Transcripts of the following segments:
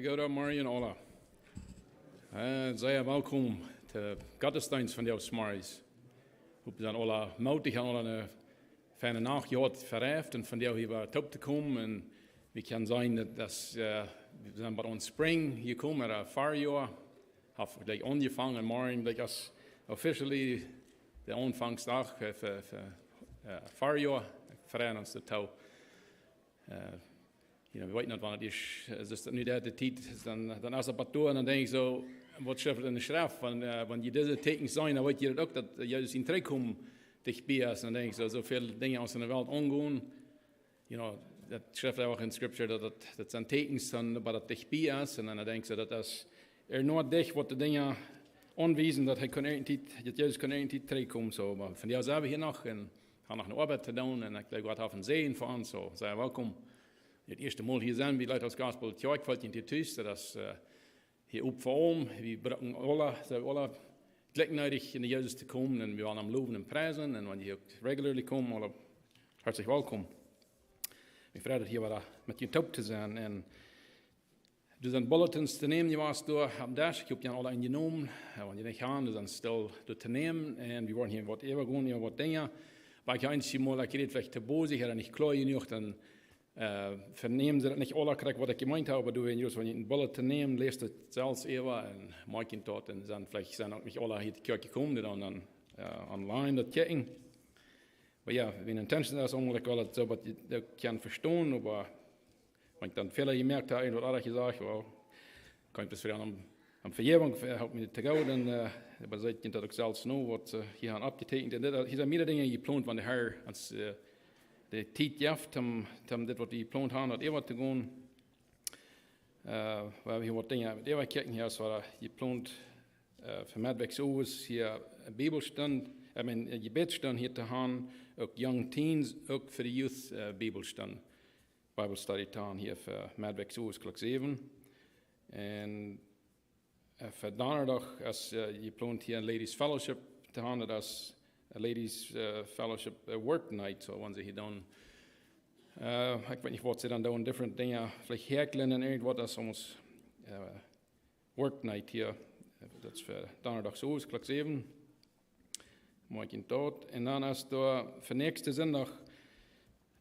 Goedemorgen alle. Zeer welkom te Gottesdienst van jouw Smarries. Hoop dan alle mutig aan een fijne nacht gehad verheft en van jou hier top te komen. En we kan zijn dat we zijn bij ons spring hier komen, er 4 jaar. Have like aangevangen en morgen like als officially de aanvangsdag voor 4 jaar verheft ons de touw. We weten niet wanneer het is nu de tijd, dan als het door en dan denk ik zo, wat schrijft in de schrift, wanneer je deze tekens zijn, dan weet je ook dat je dus in terugkomt dichtbij is. En dan denk ik zo, zoveel dingen als in de wereld omgaan, dat schrijft ook in scripture dat zijn tekens dan, waar het dichtbij is. En dan denk ik zo, dat is nooit dicht wat de dingen aanwijzen, dat hij kan tijd terugkomen. So. Maar van jou zijn we hier nog en gaan nog een arbeid te doen en ik denk wat have een zegen voor ons, zo sei welkom. Het eerste Mal hier zijn, wie Leute aus Gospel Kirche, fällt in die Tüste, dass hier op voor wir brauchen alle gelegenheit in de Jezus te komen en we waren am loven en prijzen en wanneer je ook regularly komt, alle hartelijk welkom. Ik vrees dat hier wat met je top te zijn en dus een bulletins te nemen, je was door op dash, ik heb je alle ingenomen, wanneer je niet gaan, dus dan stil door te nemen en we worden hier wat even gewoon, hier wat dingen, maar ik ga eens mal, ik reed vielleicht te boos, ik had niet klaar genoeg, dan vernemen ze dat niet alle krijgen wat ik gemeint heb, maar wanneer je een bulletin neemt, leest het zelfs even en maak je het en dan vielleicht zijn ook niet alle hier de kerk gekomen, dan online dat kijken. Maar ja, mijn intentie is ongelukkig wel zo dat je dat kan verstaan, maar wenn ich dann Fehler gemerkt habe, und alles gesagt, well, kann ich das wieder am Verjährung, hat mir das gehört, dann aber seit ich das auch selbst noch, was hier abgetekend, hier sind mehrere Dinge geplant, wenn der Herr uns die Zeit gibt, das, was die geplant haben, hat was zu gehen, weil wir hier was Dinge mit Eva kicken, hier ist war geplant, für Medwegs aus, hier Bibelstand, Gebetsstand hier zu haben, auch Young Teens, auch für die Youth Bibelstand. Bible study town hier voor Medwegs Oos, klok 7. En voor donderdag, als je plant hier een ladies fellowship te hebben, dat is een ladies fellowship work night. So, wanneer ze hier doen, ik weet niet wat ze dan doen, different dingen, vielleicht herkelen en irgendwas, dat is ons work night hier. Dat is voor donderdag Oos, klok 7. Morgen tot. En dan is er voor nächste zondag,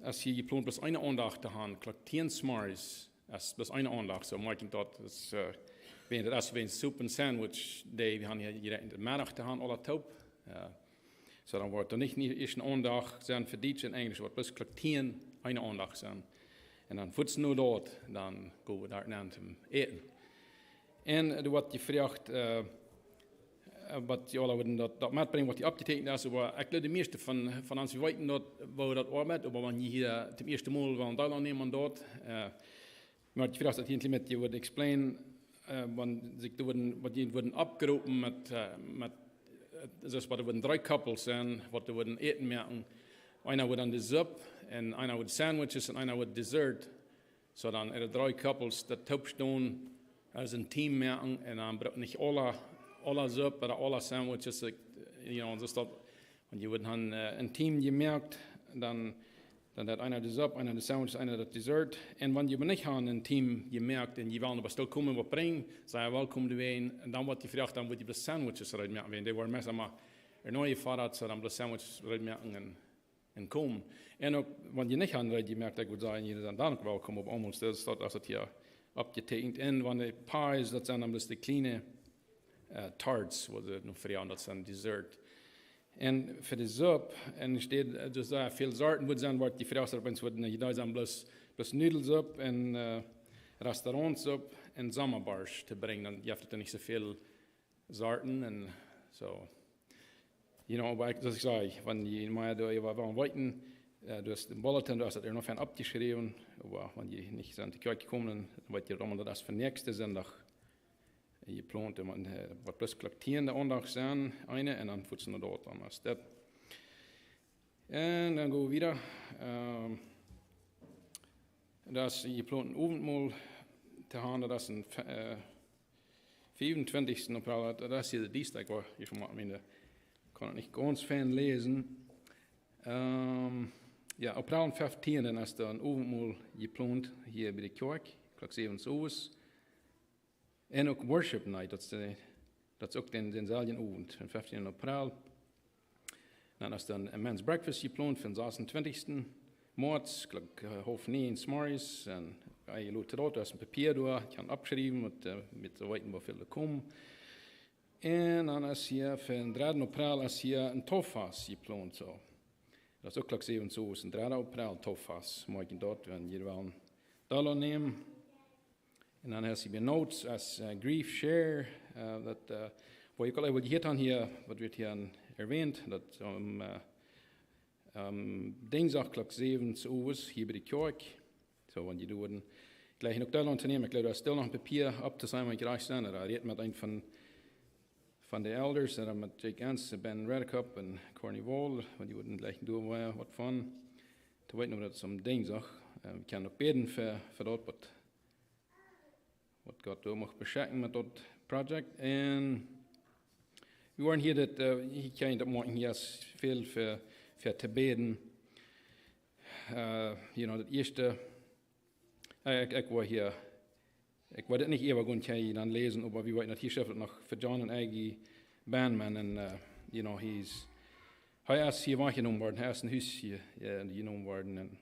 als je geplant bloß eine Andacht te haben, klok 10 Smarries, als bloß eine Andacht, so morgen dort, wenn das wie ein Soup and Sandwich Day, wir haben hier in der Mittag te haben, alle top. So dann wird er nicht erst eine Andacht sein für Deutsch und Englisch, wird bloß klok 10 eine Andacht sein. Und dann futz nur dort, dann gehen wir dort nach zum Eten. Und du wird gefragt, wat je alle dat metbrengen wat die abgetekend is, maar ik de meeste van ons weten dat we dat arbeid, maar wanneer je hier ten eerste mal van Duitsland nemen dat, maar ik vraag dat hier met je wordt explain, wat die worden opgeroepen met dus wat er worden 3 couples zijn, wat er worden eten merken, einer wordt dan de soep en einer wordt sandwiches en einer wordt dessert, zo dan er 3 couples dat opstaan als een team merken en dan braucht nicht alle Suppe oder alle Sandwiches, dus dat, und je wordt dan een team gemerkt, dan hat einer die Suppe, einer die Sandwiches, einer das Dessert. Und wenn je nicht ein Team gemerkt und je wollen aber still kommen, was bringen, sei welkom te ween. En dan wordt je gevraagd, dan wordt je de Sandwiches eruit merken. Die worden meestal maar neue Fahrrad, so dann de Sandwiches eruit merken en komen. En ook, wenn je niet eruit gemerkt, ik würde sagen, je zijn dan ook welkom op ons. Dat is dat als het hier abgetekend. En wanneer de pies, dat zijn dan dus de kleine tarts, wat er nog voor dat zijn dessert. En voor de soep, en steht, dus daar veel soorten worden zijn, wordt die vrouwsarbeid worden, je daar zijn plus nudelsoep en restaurantsoep en zomerbarsch te brengen. Dan je hebt er niet zoveel soorten en zo. Zoals ik zei, wanneer je maar door je wat weten, dus de bulletin, dus dat er nog van opgeschreven, maar wanneer je niet aan de kerk komt, dan weet je allemaal dat is voor nächste zondag. Je plant wat plus klok 10 de aandacht zijn, eine, en dan voetsen we dort aan als dat. En dan gaan we weer. Je plant een avondmaal te hebben, dat is een 25. april, dat is hier de dienstdag, waar je van mij kan het niet ganz fijn lezen. Ja, april 15 dan is er een avondmaal gepland hier bij de kerk, klok 7 uur. En ook worship night, dat is ook denzelfde avond, van 15 april. Dan is dan een men's breakfast gepland van 26. maart, klok 8:30 's morgens. En je loopt eruit, er is een papier door, je kan opschrijven met de weten hoeveel er komen. En dan is hier van 3 april is hier een tofas gepland. So. Dat is ook klok 7 uur, een 3 april tofas. Mag je dat, wenn je wel een dollar nemen. En dan is hier notes als grief share, wat je hier dan hier, wat wordt hier erwähnt, dat dinsdag klok 7 uur hier bij de kerk. So, wenn je doet gleich nog dollar unternehmen, ik glaube, er is stil nog een papier op te zijn, wat je recht staan. Daar redt met een van de elders, en met Jake Ernst, Ben Redekup en Corny Wall, want die worden gleich doen wat van. Te weten dat het dinsdag. We kunnen ook beden voor dat, wat God door mag beschikken met dat project. En we waren hier dat je kan dat maken hier veel voor te beden. Dat eerste, ik was hier. Ik wil het niet even gaan dan lezen, maar we weten dat hier schrijft nog voor John en eigen bandman. En, hij is hier waangenomen worden, hij is een huis hier genomen worden.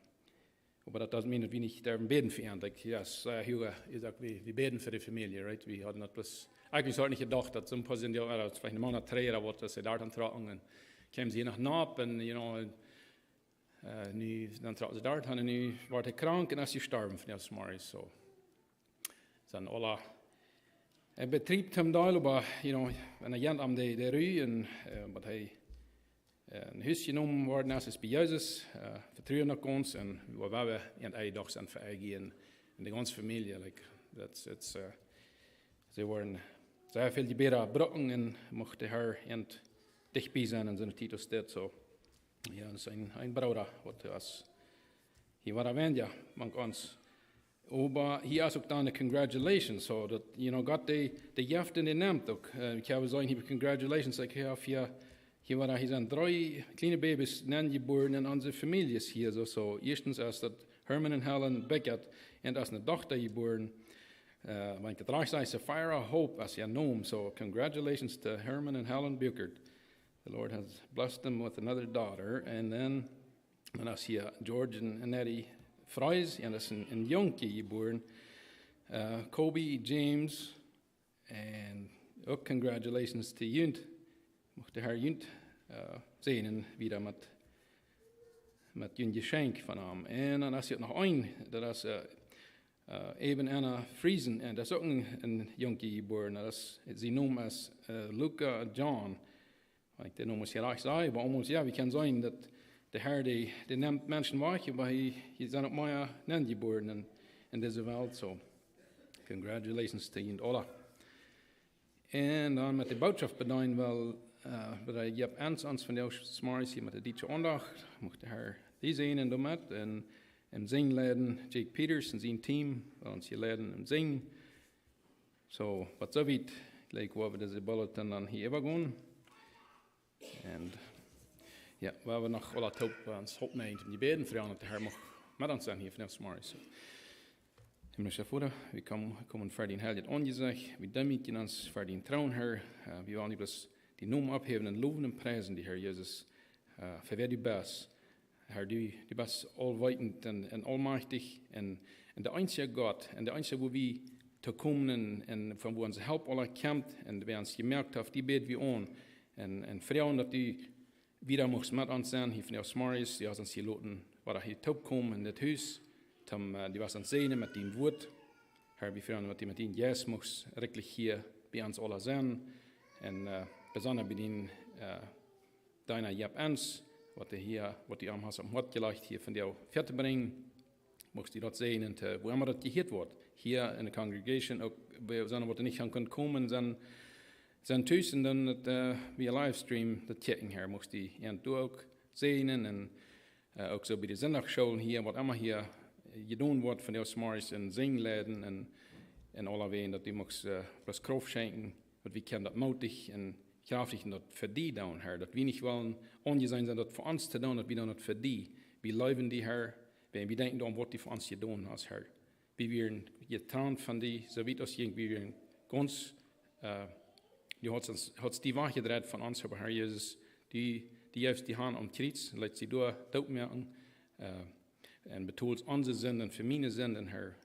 Maar dat doesn't mean dat we niet daar beden voor aan. Yes, we beden voor de familie, right? We hadden dat plus, eigenlijk hadden niet gedacht dat zo'n pas in die dat vielleicht een maand treden wordt, dat ze daar dan trokken. En kwamen ze hier nog nap en, nu dan trokken ze daar en nu wordt hij krank en is hij sterven van de morgens. So. Dan alle betrieb hem daar, maar en hij am de rui en wat hij een huis genomen worden als bij Jezus, vertrouwen naar ons en waar we in een dag zijn voor eigen en de ganze familie, ze worden zeer veel beter brokken en mochten haar dichtbij zijn en zijn titel staat zo. Ja, dat is een broeder wat was hier war er ja, man ons. Aber hier is ook dan de congratulations, so dat God de jaft in de neemt ook. Ik heb zeggen hier congratulations, ik heb hier zijn 3 kleine baby's geboren in onze families hier so. Eerstens is dat Herman en Helen Beckett en dat is een dochter geboren. Want de draag zei Sapphira Hope as je noem, so congratulations to Herman and Helen Beckett. The Lord has blessed them with another daughter, and then as hier George en Nettie Fries, en dat is een jonkie geboren. Kobe, James, en ook congratulations to Junt. Mocht de haar Junt zien en weer met Junt geschenk van hem. En dan is er nog een, dat is Eben Anna Friesen, en dat is ook een jonkie geboren. Dat is, ze noemen als Luca John. Die noemen ze graag zeggen, maar almost ja, we kunnen zeggen dat de Heer die neemt mensen weg, maar hij zijn ook maar net geboren in deze wereld. So, congratulations to you all. En dan met de boodschap bedanken wel, je hebt ons van jou smaris hier met de dietje aandacht. Mocht de Heer die zijn en doen met. En zingen leiden, Jake Peters en zijn team, ons hier leiden en zingen. So, wat zo weet, gelijk waar we deze bulletin dan hier gaan. En ja, we hebben nog wel wat hoop neemt om die beden voor dat de Heer mag met ons zijn hier vanaf morgens. Himmlische Vader, we komen voor die heilige aangezag, we danken ons voor die trouwen, Heer. We willen dus die naam opheven en loven en prijzen, die Heer Jezus. Verweer die best. Heer, die best alwetend en almachtig en de einzige God en de einzige, wo we te komen en van wo onze hulp alle komt en we ons gemerkt hebben, die beden we aan. En vrouwen dat die wieder mocht met ons zijn, hier van jou smaris, die was ons hier laten, waar hier top komen in dit huis, die was ons zenen met die woord. Heer, we vrouwen dat die met die jes mocht rekelijk hier bij ons alle zijn. En bijzonder bij die deiner Jep ons, wat die am has op hart gelegd hier van jou ver te brengen, mocht die dat zenen, wo immer dat gehoord wordt. Hier in de congregation, ook bij zijn wat er niet gaan kunnen komen, zijn thuis en dan via livestream dat checken hier, mocht die ook zenen en ook zo bij de zondagschool hier, wat allemaal hier gedaan wordt van jou smaris en zingleiden en alle wegen dat die mocht plus kracht schenken, want we kennen dat moedig en krachtig en dat voor die doen, Herr, dat we niet willen ongezijn zijn dat voor ons te doen, dat we doen dat voor die. We leven die, Herr, we denken dan wat die voor ons gedaan has, Herr. We werden getrand van die, zo weet als je, we werden ganz, die hat die Wahrheit gedreht von uns, aber Herr Jesus, die heeft die Hand am Kreuz, lässt sie durch merken, und betont unsere Sünden für meine Sünden, Herr,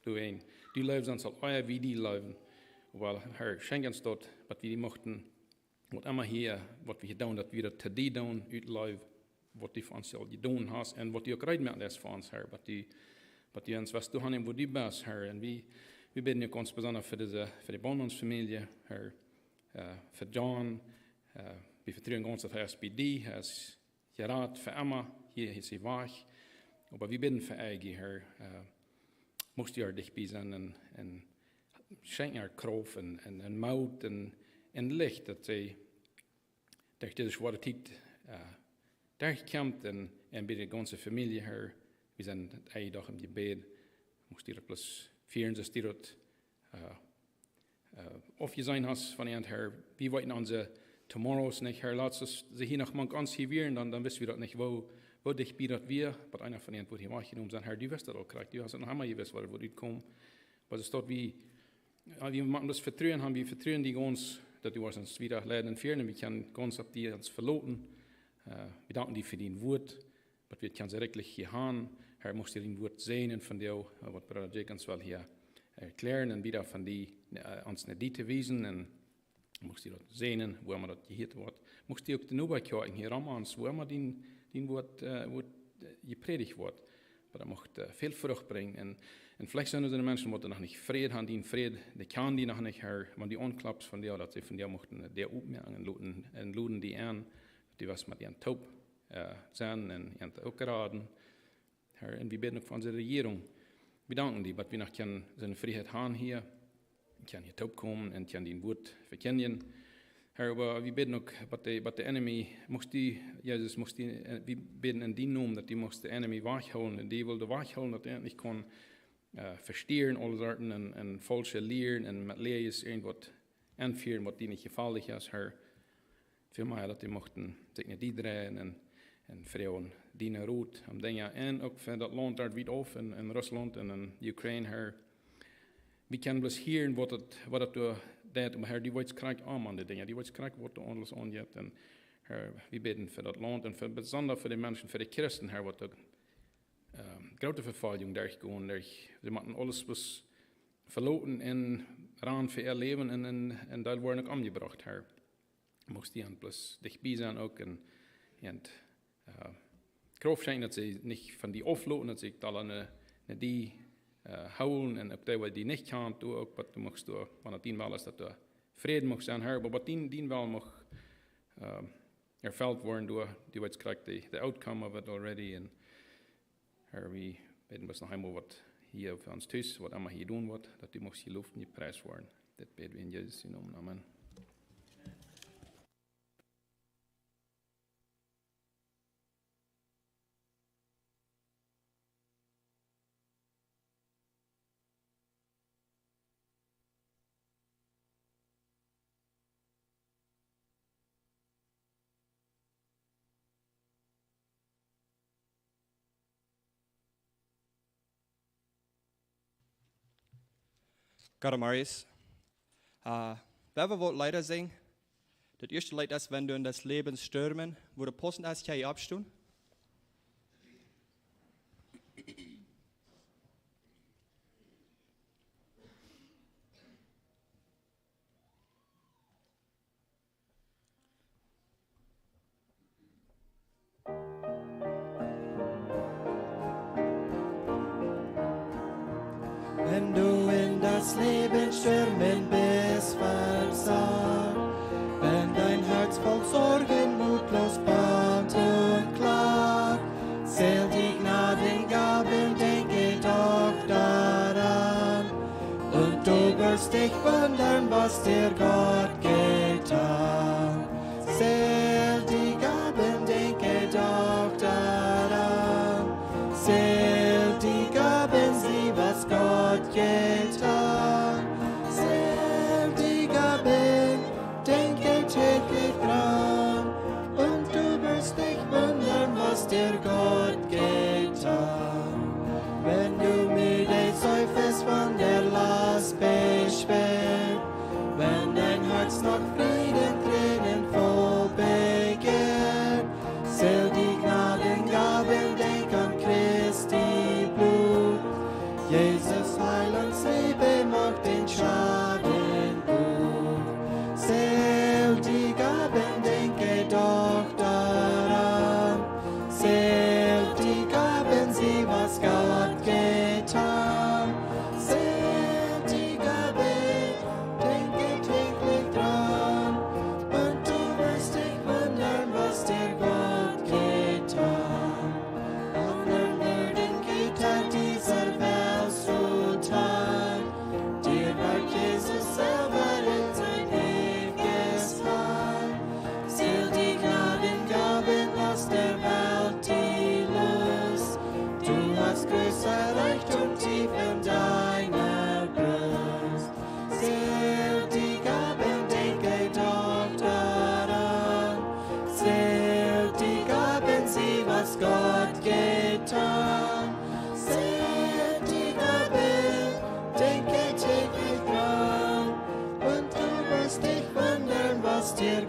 du lebst uns all wie die leben, weil Herr, schenk uns dort, was wir mochten, was immer hier, was wir hier tun, dass wir das zu dir tun, utleben, was die von uns getan hast, und was die auch gerade mit ist für uns, Herr, was die uns, was du hast, wo du bist, Herr, und wir beten auch ganz besonders für die Bondsfamilie, Herr, für John, wir vertrauen ganz auf das bei dir, als Gerard für Emma, hier ist sie wach, aber wir beten für Eigi, Herr, musst du dich bei sein und schenken ihr Kraft und Mut und Licht, dass sie durch diese schwere Zeit durchkommt und bei der ganzen Familie, Herr, wir sind einen Tag im Gebet, musst du dir bloß führen, dass du dort aufgesehen hast von ihnen, Herr, wir wollten unsere Tomorrows nicht, Herr, lass uns sie hier noch mal ganz hier werden, dann wissen wir dort nicht, wo dich bietet wir, aber einer von ihnen, wo die wahrgenommen sind, Herr, du wirst das auch kriegen, du hast noch einmal gewusst, wo du kommst, was es dort wie, wir machen das Vertrauen, haben wir vertrauen die ganz, dass du uns wieder leiden und führen, und wir können ganz auf die uns verloten, wir danken dir für dein Wort, was wir können wirklich hier haben, Herr, musst du dein Wort sehen und von dir, was Bruder Jake uns will hier erklären und wieder von dir uns nicht die wiesen und musst du das sehen, wo immer das gehört wird, musst du auch den Oberkirchen hier am uns, wo immer dein Wort gepredigt wird, aber er möchte viel Frucht bringen und vielleicht sind es die Menschen, die noch nicht Frieden haben, die Frieden, die kann die noch nicht, Herr, wenn die anklappt von dir, dass sie von dir möchten, der aufmerken und luden die an, die was mit ihren Taub sind und ihren auch geraden, Herr, und wir beten auch für unsere Regierung. Wir danken dir, dass wir noch seine Freiheit haben hier, können hier taub kommen und können den Wort verkennen. Herr, aber wir beten auch, dass der Enemy, Jesus, wir beten in den Namen, dass die den Enemy wachholen, und die will der wachholen, dass er nicht kann verstehen, alle Sorten und falsche Lehren und mit Lehren irgendwas anführen, was die nicht gefährlich ist, Herr. Für mich, dass die mochten sich nicht drehen und Frauen dienen Rot am Dinge, und auch für das Land dort wieder auf in Russland und in Ukraine, Herr. Wir können bloß hören, was das tut, aber Herr, die wollen krank an die Dinge, die wollen krank, was da alles angeht, und Herr, wir beten für das Land und besonders für die Menschen, für die Christen, Herr, was da große Verfolgung durchgehen, sie machen alles, was verloren in Rahmen für ihr Leben und da werden auch umgebracht, Herr. Musst die bloß dich bei sein auch und Kraft schenken, dass sie nicht von die aufloten, dass sie da nicht die holen und ob die nicht kann, du auch, was du machst, wenn es dein Wahl ist, dass du Frieden machst sein, Herr, aber was dein Wahl mag erfüllt werden, du weißt kriegt the outcome of it already, und Herr, wir beten bis noch einmal, was hier für uns tust, was immer hier tun wird, dass die machst hier Luft nicht preis werden. Das beten wir in Jesus' Namen. Amen. Gott Marius. Wer wird leider sehen, das erste Leid ist, wenn du in das Leben stürmen, wo du passend hast, kann ich abstehen. Wenn du in das Leben stürmen bist, versagt, wenn dein Herz voll Sorgen mutlos bangt und klagt, zähl die Gnadengaben, denke doch daran, und du wirst dich wundern, was dir Gott getan. Zähl die Gaben, denke doch daran, zähl die Gaben, sieh, was Gott getan. Zähl die Gaben, denke täglich dran, und du wirst dich wundern, was dir Gott getan. Wenn du müde seufest von der Last beschwert,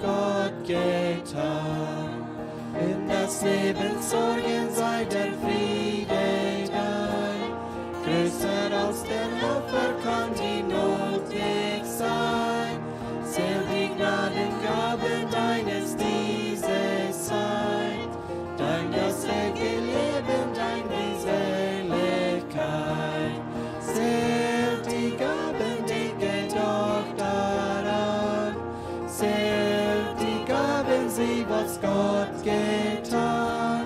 Gott getan. In das Leben Sorgen sei der Friede dein. Größer als der Helfer kann die Not nicht sein. Sel die Gnadengaben deines diese Zeit. Dein das ewige Leben, dein Geselligkeit. Sel die Gaben, denke doch daran. Sel die Gaben, sieh, was Gott getan.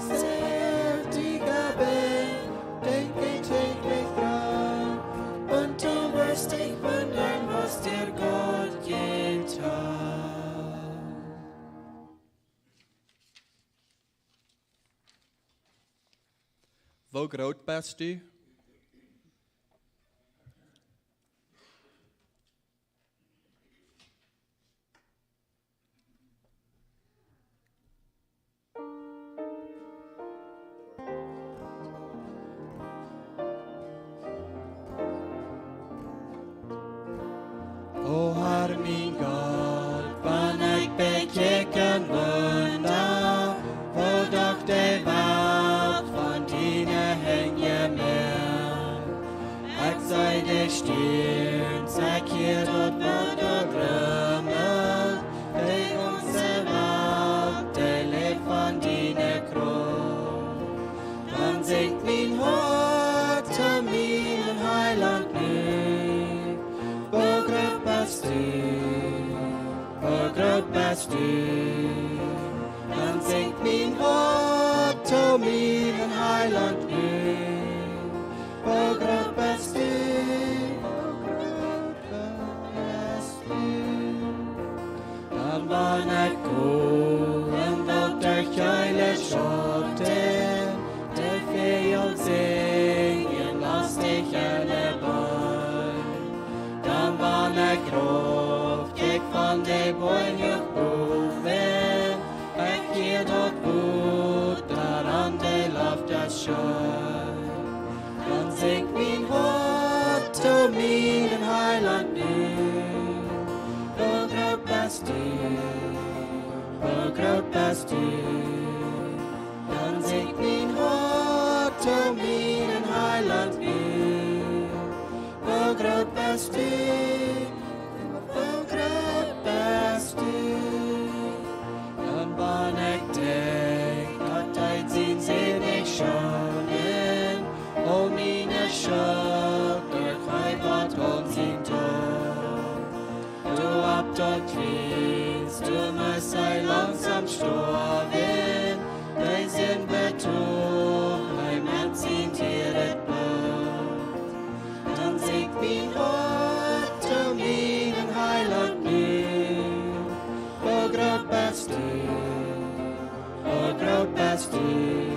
Sel die Gaben, denke täglich dran. Und du wirst dich wundern, was dir Gott getan. Wo groot bist du? O Herr min Gott, wann ich bekicken wunder, wo doch die Welt von dine hänge mehr. Ich sei der Stirn, sag hier dort, wo du grümmel, die unsere Welt, die lebt von dine Krone. Dann singt mein Hort zu meinem Heiland nu, wo groot bist du, wo groot bist du. Dan zingt mijn hart to mijn heiland nu. Wo groot bist du, wo groot bist du. Dan wann ik kom en wil durch eile schotten, de vijand zingen, lass dich alle bij. Dan wann ik roep, kijk van de boeien boven, ik hier dort boet, daar aan de loft das schön. Dan zingt mijn hart to mijn heiland nu. Wo groot bist du, wo groot bist du. Dan zingt mijn hart to mijn heiland nu. Wo groot bist du, wo groot bist du. Dan wann ik denk, dat uit zien zin ik schonen, o meine Schuld, durch hij wat ons in dood. Du ab dort kriegst, du musst sei langsam sterben, dein Sinn betrug, dein Mann sind hier et Blut. Dan zingt mijn hart to mijn heiland nu. Wo groot bist du, wo groot bist du.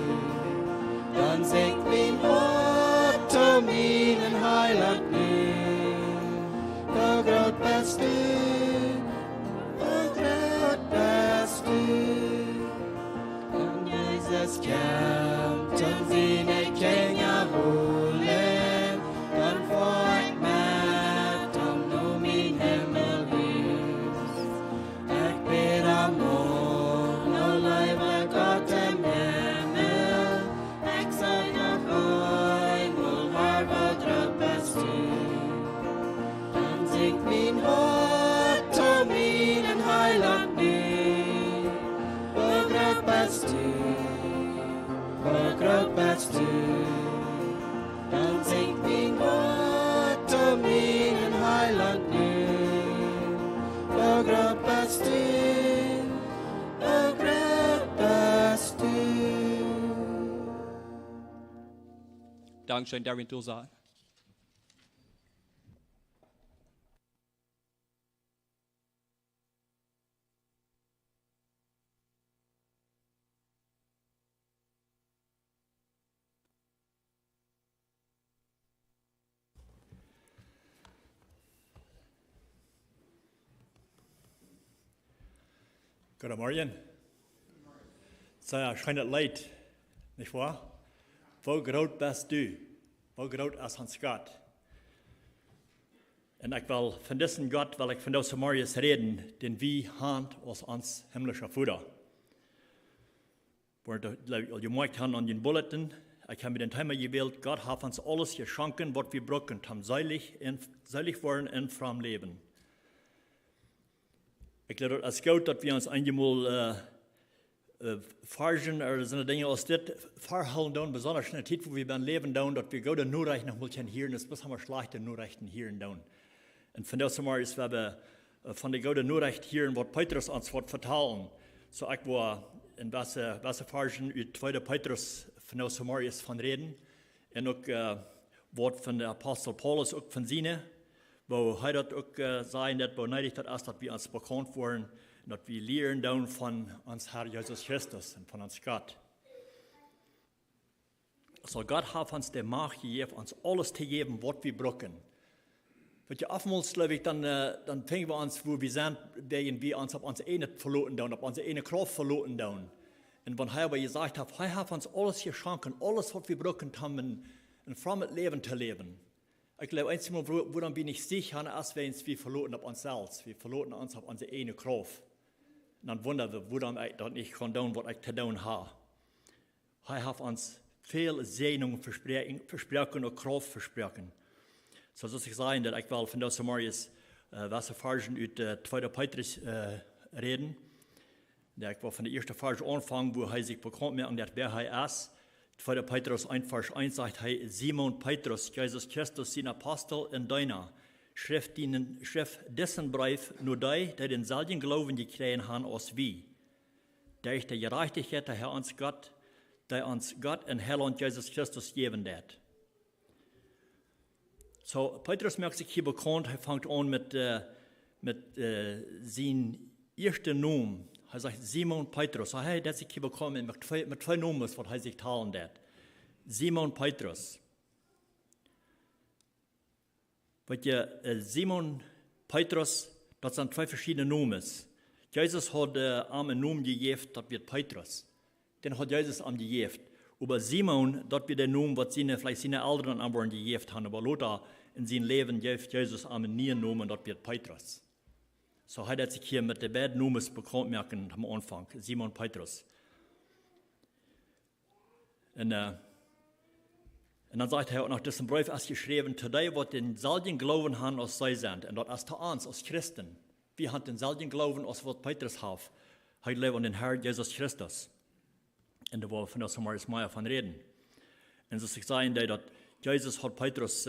Dan zingt mijn hart to mijn heiland nu. Wo groot bist du, wo groot bist du. Dan Jezus komt, dan zie ik Kenia woelen, dan voort met, dan nu mijn hemmelhuis. Ik bid amor, no leven Gott im Himmel, ik zal nog eenmaal haar wat groot bist du. Dan zingt mijn hart to mijn heiland nu. Wo groot bist du, wo groot bist du. Dan zingt mijn hart to mijn heiland nu. Wo groot bist du, wo groot bist du. Dankeschön, Darwin Tulsa. Guten Morgen. Sei erscheint Leid, nicht wahr? Wo groot bist du? Wo groot ist uns Gott? En ik wil van deze God, wil ik van deze Marius reden, den wie hand als ons himmlische Vader. Waar je merkt aan den bulletin, ik heb met den Thema gewählt, Gott hat uns alles geschenkt, was wir brauchen, um seilig worden in fromm Leben. Ich glaube, es ist gut, dass wir uns einmal forschen oder so Dinge als das verhalten, besonders in der Zeit, wo wir beim Leben tun, dass wir gute Nachrichten noch mal hören, das müssen wir schlechte Nachrichten hören tun. Und von daher mal ist, wenn wir von der guten Nachricht hören, was Petrus uns vertellen. So ich war in was forschen über 2. Petrus von der Samarias von reden. Und auch was von der Apostel Paulus auch von seine, wo er das auch sagen, dass benötigt hat, dass wir uns bekannt wurden, dass wir lernen dann von uns Herr Jesus Christus und von uns Gott. So Gott hat uns die Macht gegeben, uns alles zu geben, was wir brauchen. Weil ja oftmals, glaube ich, dann fangen wir uns, wo wir sind, werden wir uns auf unsere eine verloren, auf unsere eine Kraft verloren. Und wenn er aber gesagt hat, er hat uns alles geschenkt, alles, was wir brauchen, um ein frommes Leben zu leben. Ich glaube, einmal, wo dann bin ich sicher, als wir verloren auf uns selbst, wir verloren uns auf unsere eine Kraft. Und dann wundern wir, wo dann ich das nicht kann tun, was ich zu tun habe. Er hat uns viel Segnung versprochen und Kraft versprochen. So soll ich sagen, dass ich will von der Samarias was Versen über 2. Petrus reden. Ich will von der ersten Vers anfangen, wo er sich bekannt macht, dass wer er ist. 2. Petrus 1, Vers 1 sagt, hey, Simon Petrus, Jesus Christus, sein Apostel in deiner, schrift dessen Brief nur die den selben Glauben gekriegt haben als wir. Der ist der Gerechtigkeit, der Herr uns Gott, der uns Gott in Herr und Jesus Christus geben wird. So, Petrus macht sich hier bekannt, er fängt an mit seinem ersten Namen. Er sagt Simon Petrus. So, hey, der sich hier bekommen mit zwei Namen, was er sich teilen wird. Simon Petrus. Weil Simon Petrus, das sind zwei verschiedene Namen. Jesus hat einen Namen gegeben, das wird Petrus. Den hat Jesus am gegeben. Aber Simon, das wird der Name, was vielleicht seine Eltern am gegeben haben, aber Lothar in seinem Leben gibt Jesus einen neuen Namen, das wird Petrus. So hat er sich hier mit den beiden Namen bekannt machen am Anfang, Simon Petrus. Und dann sagt er auch noch, diesen Brief ist geschrieben, zu denen, die den selben Glauben haben, als sie sind. Und das ist zu uns, als Christen. Wir haben den selben Glauben, als was Petrus hat. Er lebt an den Herrn Jesus Christus. Und da wollen wir von der Samarias Meier von reden. Und so sich sagen, dass Jesus hat Petrus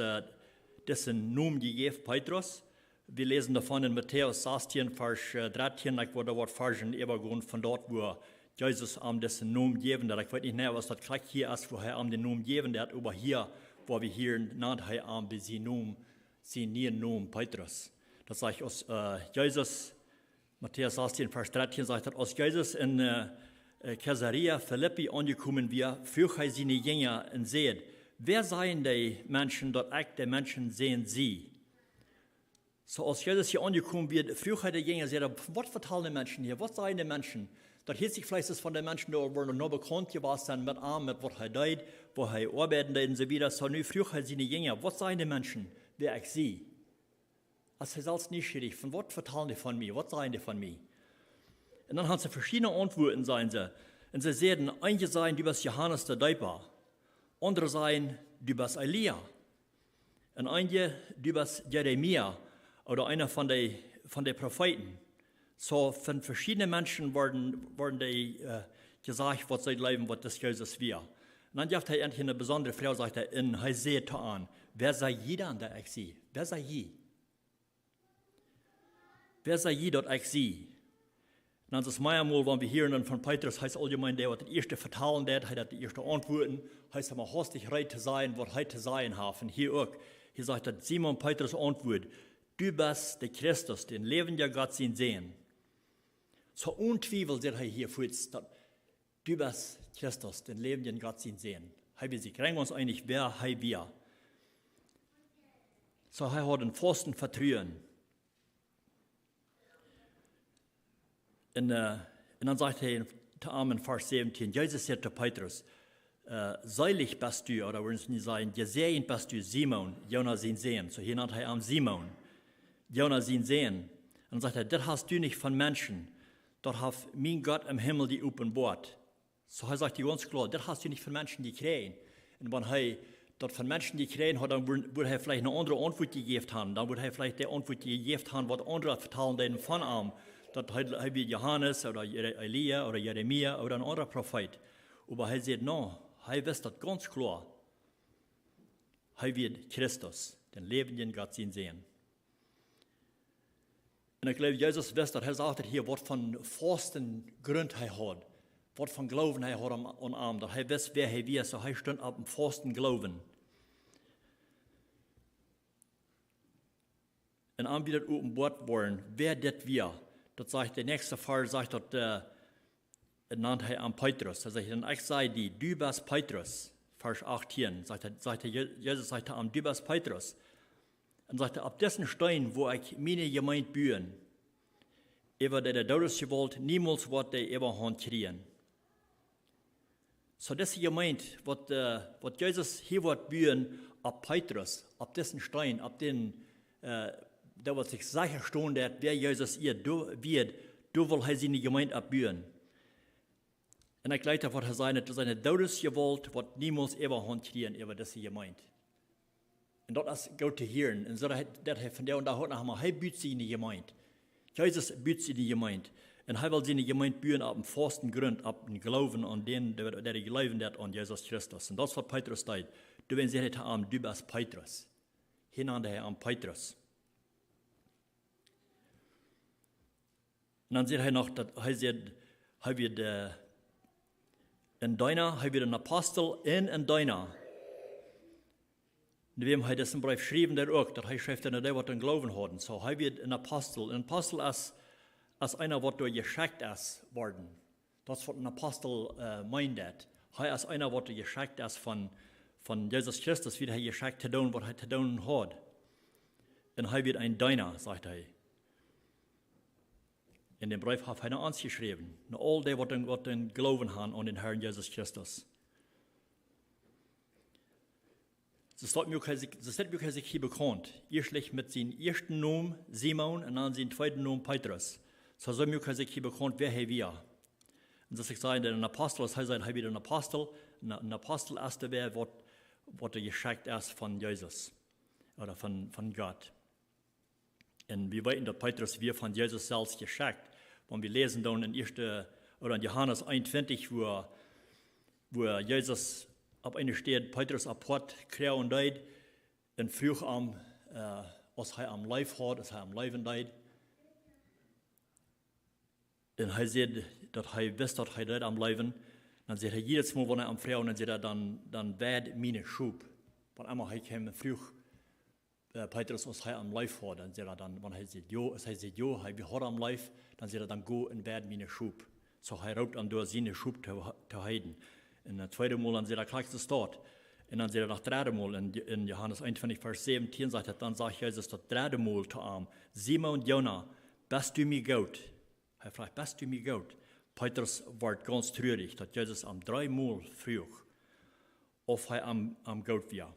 dessen Namen gegeben, Petrus. Wir lesen davon in Matthäus 16, Vers 13, ich wurde dort Versen übergehen, von dort, wo Jesus am dessen Namen geben hat. Ich weiß nicht mehr, was das gleich hier ist, wo er am den Namen geben hat, aber hier, wo wir hier nannt, er am seinen Namen, Petrus. Das sagt aus Jesus, Matthäus 16, Vers 13, sagt er, als Jesus in Caesarea Philippi angekommen wir, führt er seine Jünger und sagt, wer seien die Menschen, dort ich die Menschen sehen sie? So als Jesus hier angekommen wird, früher die Jünger sagt, was vertellen die Menschen hier, was sagen die Menschen? Das hört sich vielleicht von den Menschen, die noch bekannt gewesen sind mit Arm, mit was er tut, wo er arbeitet und so weiter. So nun früher seine Jünger, was sagen die Menschen, wer ich sie? Das ist alles nicht schwierig, von was vertellen die von mir, was sagen die von mir? Und dann haben sie verschiedene Antworten, sagen sie. Und sie sagen, einige sagen, du bist Johannes der Täufer, andere sagen, du bist Elia, und einige, du bist Jeremia, oder einer von den Propheten. So von verschiedenen Menschen wurden die gesagt, was sie glauben, was das Jesus wäre. Und dann gibt er endlich eine besondere Frau, sagt er, und er seht an, wer sei jeder an der ich sie? Wer sei je? Wer sei je, dort ich sie? Und dann ist es mehrmal, wenn wir hören von Petrus, heißt allgemein, der hat das erste vertalen, der hat die erste Antworten, heißt aber, hastig reit zu sein, was heute sein haben. Hier auch, hier sagt er, Simon Petrus Antwort, du bist der Christus, den lebenden Gott sehen. So untwiebel sagt er hier vor, du bist Christus, den lebenden Gott sehen. Wir kriegen uns eigentlich, wer wir. So er hat den festen Vertrauen. Und dann sagt er in Vers 17, Jesus sagt zu Petrus, seilig bist du, oder wollen Sie nicht sagen, gesegnet bist du, Simon, Jonas ihn sehen. So hier nennt er Simon. Jona sehen. Und sagt das hast du nicht von Menschen. Dort hat mein Gott im Himmel die offenbart. So er sagt ganz klar, das hast du nicht von Menschen gekriegt. Und wenn er dort von Menschen gekriegt hat, dann würde er vielleicht eine andere Antwort gegeben haben. Dann würde er vielleicht die Antwort gegeben haben, was andere vertellen denen von ihm. Dort er wie Johannes oder Elia oder Jeremia oder ein anderer Prophet. Aber er sagt, no, er weiß das ganz klar. Er wird Christus, den lebenden Gott sehen. Und ich glaube, Jesus weiß, dass er sagt hier, was von festen Grund er hat, was von Glauben er hat an ihm, dass er weiß, wer er ist, so er steht auf dem festen Glauben. Und an wie das offenbart worden, wer das wir, das sagt der nächste Vers, sagt das, nannt er an Petrus, er sagt, ich sei die, du bist Petrus, Vers 18, Jesus sagt am du bist Petrus. Und sagte, ab dessen Stein, wo ich meine Gemeinde bühen, über der Todesgewalt niemals wird der Überhand kriegen. So diese Gemeinde, was Jesus hier wird bühen, ab Petrus, ab dessen Stein, ab den, da wird sich sicher stehen, wer Jesus wird, du will er seine Gemeinde abbühen. Und ich glaube, was er seine Todesgewalt wird niemals Überhand kriegen über diese Gemeinde. Und das ist gut zu hören. Und so, dass er von der und da hat noch er büht sie in die Gemeinde. Jesus büht sie in die Gemeinde. Und er will seine Gemeinde bühen auf dem festen Grund, auf dem Glauben an den, der glauben hat an Jesus Christus. Und das, was Petrus sagt. Du wenn sie am du bist Petrus. Hinande er am Petrus. Und dann sagt er noch, dass er wird in deiner, er wird ein Apostel in deiner. Und wem hat diesen Brief geschrieben, der auch, dass er schreibt, dass er was an Glauben hat. So, er wird ein Apostel. Ein Apostel als einer, der durch geschickt ist worden. Das, was ein Apostel meint. Er ist einer, der geschickt ist von Jesus Christus, wie er geschickt zu tun, was er zu tun hat. Und er wird ein Diener, sagt er. In dem Brief hat er uns geschrieben. Und all die, was den Glauben haben an den Herrn Jesus Christus. Das hat mir sich hier bekannt. Erst mit seinem ersten Namen Simon und dann seinem zweiten Namen Petrus. So hat mir sich hier bekannt, wer er war. Und das ich sage, ein Apostel, das heißt, er wird ein Apostel. Ein Apostel ist der, was geschickt ist von Jesus oder von Gott. Und wir wissen, dass Petrus wir von Jesus selbst geschickt. Wenn wir lesen dann in Johannes 21, wo Jesus auf eine steht, Petrus apart, Kreu und Deid, und früh als er am Leib hat, als er am Leben deid. Und er sagt, dass er weiß, dass er deid am Leben. Dann sagt er, jedes Mal, wenn er am Frau, dann sagt er, dann werd meine Schub. Wenn einmal er kam früh, Petrus, als er am Leib hat, dann sagt er, wenn er sagt, jo, er hat am Leib, dann sagt er, dann go und werd meine Schub. So er raubt an durch seine Schub zu heiden. Und das zweite Mal, dann sagt er, gleich das dort. Und dann sagt er das dritte Mal, in Johannes 21, Vers 17, sagt er, dann sagt Jesus das dritte Mal zu ihm, Simon Jona, bist du mir gut? Er fragt, bist du mir gut? Petrus war ganz traurig, dass Jesus am 3 Mal früh, ob er am gut war.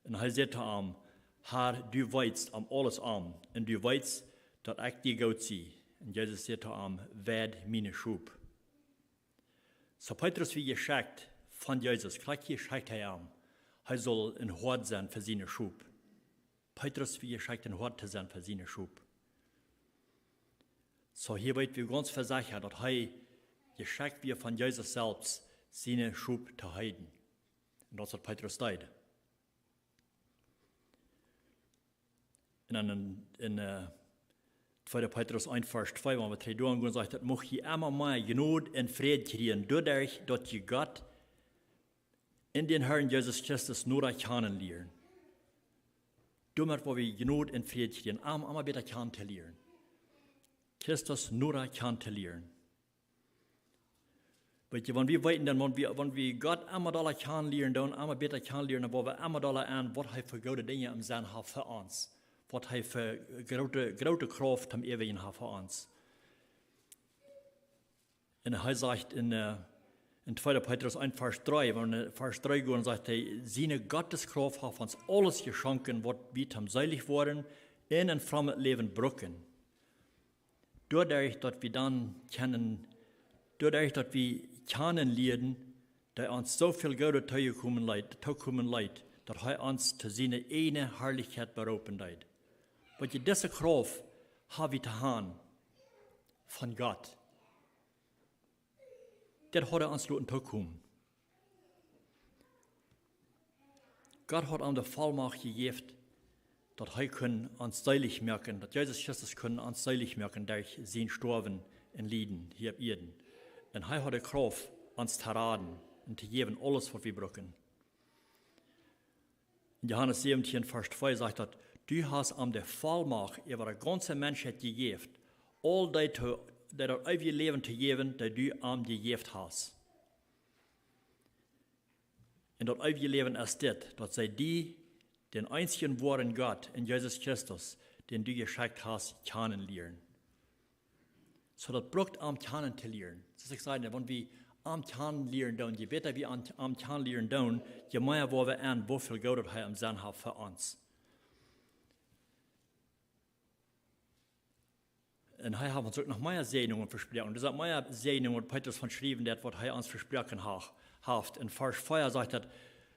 Und er sagt zu ihm, Herr, du weißt am alles an, und du weißt, dass ich dir gut sehe. Und Jesus sagt zu ihm, werd meine Schub. So Petrus wie geschickt von Jesus, gleich geschickt er ihm, er soll ein Hort sein für seine Schub. Petrus wie geschickt ein Hort zu sein für seine Schub. So hier wird wir ganz versichert, dass er geschickt wird von Jesus selbst, seine Schub zu heiden. Und das hat Petrus getan. Und dann in 2. Petrus 1, Vers 2, wenn wir 3 durchgehen, sagt, dass möcht ihr immer mehr Gnade und Frieden kriegen, dadurch, dass ihr Gott in den Herrn Jesus Christus nur kennenlernen. Damit, wo wir Gnade und Frieden kriegen, immer besser kennenlernen. Christus nur kennenlernen. Weil wenn wir weiten, dann, wenn wir Gott immer da kennenlernen, dann immer besser kennenlernen, wo wir immer da an, was er für gute Dinge im Sinn hat für uns. Was er für große Kraft am Ewigen hat für uns. Und er sagt in 2. Petrus 1, Vers 3, wenn Vers 3 geht, sagt er, seine Gotteskraft hat uns alles geschenkt, was wir tam seilig worden, in een fremd leven brücken. Doordat dat we dan kennen, doordat dat we kennenlernen, dat ons zoveel Gode toekomen leidt, dat hij ons te zijn ene herrlichheid beroepen leidt. Want je deze kracht hebben we te gaan van God. Dat had ons laten toekomen. God hat ihm die Vollmacht gegeben, dass er uns seilig merken, dass Jesus Christus uns seilig merken durch sein Sterben und Leiden hier auf Erden. Und er hat die Kraft, uns zu raten und zu geben alles, was wir brauchen. In Johannes 17, Vers 2 sagt er, du hast ihm die Vollmacht über die ganze Menschheit gegeben, all das ewige Leben zu geben, das du ihm gegeben hast. Und das ewige Leben ist das, dass sie den einzigen wahren Gott in Jesus Christus, den du geschickt hast, kennenlernen. So das braucht am kennen zu lernen. Das ist sagen, wenn wir am kennenlernen, je besser wir am kennenlernen, je mehr wollen wir an, wofür Gott hat im Sinn hat für uns. Und er hat uns auch noch mehr Segnungen versprochen. Das ist mehr Segnungen, was Petrus von geschrieben hat, was er uns versprochen hat. In Vers 4 sagt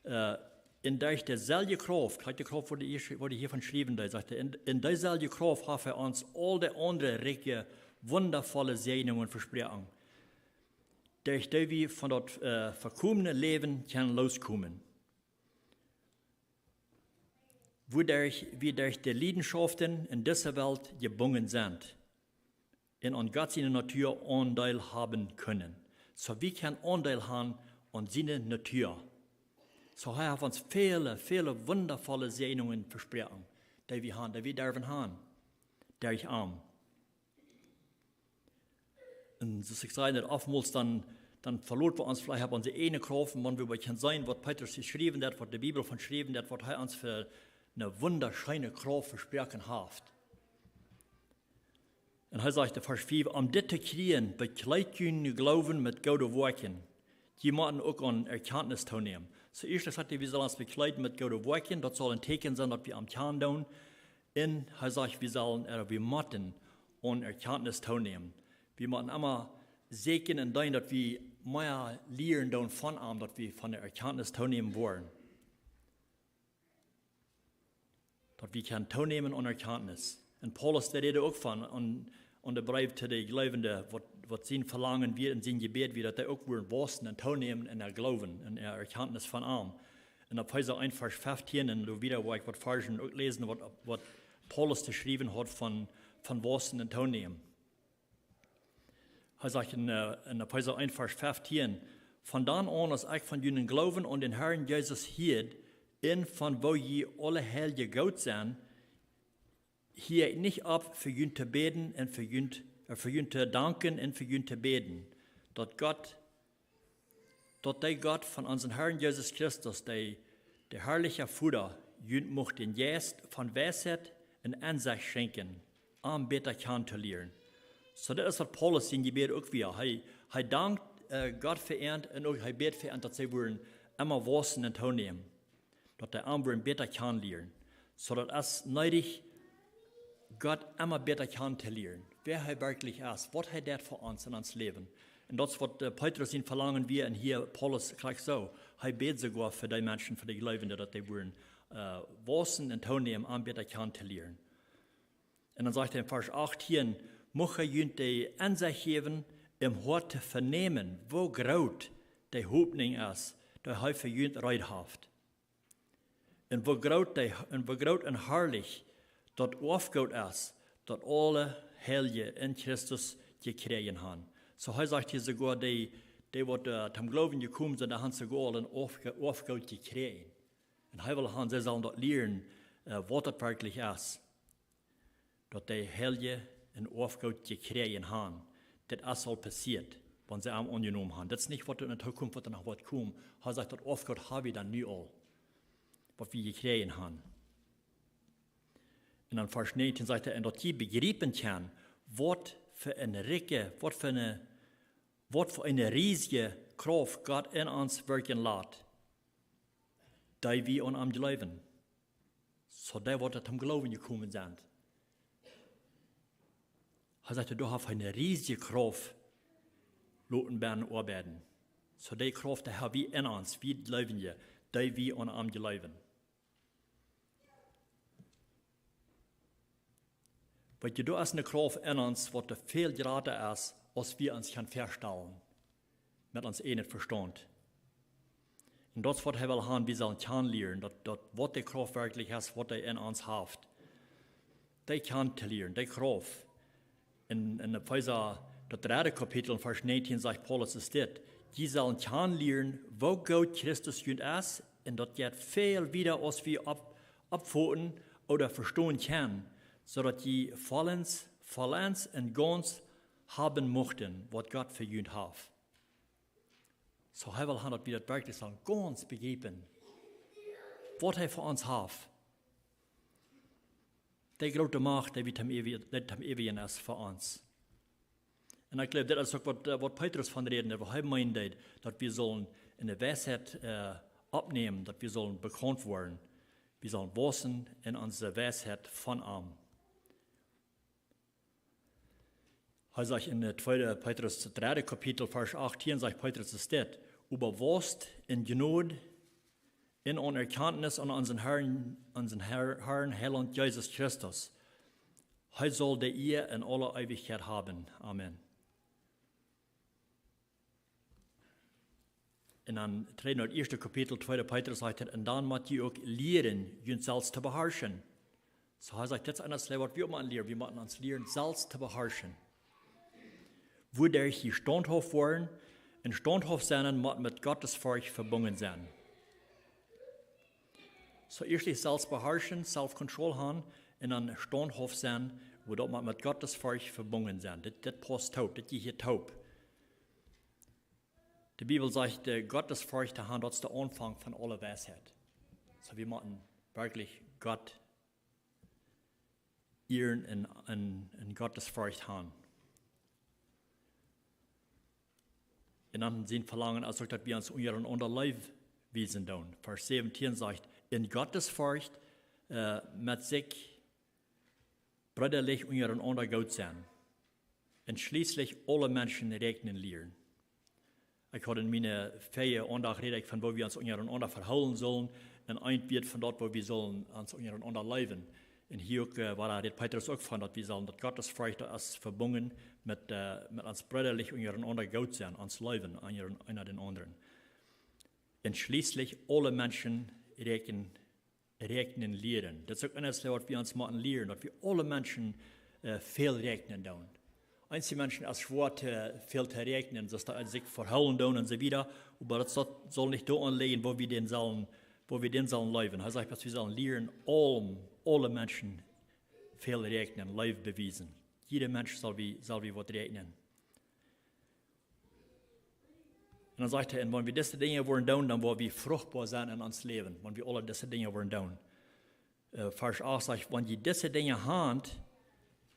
er, in derselbe Kraft, die Kraft, die hier von geschrieben hat, sagt er, in derselbe Kraft hat er uns all die anderen reiche, wundervolle Segnungen versprochen. Durch die wir von das verkommenen Leben können loskommen. Wodurch wir durch die Leidenschaften in dieser Welt gebunden sind und an Gott seine Natur Anteil haben können. So wir können Anteil haben an seine Natur. So er hat uns viele, viele wundervolle Segnungen versprochen, die wir haben, die wir dürfen haben, durch ihn. Und so ich sage, oftmals dann verloren wir uns vielleicht unsere eine Kraft, wenn wir können sein, was Petrus geschrieben hat, was die Bibel von geschrieben hat, was er uns für eine wunderschöne Kraft versprochen hat. Und er sagt in Vers 5, um dit te kriegen, bekleidt je Glauben mit gute Werken. Die müssen auch an Erkenntnis teilnehmen. Zuerst sagt er, wir sollen uns bekleiden mit guten Werken, das soll ein Zeichen sein, dass wir am Kern tun. Und er sagt, wir müssen an Erkenntnis teilnehmen. Wir müssen immer sehen und dein, dass wir mehr lernen von ihm, dass wir von der Erkenntnis teilnehmen wollen. Dass wir teilnehmen an Erkenntnis. Und Paulus, der redet auch von, und der Brief zu den Glaubenden, was sie verlangen wird in seinem Gebet, wie dass sie auch wollen und teilnehmen in der Glauben, in der Erkenntnis von ihm. Und auf Epheser 1, Vers 15, und du wieder, wo ich was Versen lesen, was Paulus geschrieben hat von wollen und teilnehmen. Er sagt in Epheser 1, Vers 15, von dann an, als ich von ihnen Glauben an den Herrn Jesus hielt, in von wo je alle Heilige Gott sind, hier nicht ab für ihn zu beten und für ihn zu danken und für ihn zu beten. Dass der Gott von unserem Herrn Jesus Christus, der herrliche Vater, ihn mocht den Geist von Weisheit und Einsicht schenken, am besser kennenzulernen. So das ist, was Paulus in Gebet auch wieder. Er dankt Gott für ihn und auch er betet für ihn, dass sie immer wissen und teilnehmen. Dass der anderen besser kennenlernen. So dass es nötig Gott immer besser kennenzulernen. Wer er wirklich ist, was er das für uns in uns Leben. Und das, was Petrus ihn verlangen wir, und hier Paulus gleich so. Er betet sogar für die Menschen, für die Glaubenden, dass die wollen wissen und teilnehmen, um besser kennenzulernen. Und dann sagt er in Vers 18, mocht ihr die Ansicht geben, im Hort zu vernehmen, wo groß die Hoffnung ist, die er für ihr reithaft. Und wo groß und herrlich das aufgeht ist, dass alle Heilige in Christus gekriegt haben. So er sagt hier sogar, die zum Glauben gekommen sind, die haben sogar ein Aufgeht gekriegt. Und er will haben, sie sollen dort lernen, was das wirklich ist. Dass die Heilige ein Aufgeht gekriegt haben. Das ist all passiert, wenn sie am angenommen haben. Das ist nicht, was in der Zukunft, was danach wird kommen. Er sagt, das Aufgeht habe ich dann nie all, was wir gekriegt haben. Und dann Vers 19 sagt er, und dass die begreifen können, was für eine riesige Kraft Gott in uns wirken lässt, die wir an ihm glauben. So der wird zum Glauben gekommen sind. Er sagte, du hast eine riesige Kraft, lauten werden arbeiten. So die Kraft, die haben wir in uns, wir leben ja, die wir an am leben. Weil du hast eine Kraft in uns, was viel gerade ist, als wir uns kann verstellen, mit uns nicht Verstand. Und das, was wir haben, wir sollen kennenlernen, dass was die Kraft wirklich ist, was die in uns hat. Die kennenlernen, die Kraft. In Epheser, das 3. Kapitel, Vers 19, sagt Paulus, ist das, die sollen kennenlernen, wo Gott Christus ist, und das geht viel wieder, als wir abfoten oder verstehen können, sodass die vollends und ganz haben möchten, was Gott für ihn hat. So er will das wieder wirklich sagen, ganz begeben, was er für uns hat. Die große Macht, die wir am Ewigen ist für uns. Und ich glaube, das ist auch, was Petrus von reden, was er meint, dass wir sollen in der Weisheit abnehmen, dass wir sollen bekannt werden. Wir sollen wachsen in unserer Weisheit von ihm. Er sagt in 2. Petrus 3. Kapitel, Vers 18, sagt Petrus, ist das, überwachst in Gnade, in Anerkenntnis an unseren Herrn, Heiland Jesus Christus. Er soll der ihr in aller Ewigkeit haben. Amen. In dann 1. Kapitel 2. Petrus sagt er, und dann muss ihr auch lernen, ihn selbst zu beherrschen. So er sagt, das ist anders, was wir machen lernen. Wir müssen uns lernen, selbst zu beherrschen. Wodurch die standhaft waren, und standhaft sein, muss mit Gottes Furcht verbunden sein. So erstens selbst beherrschen, Self-Control haben, und dann standhaft sein, wodurch man mit Gottes Furcht verbunden sein. Das passt taub, das ist hier taub. Die Bibel sagt, Gottes Furcht zu haben, das ist der Anfang von aller Weisheit. So wir müssen wirklich Gott ehren und Gottes Furcht haben. In anderen Sinn verlangen, als dass wir uns unseren Leib wiesen tun. Vers 17 sagt, in Gottes Furcht mit sich brüderlich untereinander gut sein. Und schließlich alle Menschen rechnen lernen. Ich hatte in meiner Ferien Andacht redet von wo wir uns untereinander verhalten sollen und ein wird von dort, wo wir sollen uns untereinander leben. Und hier war der Petrus auch von, dass wir sollen, dass Gottes Furcht ist verbunden mit uns brüderlich untereinander gut sein, uns leben, einer den anderen. Und schließlich alle Menschen rechnen lernen. Das ist auch eines, was wir uns machen lernen, dass wir alle Menschen viel rechnen tun. Einige Menschen ist schwer, viel zu rechnen, dass sie sich verhalten tun und so weiter, aber das soll nicht da anlegen, wo wir den sollen leben. Er sagt, dass wir sollen lernen, alle Menschen viel rechnen, Leib beweisen. Jeder Mensch soll wie was rechnen. Und dann sagt er, wenn wir diese Dinge wollen tun, dann wollen wir fruchtbar sein in uns Leben, wenn wir alle diese Dinge wollen tun. Vers 8 sagt, wenn ihr diese Dinge habt,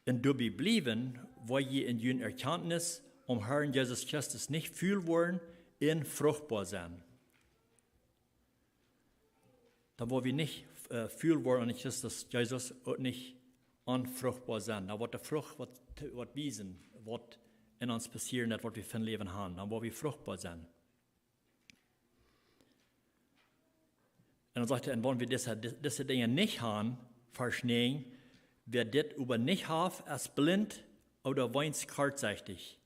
und du bleiben, weil ihr in jünger Erkenntnis Herrn Jesus Christus nicht viel wollen, in fruchtbar sein. Dann wollen wir nicht viel wollen in Christus Jesus und nicht unfruchtbar sein. Dann wird die Frucht, was wiesen, was in uns passieren, was wir für ein Leben haben. Dann wollen wir fruchtbar sein. Und dann sagt er, wenn wir diese Dinge nicht haben, Vers 9, wer das über nicht hat, ist blind oder weint kurzsichtig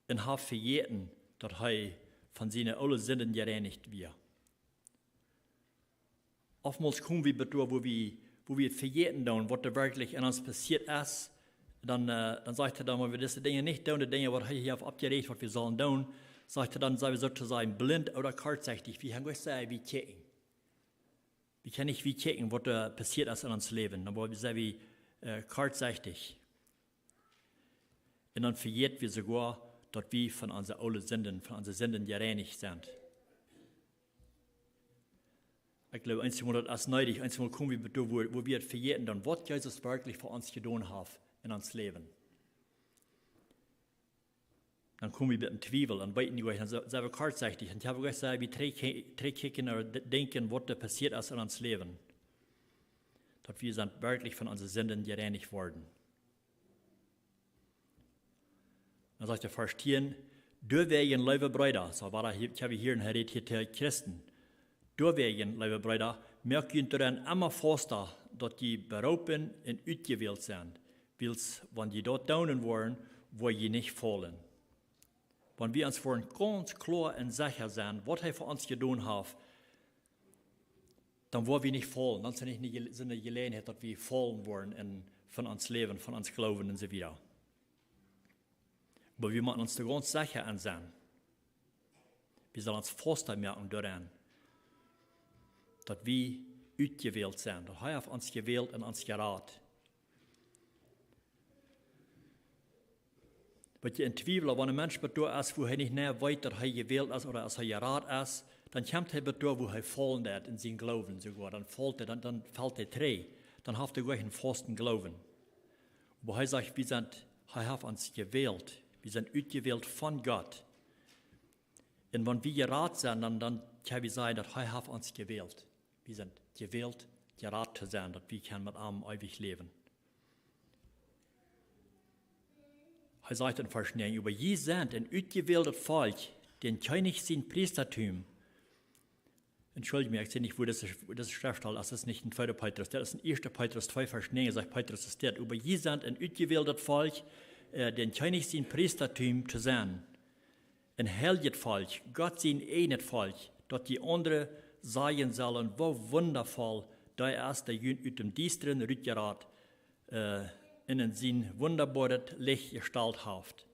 und hat verjäten, dass er von seinen allen Sinnen gereinigt wird. Oftmals kommen wir durch, wo wir verjäten tun, was da wirklich in uns passiert ist. Dann sagt er dann, wenn wir diese Dinge nicht tun, die Dinge, was er hier abgeregt, was wir sollen tun, sagt er dann, sei wir sozusagen blind oder kurzsichtig. Wir können nicht sagen, wie checken. Wir können nicht wie checken, was da passiert ist in uns Leben. Dann wollen wir sagen, kurzsichtig. Und dann verjährt wir sogar, dass wir von unseren Sünden gereinigt sind. Ich glaube, einmal das ist nötig, einmal kommen wir durch, wo wir verjähren, dann was Jesus wirklich für uns getan hat in uns Leben. Dann kommen wir mit dem Zweifel, dann beten wir, dann sind wir kurzsichtig. Und ich habe gesagt, wir kicken oder denken, was da passiert ist in uns Leben. Dass wir sind wirklich von unseren Sünden gereinigt worden. Dan sagt er vers 10, doorwegen, lieve broeder, so war ich habe hier in Herret hier til Christen. Doorwegen, lieve broeder, merk je erin immer vaster, dat die beroepen en uitgewild zijn, wils, wanneer die dort daunen worden, wo je niet vallen. Wanneer we ons voor een ganz klar en zeker zijn, wat hij voor ons gedaan heeft, dan worden we niet vallen. Dan zijn niet de gelegenheid dat we vallen worden van ons leven, van ons geloven en zo verder. Maar we moeten ons er ganz zeker aan zijn. We zullen ons vaster merken daaraan, dat we uitgewild zijn, dat hij heeft ons gewild en ons geraad. Wat je in twijfel, wanneer een mens bedoelt is, wo hij niet meer weet dat hij gewild is, of als hij geraad is, dan komt hij bedoelt, wo hij vallen heeft in zijn geloven, sogar. Dan valt hij terug. Dan heeft hij gewoon een vasten geloven. Wo hij zegt, hij heeft ons gewild. We zijn uitgewild van God. En wanneer we geraad zijn, dan kan we zeggen dat hij heeft ons gewild. We zijn gewild, geraad te zijn, dat we kunnen met hem eeuwig leven. Hij zegt in vers 9, über je zijn een uitgewähltes Volk, den König zijn Priestertum. Entschuldigt mich, ich sehe nicht, wo das Schriftsteil ist. Das ist nicht in 2. Petrus, das ist in 1. Petrus 2, Vers 9, sagt Petrus, es steht, über je zijn een uitgewähltes Volk, den König zijn Priestertum zu sein. Een heilig Volk, Gott zijn enig Volk, dat die andere sagen sollen, wo wundervoll der ist, der jünt uit dem Diesteren Rütgerat, in zijn wunderbares Licht Gestalt hat.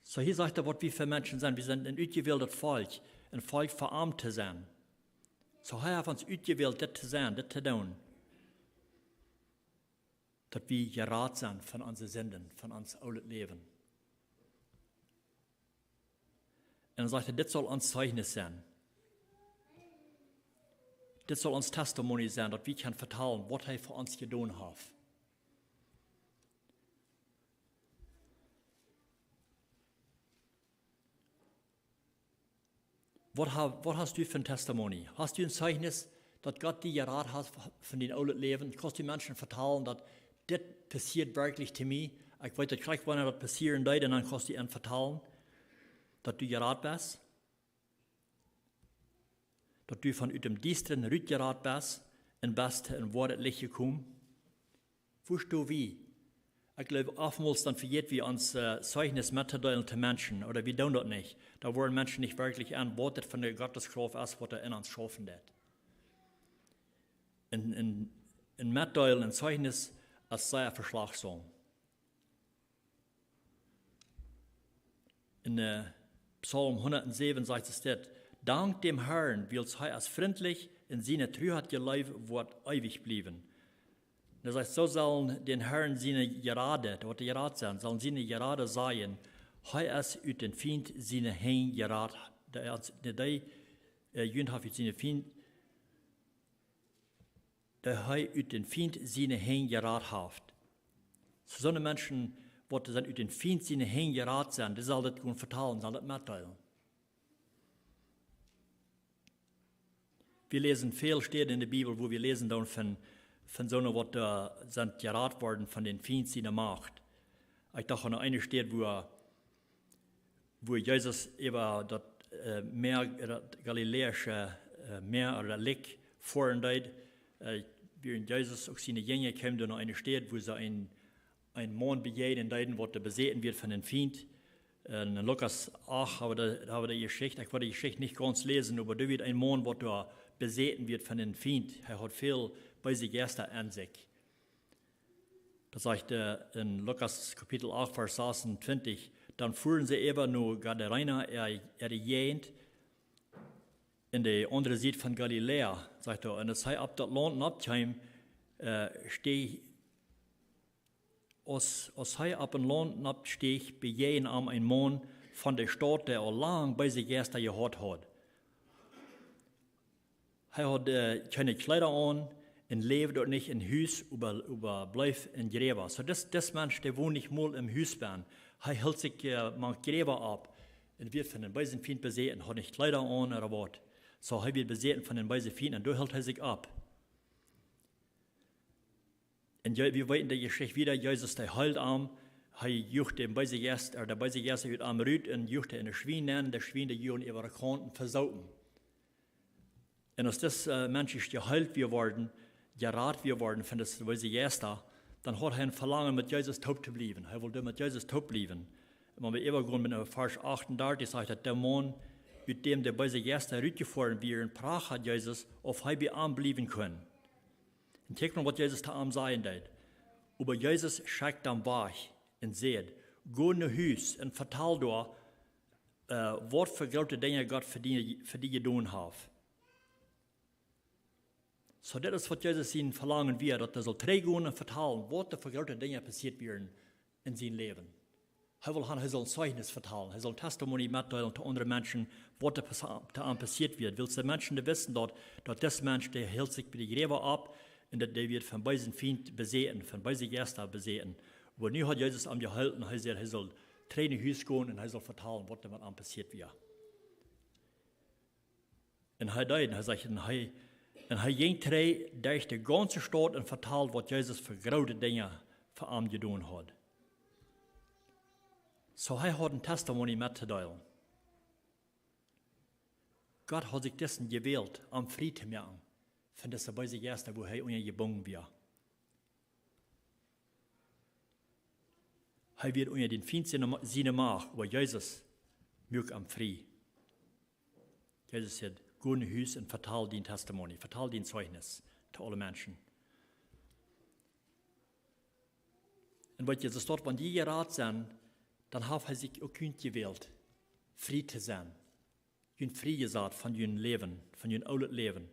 So hier sagt er, was wir für Menschen sind. Wir sind ein ausgewähltes Volk verarmt zu sein. So er hat uns ausgewählt, das zu sein, das zu tun. Dass wir gerat sind von unseren Sünden, von unserem alten Leben. Und er sagt, das soll uns Zeugnis sein. Das soll uns Testimony sein, dass wir können vertellen, was er für uns getan hat. Was hast du für ein Testimony? Hast du ein Zeugnis, dass Gott dir geraten hat von den alten Leben? Kannst du Menschen vertellen, dass das passiert wirklich zu mir? Ich weiß nicht, gleich, wenn das passieren würde, dann kannst du ihnen vertellen, dass du geraten bist. Dass du von dem Diensten geraten bist und bist in Wort Licht gekommen. Weißt du wie? Ich glaube, oftmals dann vergeht wir uns Zeugnis mitteilen zu Menschen, oder wir tun das nicht. Da wollen Menschen nicht wirklich antwortet von der Gotteskraft aus, was er in uns schaffen wird. In mitteilen, in Zeugnis, als sei Verschlagsung. In Psalm 107 sagt es dort, dank dem Herrn, weil er als freundlich in seine Treuheit gelebt wird, ewig blieben. Das heißt, so sollen den Herrn seine Gerade, dort Gerad sein, sollen seine Gerade sein, er ist ut den Feind seine Hein Gerad, der jünd hat seine Feind, der ut den Feind seine Hein Gerad hat. So eine Menschen, die dann ut den Feind seine Hein Gerad sein, die soll das gut vertalen, soll das mitteilen. Wir lesen viel Stellen in der Bibel, wo wir lesen dann von so einer, was sind geraten worden von den Feind seiner Macht. Ich dachte an eine Stelle, wo Jesus über das Meer, das galiläische Meer oder Lake fahren deit, wie Jesus auch seine Jünger kamen dann an eine Stelle, wo sie ein Mann begegnen deiten, was besäten wird von den Feind. In Lukas 8 haben wir die Geschichte, ich wollte die Geschichte nicht ganz lesen, aber da wird ein Mann, was da besäten wird von den Feind. Er hat viel bei sich erst an sich. Das sagt in Lukas Kapitel 8, Vers 26, dann fuhren sie eben nur Gadarener, Gegend in der andere Seite von Galiläa, sagt er, und es sei ab das Land abkam, stehe als sei ab dem Land absteh, bejehen am ein Mann von der Stadt, der auch lang bei sich erst gehört hat. Er hat keine Kleider an und lebt dort nicht in Hus, bleibt in Gräber. So das Mensch, der wohnt nicht mal im Hus, er hält sich mal Gräber ab und wird von den beiden Feinden besäten, hat nicht Kleider an oder was. So er wird besäten von den beiden Feinden und da hält er sich ab. Und wir weiten die Geschichte wieder, Jesus, der heilt hij juchte in deze gest, er deze gest uit am Rüt en juchte in de schwien, de schwien de juren über de kanten versauten. En als das Mensch geheilt wir worden, gerat wir worden von das diese gest da, dann hat er ein Verlangen, mit Jesus taub zu bleiben. Er wollte mit Jesus taub bleiben. Und wenn wir übergehen mit Vers 38, sagt er, der Mann, mit dem der bei sich erst herübergefahren wird, in Prag hat Jesus, auf er bei ihm bleiben können. Und guck mal, was Jesus da am sagen wird. Aber Jesus schickt am Weg und sagt, geh nach Haus und vertel da, was für große Dinge Gott für die getan hat. So, das ist, was Jesus ihnen verlangen wird, dass er soll trägen und vertellen, was für große Dinge passiert werden in seinem Leben. Er soll ein Zeugnis vertellen, er soll ein Testimony mitteilen zu anderen Menschen, was da passiert wird. Willst du Menschen wissen, dass das Mensch, der hält sich bei den Gräber ab und der wird von beiden Feinden besehen, von beiden Gästen besehen. Aber nu hat Jesus am gehalten, er sagt, er soll Tränen Haus gehen und er soll vertellen, was da passiert wird. Und er sagt, und er ging durch die ganze Stadt und vertelt, was Jesus für große Dinge für ihn getan hat. So er hat ein Testimony mitzuteilen. Gott hat sich dessen gewählt, am Fried zu machen, von dieser beise Gäste, wo er ungebunden wird. Er wird unter den Feind seine Macht, aber Jesus mögt am Fried. Jesus sagt, geh in Haus und vertel dein Testimony, vertel dein Zeugnis zu allen Menschen. Und was Jesus dort, wenn die gerat sind, dann hat er sich auch gewählt, Fried zu sein. Jün Fried gesagt von jün Leben, von jün alten Leben.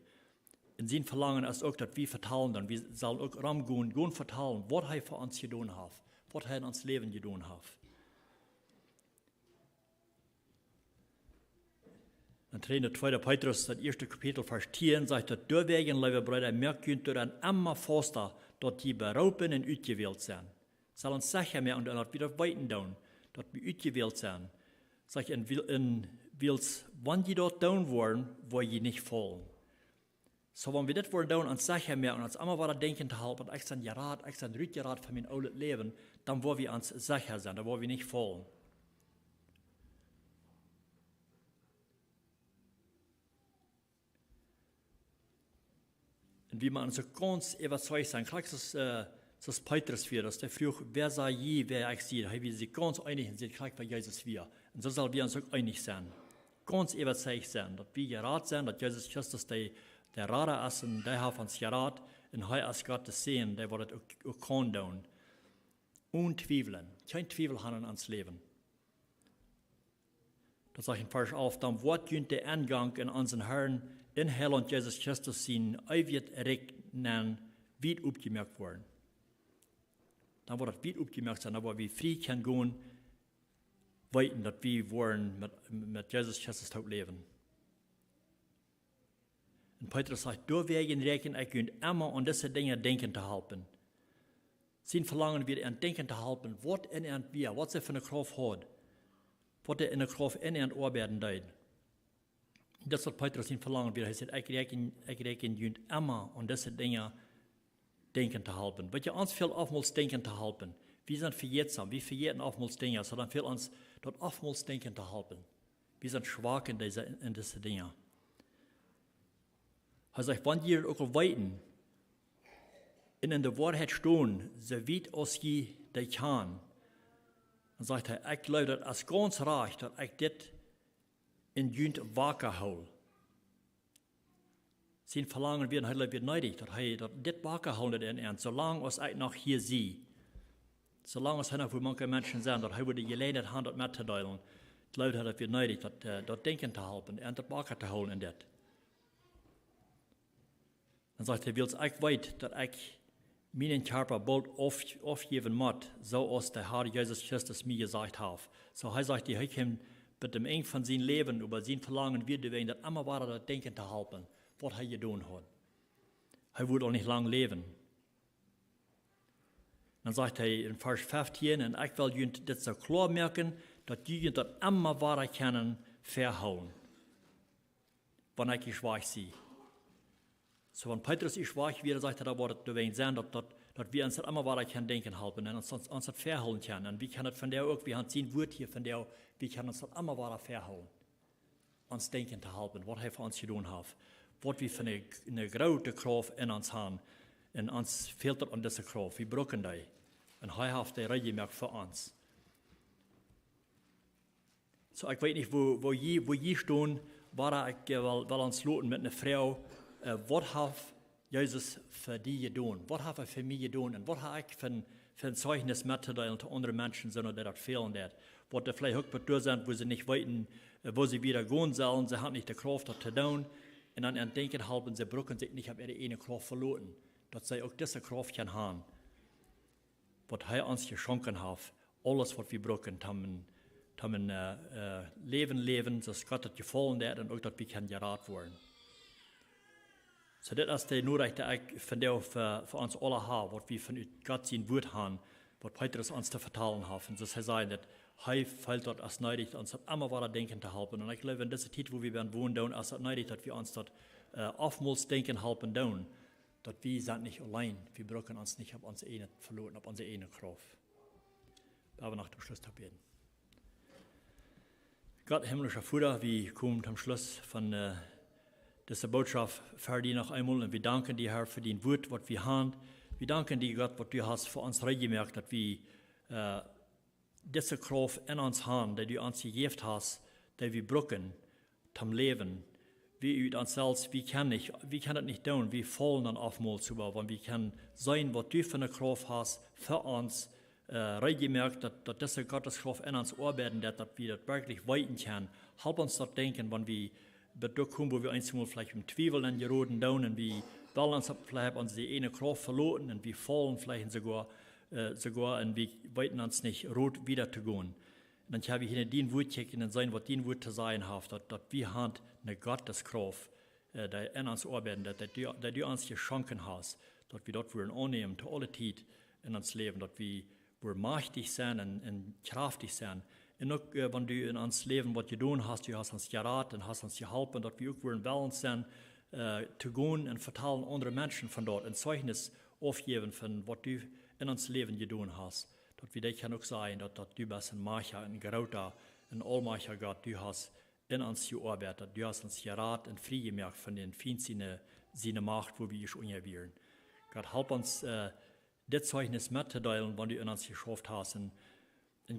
Und sein Verlangen ist auch, dass wir vertellen, dann wir sollen auch rumgehen, gehen vertellen, was er für uns getan hat, was er in uns Leben getan hat. Und 2. Petrus, das 1. Kapitel, Vers 10, sagt, dass deswegen, liebe Brüder, merkt ihr dann immer faster, dass die berauben und ausgewählt sind. Soll uns sicher mehr und dann wieder weiten tun, dass wir ausgewählt sind. Sag ich, wenn die dort tun wollen, wollen die nicht fallen. So, wenn wir das wollen tun, uns sicher mehr und uns immer weiter denken zu halten, ich bin Rat, ich bin Rückgerat von meinem alten Leben, dann wollen wir uns sicher sein, dann wollen wir nicht fallen. Und wie man so ganz überzeugt sein, kriegst du das Petrus wieder, dass der früher, wer sei je, wer ich sehe, wie sie ganz einig sind, kriegt bei Jesus wieder. Und so sollen wir uns auch einig sein. Ganz überzeugt sein, dass wir gerat sind, dass Jesus Christus der Rader ist und der hat uns gerat, und er ist Gott zu sehen, der wird auch kann tun. Untweifeln, kein Zweifel haben in uns Leben. Das sage ich in Vers 11, dann wird der Eingang in unseren Herrn, in Heiland Jesus Christus sein, wird regnen, wird aufgemerkt worden. Dann wird es wieder aufgemerkt sein, aber wir frei können gehen, weiten, dass wir wollen mit Jesus Christus leben. Und Petrus sagt, deswegen rechnen ich immer an diese Dinge denken zu halten. Sein Verlangen wird an denken zu halten, was in wir, was er für eine Kraft hat, was er in der Kraft in arbeiten tut. Das ist, was Petrus sein Verlangen wird. Er sagt, ich rechne immer an diese Dinge denken zu halten. Weil uns viel oftmals denken zu halten. Wir sind verjettsam, wir verjetten oftmals Dinge, sondern viel uns dort oftmals denken zu halten. Wir sind schwach in diese Dinge. Er sagt, wenn ihr auch weiten, in der Wahrheit stehen, so weit als je die kann, dann sagt er, ich glaube, das ist ganz recht, dass ich das in Jünd wacker halte. Sein Verlangen wird neidig, dass er das wacker hält in Ernst, solange als ich noch hier sehe. Solange es noch für manche Menschen sind, dass er die Gelegenheit hat, das mitzuteilen, glaube ich, dass wir neidig, das Denken zu halten und das wacker zu halten in das. Dann sagt er, will ich weit, dass ich meinen Körper bald aufgeben muss, so als der Herr Jesus Christus mir gesagt hat. So er sagt, ich kann mit dem Eng von seinem Leben über sein Verlangen wird wegen das immer weiter das Denken zu halten, was er getan hat. Er wird auch nicht lang leben. Dann sagt er in Vers 15, und ich will Ihnen das so klar merken, dass Sie das immer weiter können verhauen, wenn ich schwach sehe. So, wenn Petrus schwach wird, sagt er, da wird es sein, dass dass wir uns das immer weiter können denken halten und uns das verhalten können. Und wir können das von der auch, wir haben 10 Wort hier von der, wir können uns das immer weiter verhalten. Uns denken zu halten, was er für uns getan hat. Was wir für eine große Kraft in uns haben. Und uns fehlt das an dieser Kraft. Wir brauchen die. Und er hat die Regelmerk für uns. So, ich weiß nicht, wo je stehen, war ich, weil uns loten mit einer Frau, was hat Jesus für die getan? Was hat er für mich getan? Und was hat ich für ein Zeugnis mitzuteilen zu anderen Menschen, sondern die das fehlen hat? Was da vielleicht auch bei sind, wo sie nicht weiten, wo sie wieder gehen sollen, sie haben nicht die Kraft, das zu tun. Und dann denken halten, sie brauchen sich nicht auf ihre eine Kraft verloren. Dass sie auch diese Kraft können haben. Was er uns geschenkt hat, alles, was wir brauchen, haben Leben, dass Gott das gefallen hat und auch, dass wir geraten werden. So, das ist die Nachricht, die ich von der für uns alle habe, was wir von Gott sein Wort haben, was Petrus uns zu vertellen hat. Und das heißt, dass er fällt dort als nötig, uns das immer weiter denken zu helfen. Und ich glaube, in dieser Zeit, wo wir wohnen, ist es nötig, dass wir uns das oftmals denken helfen, dass wir sind nicht allein. Wir brauchen uns nicht auf unsere eine verloren, auf unsere eine Kraft. Aber nach dem Schluss zu beten. Gott, himmlischer Vater, wir kommen zum Schluss von dieser Botschaft für dich noch einmal und wir danken dir, Herr, für dein Wort, was wir haben. Wir danken dir, Gott, was du hast für uns gemerkt, dass wir diese Kraft in uns haben, die du uns gegeben hast, die wir brauchen zum Leben. Wir mit uns selbst, wir können das nicht tun, wir fallen dann oftmals über, weil wir können sein, was du für eine Kraft hast für uns, gemerkt, dass diese Gotteskraft in uns arbeiten, dass wir das wirklich weiten können. Help uns das denken, wenn wir kommen, wo wir einmal vielleicht im Zweifel in geraten down und wir wollen uns vielleicht uns die eine Kraft verloren und wir fallen vielleicht sogar und wir weiten uns nicht rot wieder zu gehen. Und dann habe ich in den Wort checken und sein, was den Wort zu sein hat, dass wir haben eine Gotteskraft, die in uns arbeiten, dass du uns geschenkt hast, dass wir dort wollen annehmen, zu aller Zeit in uns Leben, dass wir mächtig sein und kraftig sein. Und auch, wenn du in uns Leben was getan hast, du hast uns geraten und hast uns geholfen, dass wir auch wollen sein, zu gehen und vertellen andere Menschen von dort, ein Zeugnis aufgeben von was du in uns Leben getan hast. Dass wir das auch sagen, dass du bist ein Macher, ein Gerauter, ein Allmacher Gott, du hast in uns gearbeitet, du hast uns geraten und frei gemacht von den Feinden seine Macht, wo wir schon ungewieren. Gott, help uns, das Zeugnis mitzuteilen, wenn du in uns geschafft hast. Und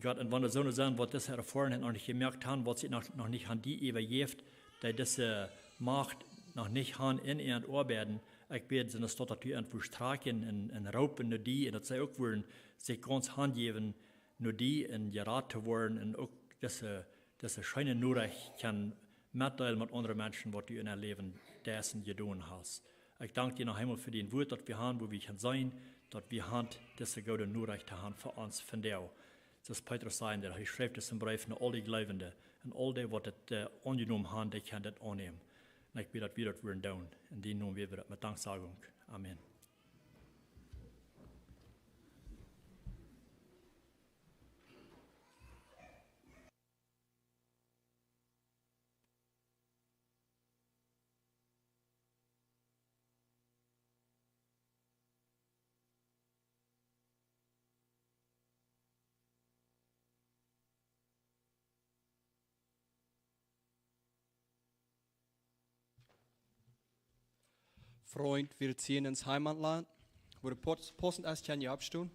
Gott, und wenn du so sagen, was das erfahren noch nicht gemerkt haben, was sie noch nicht an die übergeben, die diese Macht noch nicht haben in ihren Arbeiten, ich bete, dass dort du irgendwo straken und raupen nur die, und dass sie auch wollen, sich ganz handgeben, nur die und geraten zu werden, und auch diese schöne Nachricht kann mitteilen mit anderen Menschen, was du in ihrem Leben dessen getan hast. Ich danke dir noch einmal für den Wort, das wir haben, wo wir können sein, dass wir haben, diese gute Nachricht haben für uns, von der. Das Petrus sagen, der schreibt es im Brief an alle Glaubenden, und all die, die das angenommen haben, die können das annehmen. Und ich bitte, dass wir das werden tun. In dem Namen wir das mit Danksagung. Amen. Freund, wir ziehen ins Heimatland, wo der Posten erst kann je abstehen.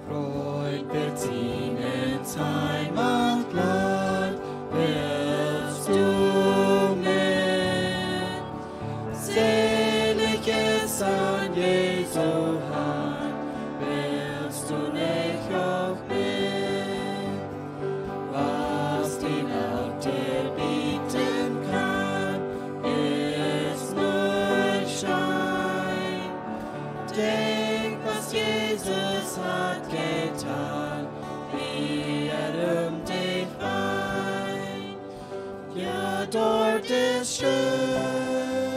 Freund, wir ziehen ins Heimatland, willst du mit? Selig ist an Jesu Hand, willst du nicht auch mit? Was die Welt dir bieten kann, ist nur Schein. Denk, was Jesus hat getan, wie um dich weint. Ja, dort ist schön.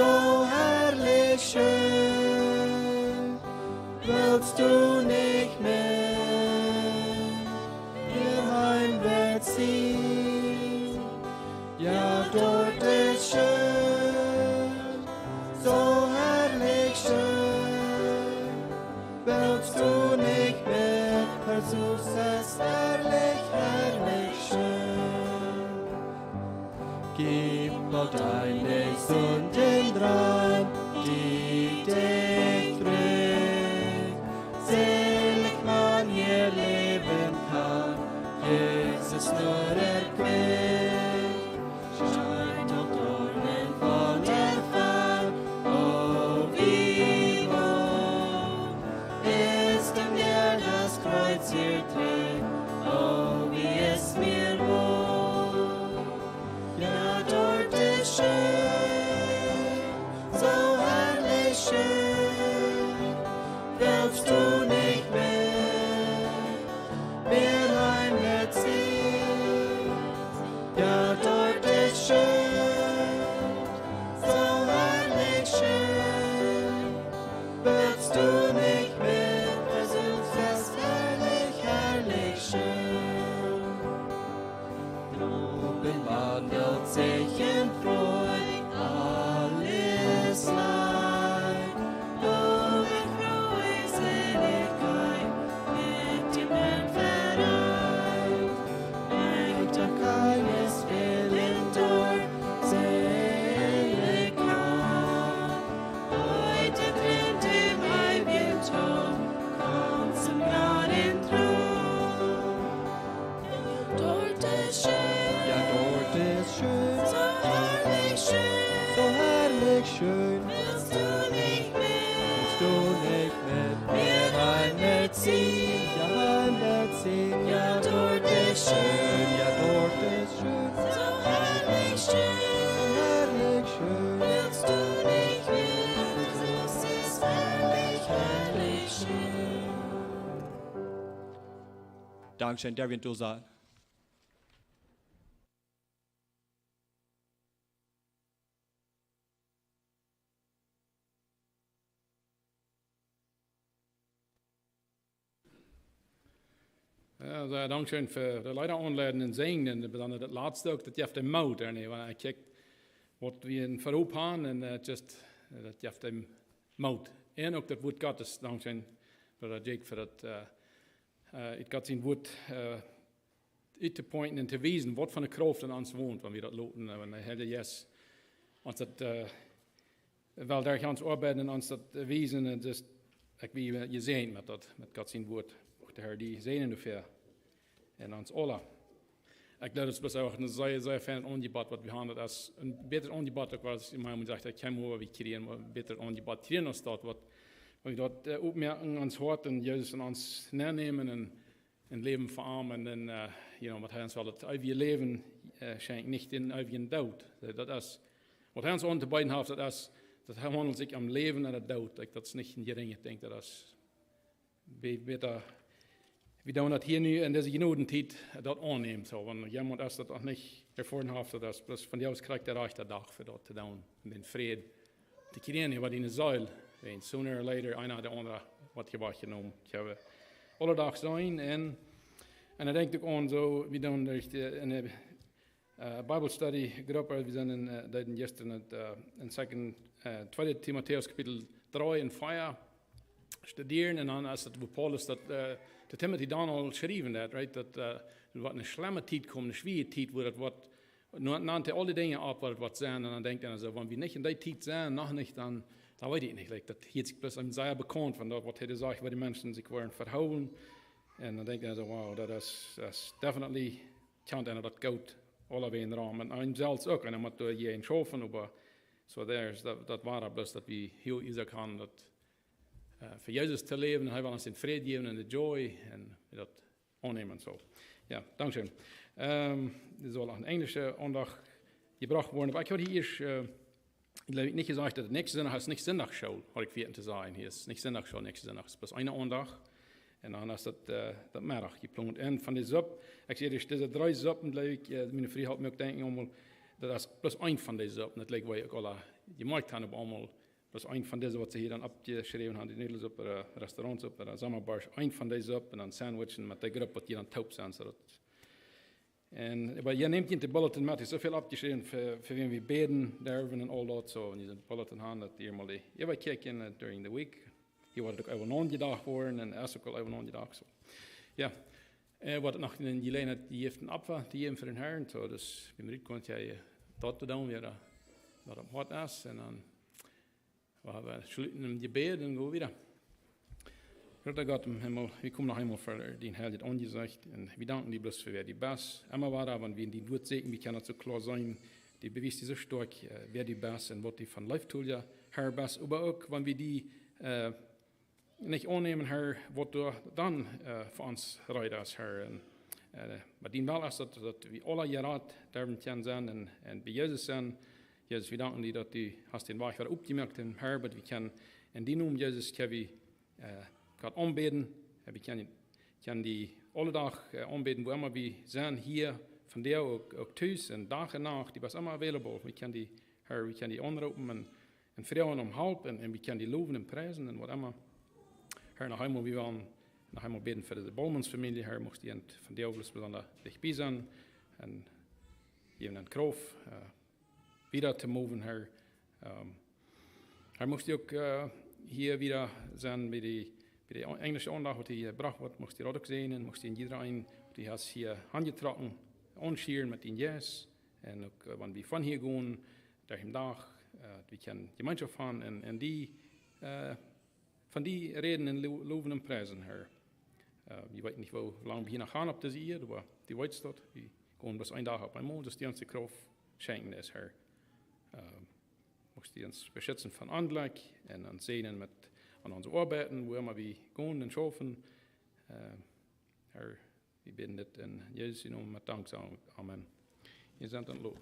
so herrlich schön, willst du nicht mehr hier heimwärts ziehen? Ja, dort ist schön, so herrlich schön, willst du nicht mehr, versuchst es herrlich, herrlich schön. Gib Gott deine Sünden dran, die dich drückt. Selig man hier leben kann, Jesus nur erquickt. Scheint doch Dornen von der Fall, oh wie wohl ist in mir das Kreuz hier drin, oh wie es mir wohl. Ja, dort ist schön, so herrlich schön, willst du nicht mehr heimwärts ziehen? Ja, dort ist schön, so herrlich schön, willst du nicht mehr, versuchst es herrlich, herrlich schön. Oben wandelt sich in Freud alles Leid. Oben frohe Seligkeit mit dem Herrn vereint. Echt doch keines Willen dort Seligkeit. Heute brennt im ewigen Ton, kommt zum Gnaden Thron. Dort ist schön, ja dort ist schön, so herrlich schön, willst du nicht mehr heimwärts ziehen, ja dort ist schön, so herrlich schön, willst du nicht mehr, versuchst es herrlich, herrlich schön. Dankeschön, der wird du sagen. Ja, så dankjewel voor de leider aanleiding en zingen. En dan het laatste ook, dat je hebt de mout er niet. Want ik kijk wat we in verhoop gaan en just dat je hebt de mout. En ook dat woord Gottes, dankjewel voor dat Jake, voor dat het God zijn woord uit te pointen en te wijzen wat van de kracht in ons woont, wanneer we dat loten, wanneer hij yes. Ons dat, wel daar gaan arbeiden en ons dat wijzen en just, ik wil je zijn met dat, met God zijn woord. De Heer die zijn ungefähr en ons alle. Ik glaube, dat is ook een zeer fijn ondebat wat we hebben. Dat is een beter ondebat ook wat in mij zegt, ik kan hoe we creëren, maar beter ondebat creëren als dat wat we dat opmerken ons hart en juist in ons neernemen en leven verarmen en wat hij ons wel het eeuwige leven schenkt, niet in eeuwige dood. Dat is wat hij ons aan te bieden heeft. Dat hij handelt zich am leven en de dood. Dat is niet een geringe ding. Dat is beter. We doen dat hier nu in deze genodentijd dat aannemen. So, want iemand is dat nog niet ervaren heeft, dat is plus van jou krijgt de rechte dag voor dat te doen. En den vrede te creëren wat in de zuil. En sooner or later, een na de andere, wat je wat genomen. Gaan we alledags zijn. En ik denk ook aan zo, we doen in de Bible study groep, we zijn in gisteren in 2 Timotheus kapitel 3 en 4 studeren. En dan is het waar Paulus dat de Timothy dan al geschreven heeft, right? Dat wat een slemme tijd komt, een zware tijd, waar het wat, nannte alle dingen op wat het zijn, en dan denkt hij zo, wanneer we niet in die tijd zijn, nog niet, dan weet ik niet. Like, dat heeft zich plus zeer bekend van dat wat hij zegt, waar die mensen zich worden verhouden. En dan denkt hij zo, wow, dat is definitely, kant en dat goud, alle bij een raam. En hij zelfs ook, en hij moet door je een schoven, maar zo dat waar plus dat we heel easy gaan, dat voor Jezus te leven, en hij wil ons in vrede geven en de joy, en dat aannemen zo. Ja, dankjewel. Dit zal een Engelse aandacht gebracht worden. Maar ik had hier ik heb niet gezegd dat het nächste zondag is niet zondagschool, had ik vergeten te zeggen. Hier is niet zondagschool, nächste zondag is pas een aandacht. En dan is dat middag gepland. En van die zup, ik zie dus deze 3 zuppen, mijn vriend had me ook denken, dat is plus 1 van deze zuppen. Dat lijkt wel ook alle gemaakt hebben op allemaal. Dat is een van deze wat ze hier dan opgeschreven hebben, die noedels op restaurants op, zomerbars. Een van deze op en dan sandwichen met de groep wat je dan taub zijn. Maar je neemt in de bulletin met, is zoveel opgeschreven voor wie we beden, derven en al dat zo. En je zet bulletin aan dat hier maar die, je wat kijken during the week. Hier wordt ook even een andere dag worden en er is ook al even een andere dag zo. Ja. Wat nog in die lijn die heeft een apfa, die heeft voor een herren. So, dus wie eruit komt, jij dat te doen, weer dat op hart is. En dan we sluiten hem gebed en gaan weer. Grote Gott im Himmel, wir kommen noch einmal für den Herr, das angesagt. Und wir danken dir bloß für wer die Bass. Immer war da, wenn wir in die Wut sehen, wie kann das so klar sein, die beweist die so stark, wer die Bass und was die von Life tut, ja, Herr Bass. Aber auch, wenn wir die nicht annehmen, Herr, was du dann für uns reitest, Herr. Mit dem Wahl ist, dass wir alle Jahre dürfen sein und bei Jesus sein. Jesus, wir danken dir, dass du hast den Weg wieder aufgemerkt hast, Herr, aber wir können in die Namen Jesus, können wir Gott anbeten. Wir können die alle Tag anbeten, wo immer wir sind, hier, von der auch thuis und Tag und Nacht, die was immer available. Wir können die, Herr, wir können die anrufen und fragen um Hilfe und wir können die loben und preisen und was immer. Herr, noch einmal, wir wollen noch einmal beten für die Baumannsfamilie, Herr, muss die von der auch besonders dich bei sein und geben einen Kraft, wieder zu moven, Herr. Herr, muss die auch hier wieder sein, wie die englische Andacht, die hier gebracht wird, muss die auch sehen, muss die in jeder ein, die hast hier angetragen, anschieren mit den Yes. Und auch, wenn wir von hier gehen, durch den Tag, wir können Gemeinschaft haben und die, von die reden und loben und preisen, Herr. Ich weiß nicht, wo lange wir hier noch gehen, ob das hier, aber die weiß dort. Wir gehen bis ein Tag auf einmal, dass die uns die Kraft schenken ist, Herr. Muss die uns beschützen von Anblick und an Sehnen mit an unsere Arbeiten, wo immer wir gehen und schaffen. Herr, wir beten das in Jesu Namen mit Dank sagen. Amen. Ihr seid dann Lob.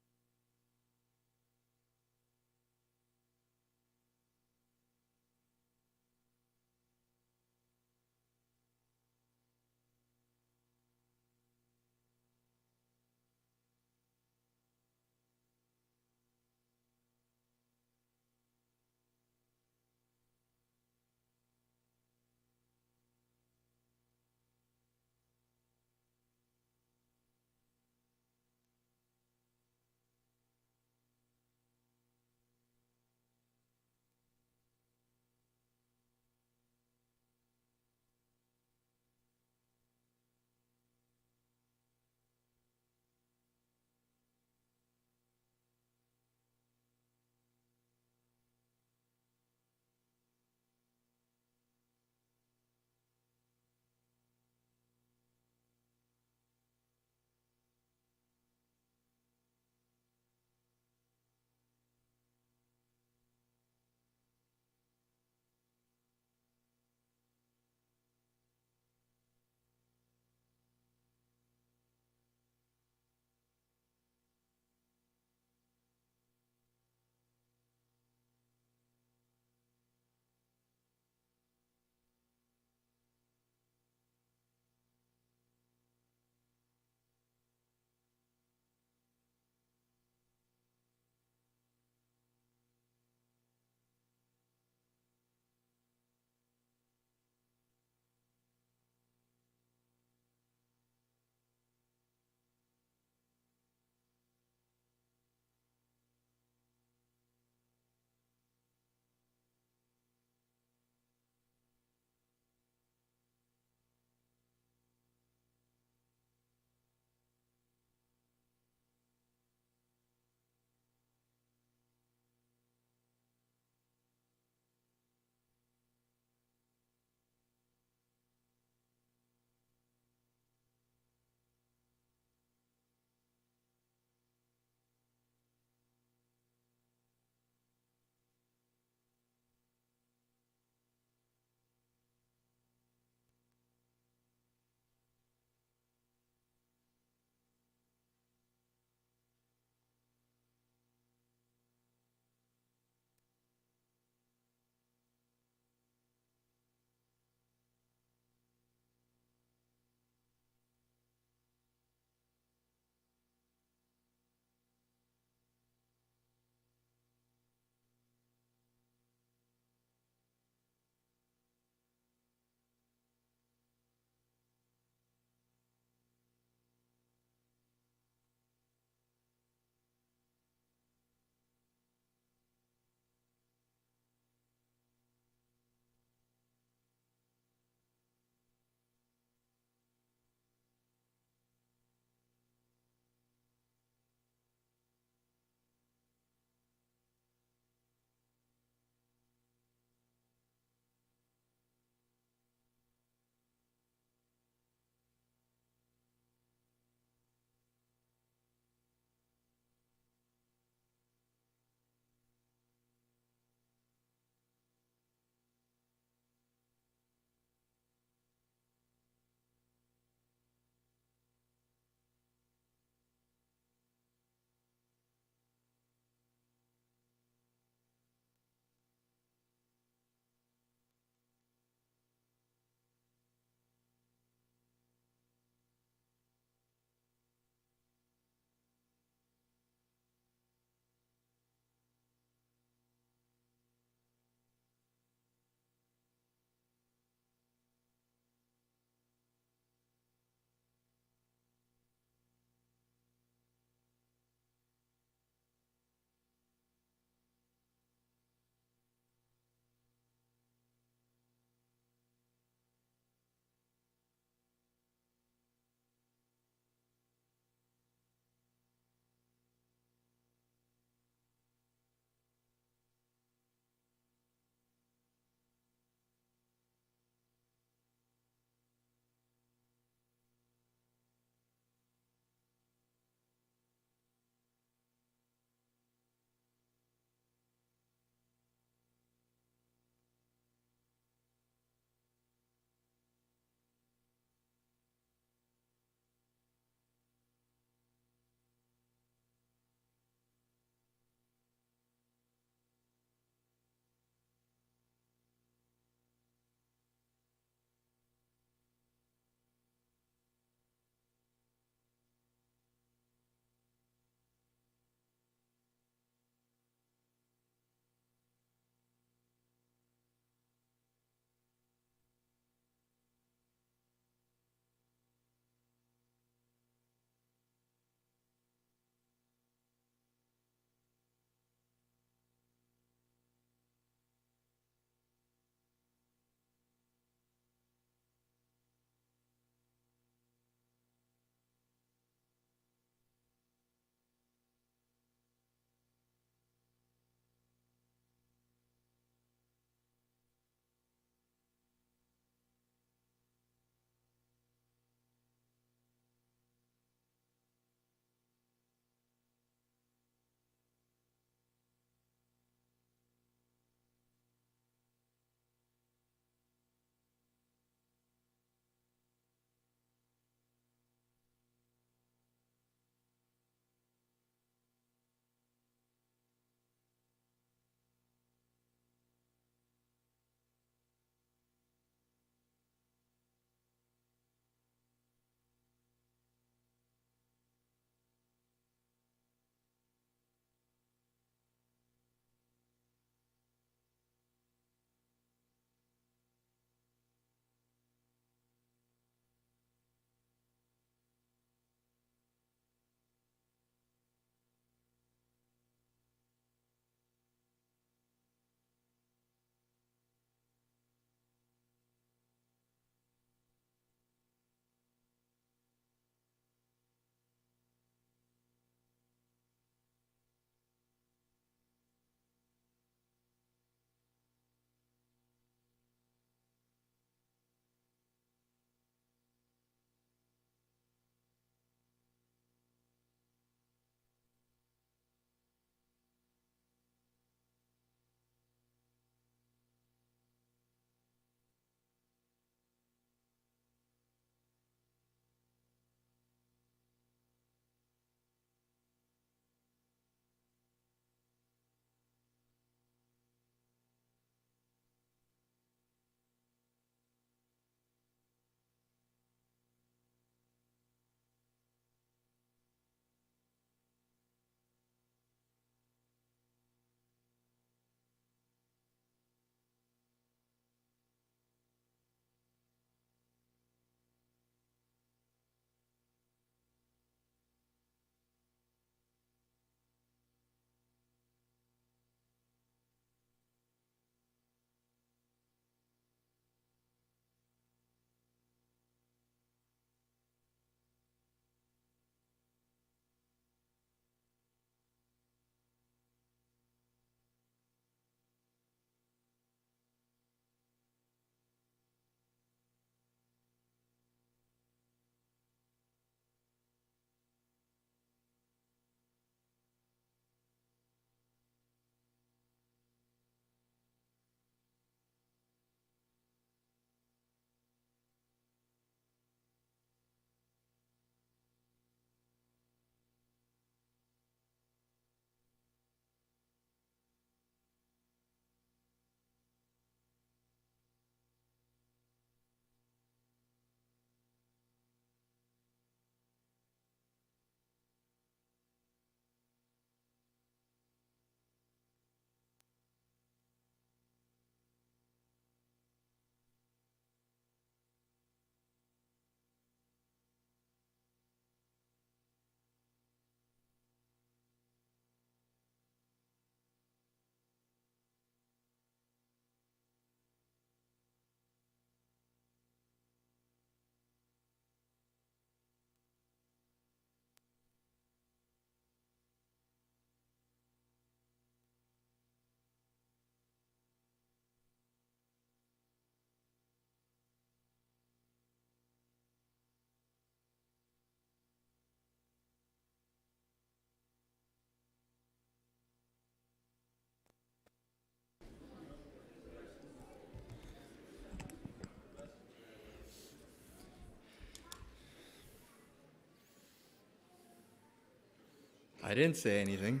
I didn't say anything.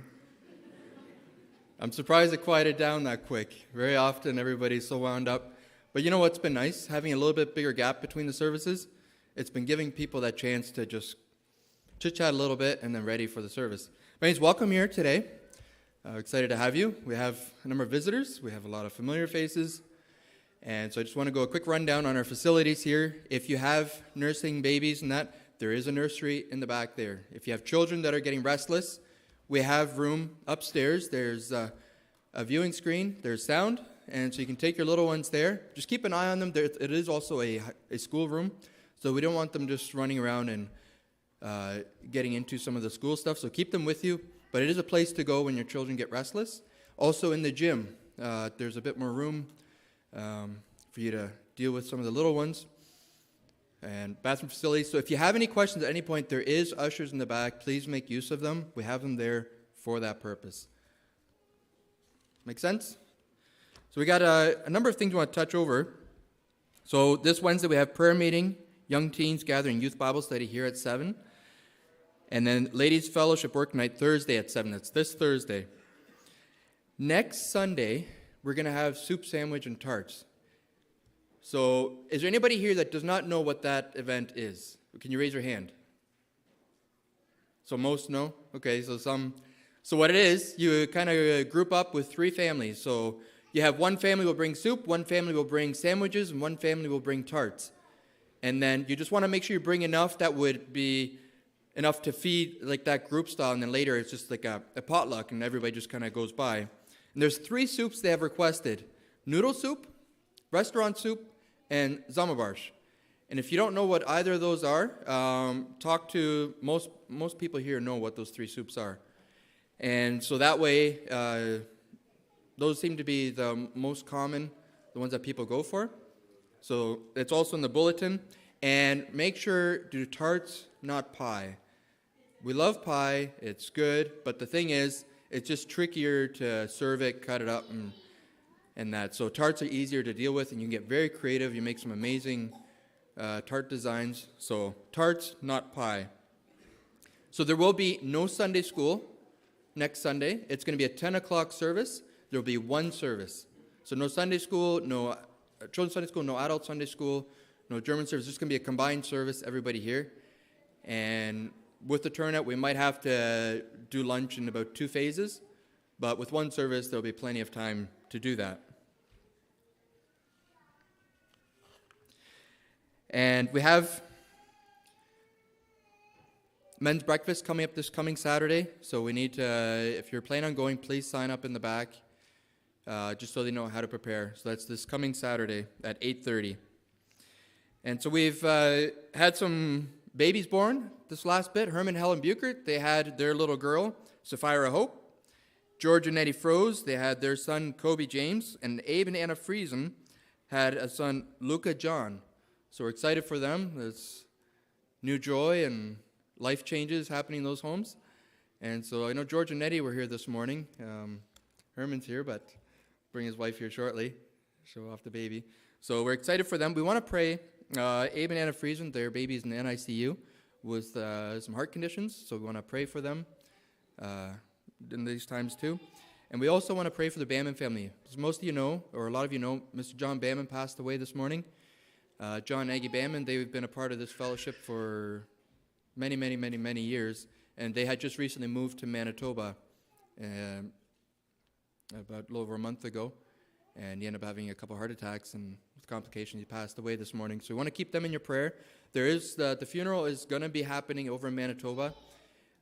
I'm surprised it quieted down that quick. Very often everybody's so wound up. But you know what's been nice? Having a little bit bigger gap between the services. It's been giving people that chance to just chit-chat a little bit and then ready for the service. Anyways, welcome here today. Excited to have you. We have a number of visitors. We have a lot of familiar faces. And so I just want to go a quick rundown on our facilities here. If you have nursing babies and that, there is a nursery in the back there. If you have children that are getting restless, we have room upstairs. There's a viewing screen. There's sound. And so you can take your little ones there. Just keep an eye on them. It is also a school room. So we don't want them just running around and getting into some of the school stuff. So keep them with you. But it is a place to go when your children get restless. Also in the gym, there's a bit more room for you to deal with some of the little ones. And bathroom facilities. So if you have any questions at any point, there is ushers in the back. Please make use of them. We have them there for that purpose. Make sense? So we got a number of things we want to touch over. So this Wednesday we have prayer meeting, young teens gathering, youth Bible study here at 7. And then ladies fellowship work night Thursday at 7. That's this Thursday. Next Sunday, we're going to have soup, sandwich, and tarts. So is there anybody here that does not know what that event is? Can you raise your hand? So most know? Okay, so some. So what it is, you kind of group up with 3 families. So you have one family will bring soup, one family will bring sandwiches, and one family will bring tarts. And then you just want to make sure you bring enough that would be enough to feed like that group style. And then later it's just like a potluck and everybody just kind of goes by. And there's 3 soups they have requested. Noodle soup, restaurant soup, and zamabarsh. And if you don't know what either of those are, talk to most people here know what those 3 soups are. And so that way, those seem to be the most common, the ones that people go for. So it's also in the bulletin. And make sure do tarts, not pie. We love pie, it's good, but the thing is, it's just trickier to serve it, cut it up, and that. So tarts are easier to deal with, and you can get very creative. You make some amazing tart designs. So tarts, not pie. So there will be no Sunday school next Sunday. It's going to be a 10 o'clock service. There will be one service. So no Sunday school, no children's Sunday school, no adult Sunday school, no German service. It's just going to be a combined service, everybody here. And with the turnout, we might have to do lunch in about 2 phases. But with one service, there will be plenty of time to do that. And we have men's breakfast coming up this coming Saturday. So we need to, if you're planning on going, please sign up in the back, just so they know how to prepare. So that's this coming Saturday at 8:30. And so we've had some babies born this last bit. Herman and Helen Buchert, they had their little girl, Sapphira Hope. George and Eddie Froese, they had their son, Kobe James. And Abe and Anna Friesen had a son, Luca John. So we're excited for them. There's new joy and life changes happening in those homes. And so I know George and Eddie were here this morning. Herman's here, but bring his wife here shortly. Show off the baby. So we're excited for them. We want to pray. Abe and Anna Friesen, their baby's in the NICU with some heart conditions. So we want to pray for them in these times too. And we also want to pray for the Bamman family. As most of you know, or a lot of you know, Mr. John Bamman passed away this morning. John and Aggie Bamman, they've been a part of this fellowship for many, many, many, many years. And they had just recently moved to Manitoba about a little over a month ago. And he ended up having a couple heart attacks, and with complications, he passed away this morning. So we want to keep them in your prayer. There is the funeral is going to be happening over in Manitoba.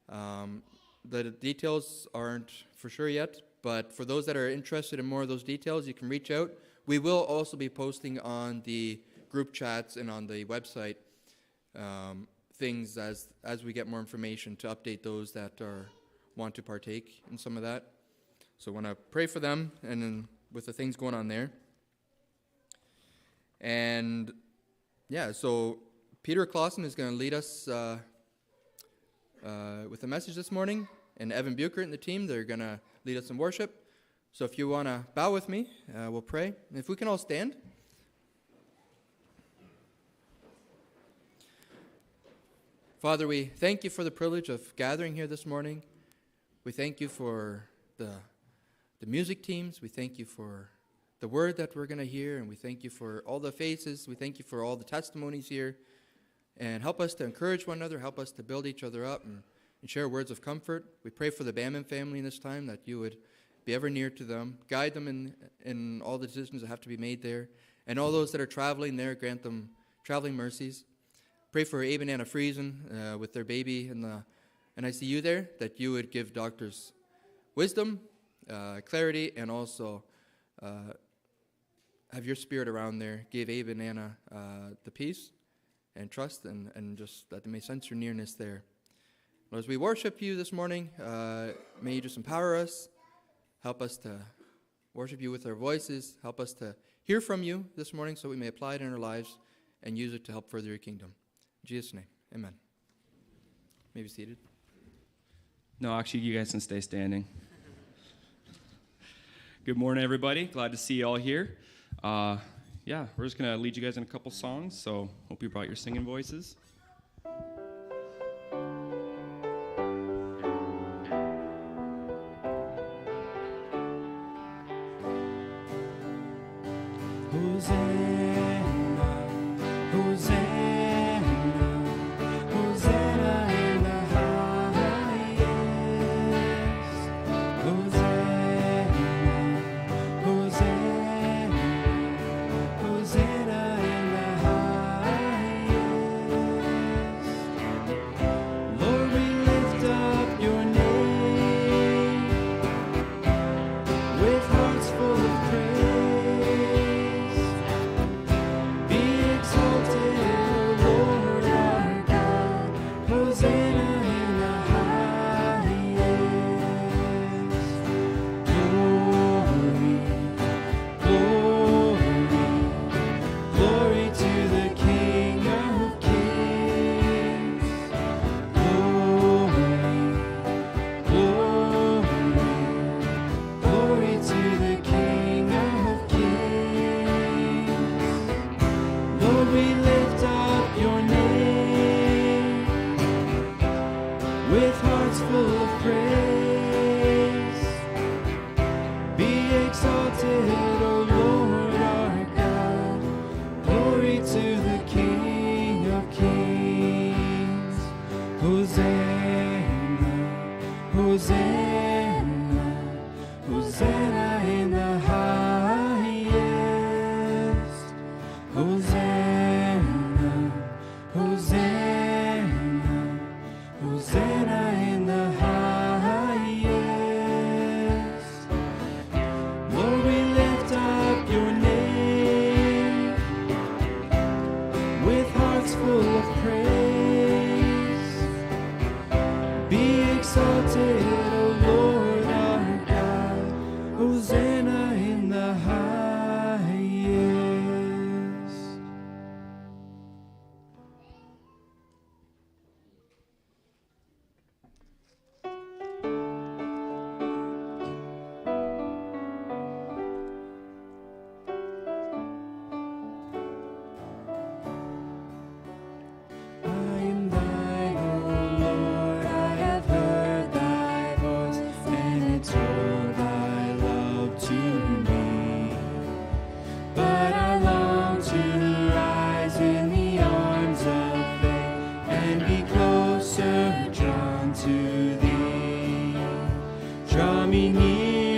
The details aren't for sure yet, but for those that are interested in more of those details, you can reach out. We will also be posting on the group chats and on the website things as we get more information to update those that want to partake in some of that. So I want to pray for them, and then with the things going on there. And yeah, so Peter Clausen is going to lead us with a message this morning, and Evan Buchert and the team, they're going to lead us in worship. So if you want to bow with me, we'll pray. And if we can all stand. Father, we thank you for the privilege of gathering here this morning. We thank you for the music teams. We thank you for the word that we're going to hear, and we thank you for all the faces. We thank you for all the testimonies here. And help us to encourage one another, help us to build each other up and share words of comfort. We pray for the Bamman family in this time, that you would be ever near to them, guide them in all the decisions that have to be made there, and all those that are traveling there, grant them traveling mercies. Pray for Abe and Anna Friesen with their baby in the ICU there, that you would give doctors wisdom, clarity, and also have your spirit around there. Give Abe and Anna the peace and trust, and just that they may sense your nearness there. Lord, as we worship you this morning, may you just empower us, help us to worship you with our voices, help us to hear from you this morning so we may apply it in our lives and use it to help further your kingdom. In Jesus' name, amen. May be seated. No, actually, you guys can stay standing. Good morning, everybody. Glad to see you all here. Yeah, we're just going to lead you guys in a couple songs, so hope you brought your singing voices. Draw me nearer,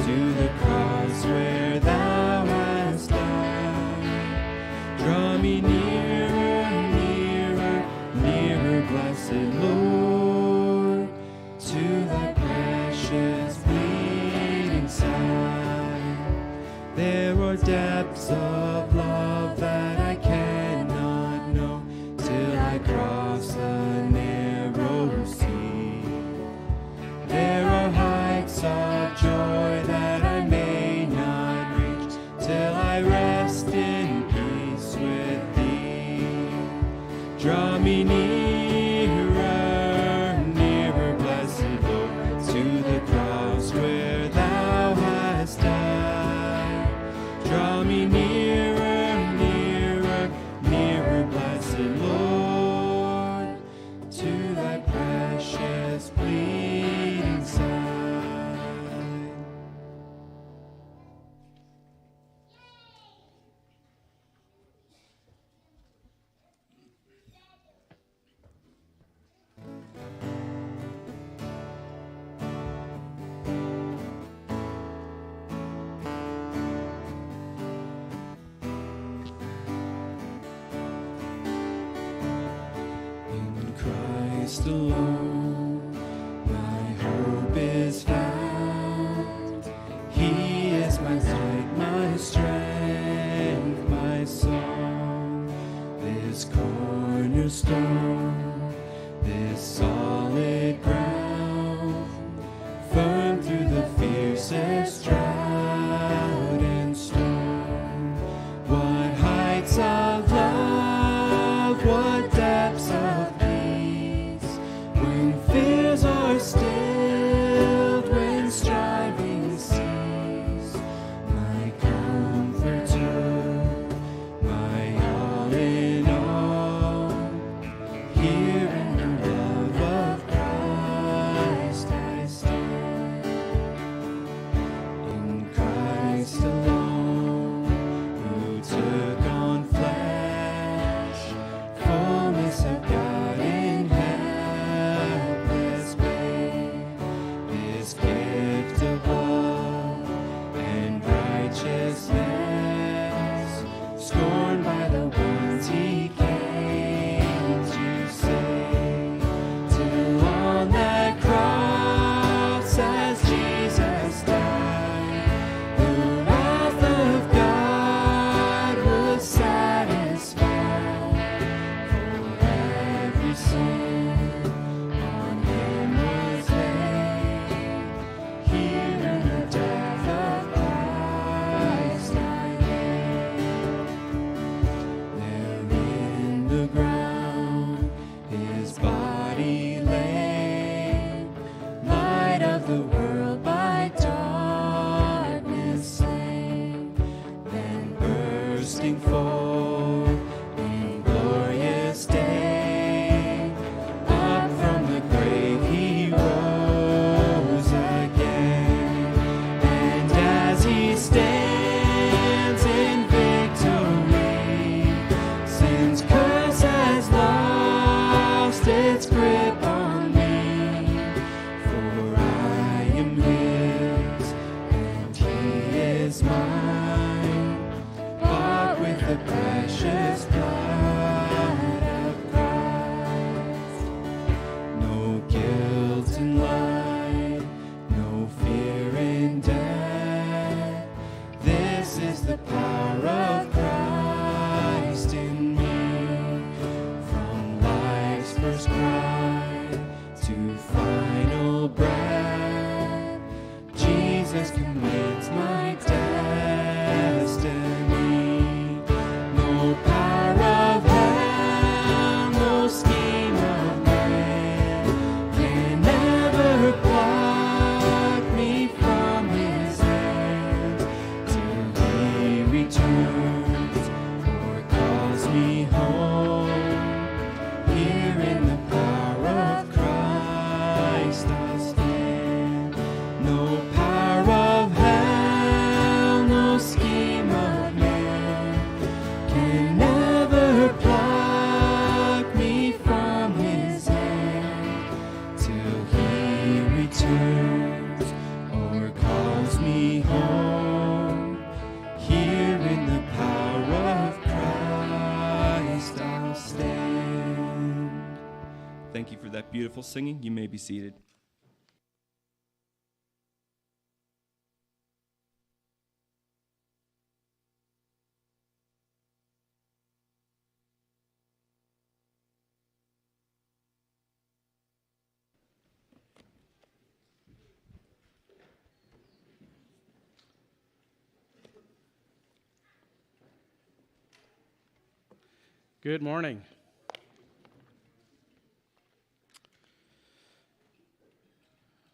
to the cross where thou hast died. Draw me nearer, nearer, nearer, blessed Lord, to thy precious bleeding side. There are depths of love that I cannot know till I cross the narrow sea. There are heights of joy that I may not reach till I rest in peace with thee. Draw me nearer, nearer, blessed Lord, to the cross where thou hast died. Draw me nearer, nearer, nearer, blessed Lord, to thy precious bleeding side. In Christ alone, my hope is found. He is my light, my strength, my song. This cornerstone, this solid ground, firm through the fiercest drought and storm. What heights of love, what depths of peace, when fears are stilled, when striving cease. My comforter, my all in all, here in the love of Christ I stand. In Christ alone, who took on flesh, fullness of God in helpless babe, this gift of love and righteousness, scorned by the ones he came to save. Till on that cross as Jesus died, the wrath of God was satisfied. For every sin on him was laid. Here in the death of Christ I lay. There in the ground his body lay, light of the world by darkness slain, then bursting forth in glorious day, up from the grave he rose again. And as he stands in victory, sin's curse has lost its grip on me. For I am his, and he is mine, bought with the precious blood of Christ. No guilt in life, no fear in death. This is the power of Christ in me. From life's first cry to final breath, Jesus commands my destiny. No power of hell, no scheme of man can ever pluck me from his hand till he returns. beautiful singing. You may be seated. Good morning.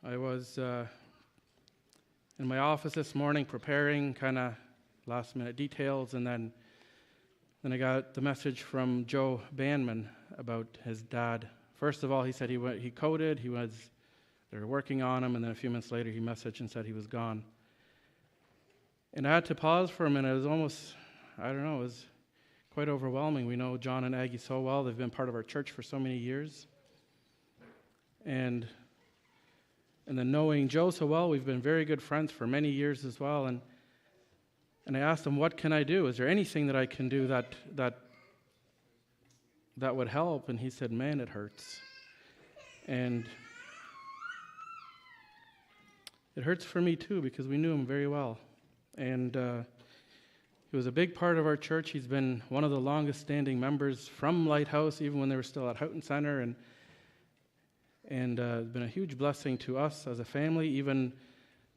I was in my office this morning preparing kind of last minute details, and then I got the message from Joe Banman about his dad. First of all, he said he coded, they were working on him, and then a few minutes later he messaged and said he was gone. And I had to pause for a minute. It was almost, it was quite overwhelming. We know John and Aggie so well. They've been part of our church for so many years. And then knowing Joe so well, we've been very good friends for many years as well. And I asked him, what can I do? Is there anything that I can do that would help? And he said, man, it hurts. And it hurts for me too, because we knew him very well. And he was a big part of our church. He's been one of the longest standing members from Lighthouse, even when they were still at Houghton Center, and it's been a huge blessing to us as a family. Even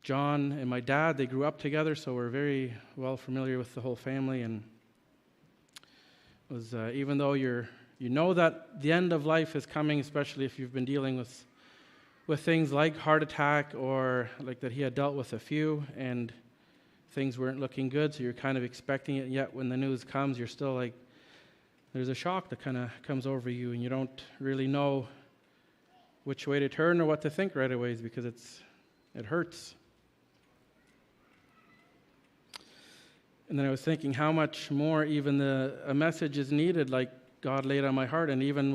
John and my dad, they grew up together, so we're very well familiar with the whole family. And it was even though you know that the end of life is coming, especially if you've been dealing with things like heart attack, or like that he had dealt with a few, and things weren't looking good, so you're kind of expecting it, yet when the news comes, you're still like, there's a shock that kind of comes over you, and you don't really know which way to turn or what to think right away, because it hurts. And then I was thinking how much more even a message is needed, like God laid on my heart. And even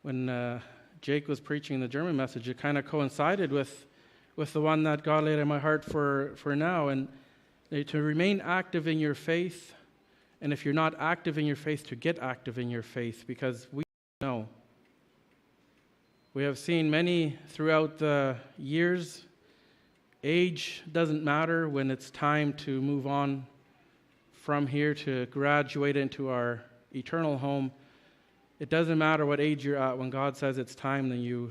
when Jake was preaching the German message, it kind of coincided with the one that God laid on my heart for now, and to remain active in your faith, and if you're not active in your faith, to get active in your faith, because we know. We have seen many throughout the years, age doesn't matter when it's time to move on from here to graduate into our eternal home. It doesn't matter what age you're at. When God says it's time, then you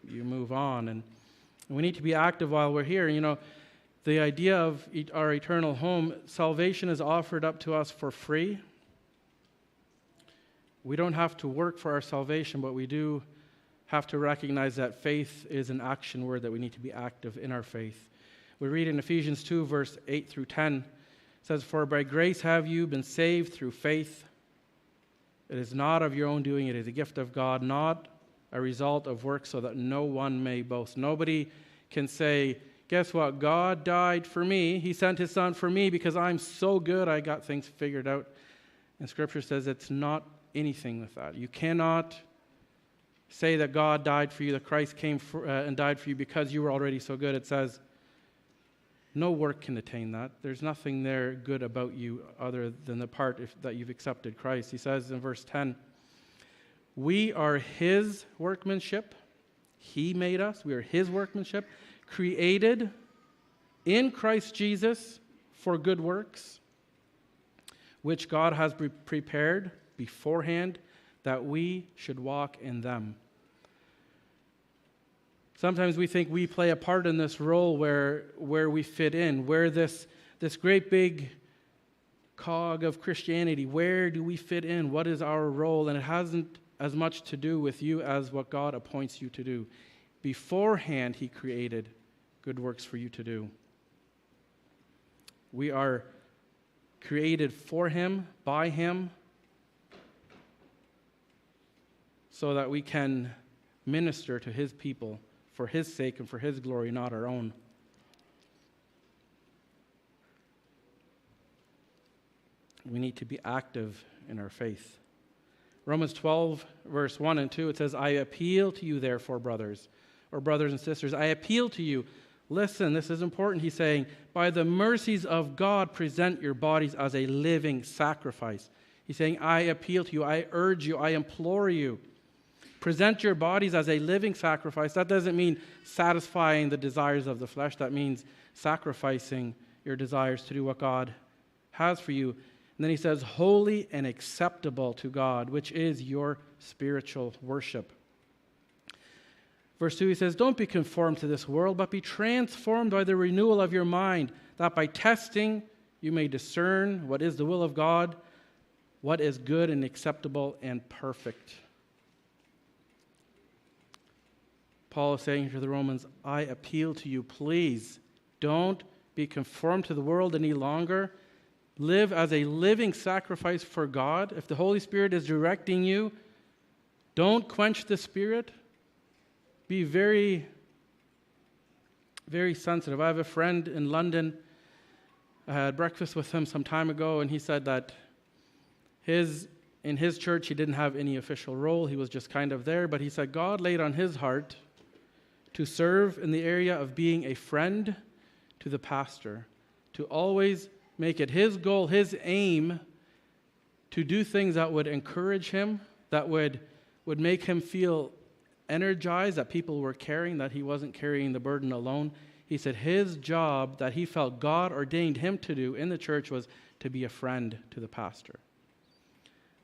move on. And we need to be active while we're here. You know, the idea of our eternal home, salvation is offered up to us for free. We don't have to work for our salvation, but we do have to recognize that faith is an action word, that we need to be active in our faith. We read in Ephesians 2, verse 8 through 10, it says, "For by grace have you been saved through faith. It is not of your own doing, it is a gift of God, not a result of works, so that no one may boast." Nobody can say, guess what? God died for me. He sent his son for me because I'm so good, I got things figured out. And Scripture says it's not anything with that. You cannot say that God died for you, that Christ came and died for you because you were already so good. It says no work can attain that. There's nothing there good about you other than the part that you've accepted Christ. He says in verse 10, we are his workmanship. He made us. We are his workmanship, created in Christ Jesus for good works, which God has prepared beforehand that we should walk in them. Sometimes we think we play a part in this role where we fit in, where this great big cog of Christianity, where do we fit in? What is our role? And it hasn't as much to do with you as what God appoints you to do. Beforehand, he created good works for you to do. We are created for him, by him, so that we can minister to his people for his sake and for his glory, not our own. We need to be active in our faith. Romans 12, verse 1 and 2, it says, I appeal to you, therefore, brothers, or brothers and sisters, I appeal to you. Listen, this is important. He's saying, by the mercies of God, present your bodies as a living sacrifice. He's saying, I appeal to you, I urge you, I implore you. Present your bodies as a living sacrifice. That doesn't mean satisfying the desires of the flesh. That means sacrificing your desires to do what God has for you. And then he says, holy and acceptable to God, which is your spiritual worship. Verse 2, he says, don't be conformed to this world, but be transformed by the renewal of your mind, that by testing you may discern what is the will of God, what is good and acceptable and perfect. Paul is saying to the Romans, I appeal to you, please don't be conformed to the world any longer. Live as a living sacrifice for God. If the Holy Spirit is directing you, don't quench the Spirit. Be very, very sensitive. I have a friend in London. I had breakfast with him some time ago, and he said that in his church, he didn't have any official role. He was just kind of there, but he said God laid on his heart to serve in the area of being a friend to the pastor, to always make it his goal, his aim, to do things that would encourage him, that would make him feel energized, that people were caring, that he wasn't carrying the burden alone. He said his job that he felt God ordained him to do in the church was to be a friend to the pastor.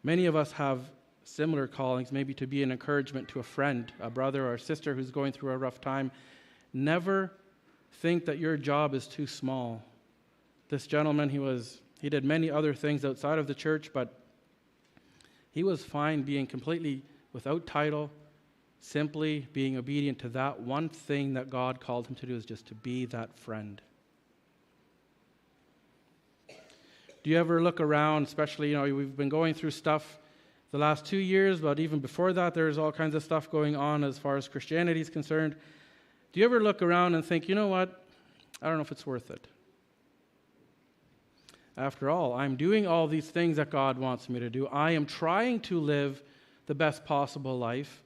Many of us have similar callings, maybe to be an encouragement to a friend, a brother or a sister who's going through a rough time. Never think that your job is too small. This gentleman, he did many other things outside of the church, but he was fine being completely without title, simply being obedient to that one thing that God called him to do, is just to be that friend. Do you ever look around, especially, we've been going through stuff the last 2 years, but even before that, there's all kinds of stuff going on as far as Christianity is concerned. Do you ever look around and think, you know what? I don't know if it's worth it. After all, I'm doing all these things that God wants me to do. I am trying to live the best possible life.